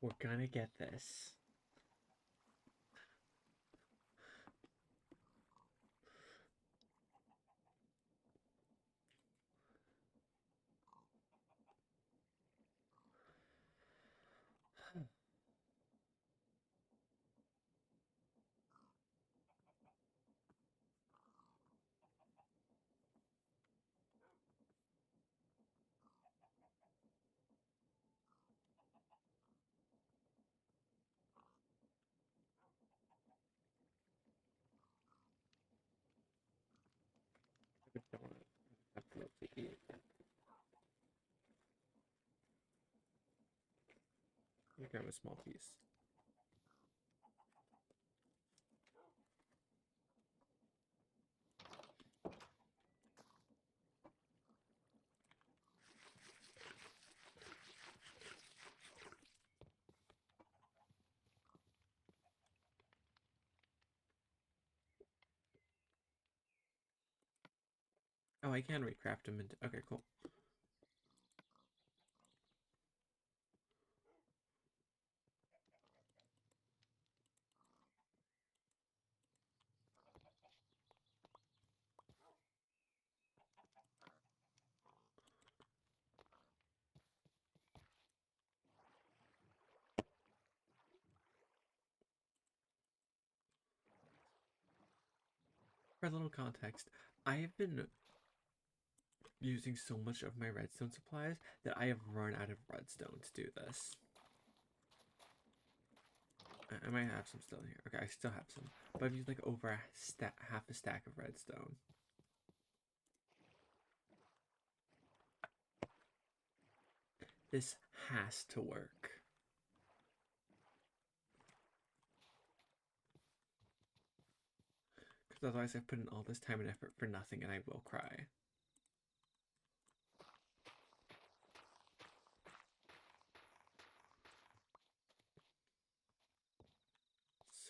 we're gonna get this. I don't want to have to look to eat. Let me grab a small piece. Oh, I can recraft them into. Okay, cool. For a little context, I have been using so much of my redstone supplies that I have run out of redstone to do this. I might have some still here. Okay, I still have some, but I've used like over half a stack of redstone. This has to work. Because otherwise I've put in all this time and effort for nothing and I will cry.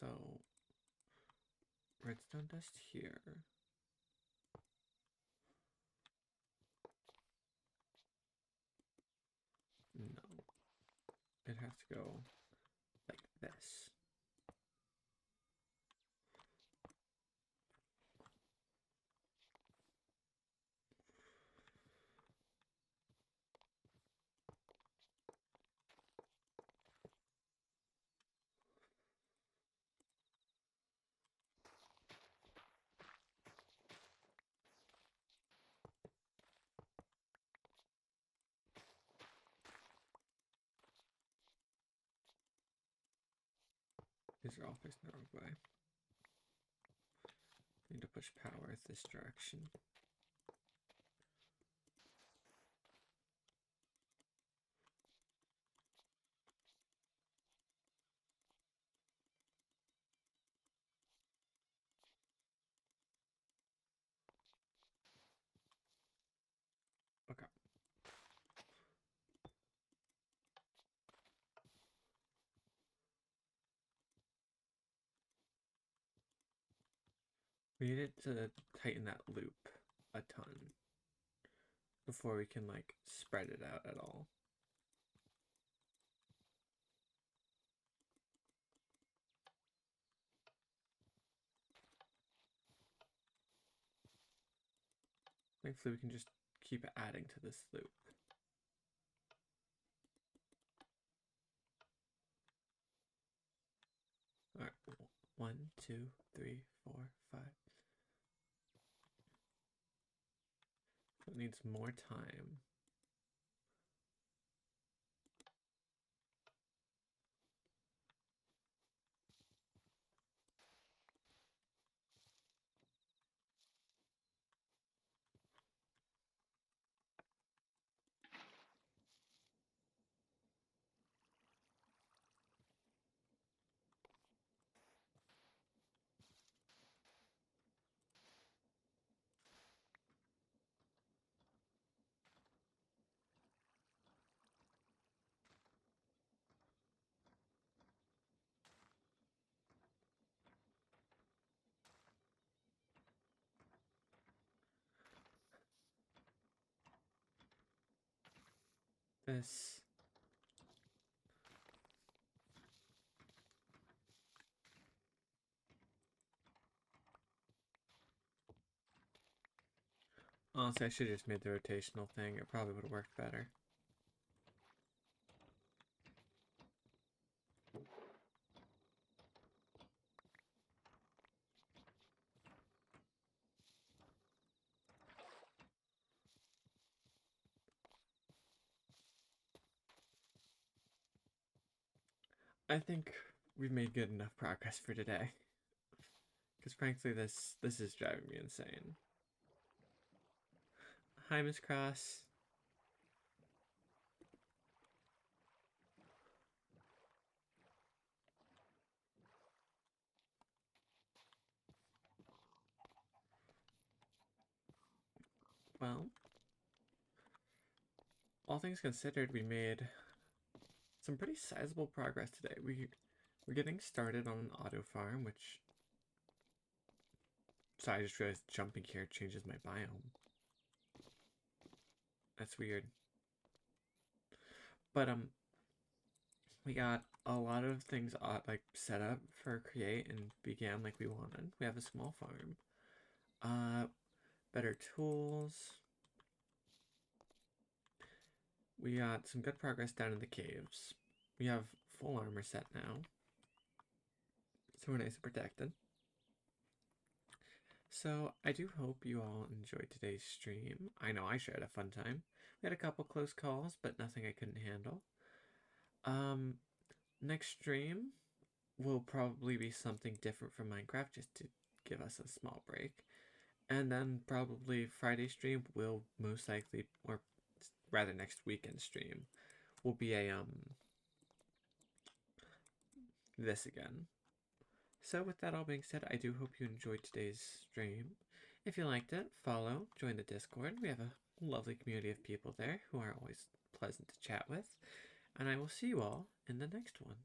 So redstone dust here. No. It has to go like this. These are all facing the wrong way. Need to push power this direction. Okay. We needed to tighten that loop a ton before we can like spread it out at all. Thankfully we can just keep adding to this loop. Alright, 1, 2, 3, 4, 5. It needs more time. This honestly, I should have just made the rotational thing. It probably would have worked better. I think we've made good enough progress for today. Because frankly, this is driving me insane. Hi, Miss Cross. Well, all things considered, we made some pretty sizable progress today. We're getting started on an auto farm, which... Sorry, I just realized jumping here changes my biome. That's weird. But we got a lot of things like set up for create and began like we wanted. We have a small farm. Better tools. We got some good progress down in the caves. We have full armor set now. So we're nice and protected. So I do hope you all enjoyed today's stream. I know I sure had a fun time. We had a couple close calls, but nothing I couldn't handle. Next stream will probably be something different from Minecraft just to give us a small break. And then probably Friday stream will most likely, or rather next weekend stream, will be a this again. So with that all being said, I do hope you enjoyed today's stream. If you liked it, follow, join the Discord. We have a lovely community of people there who are always pleasant to chat with. And I will see you all in the next one.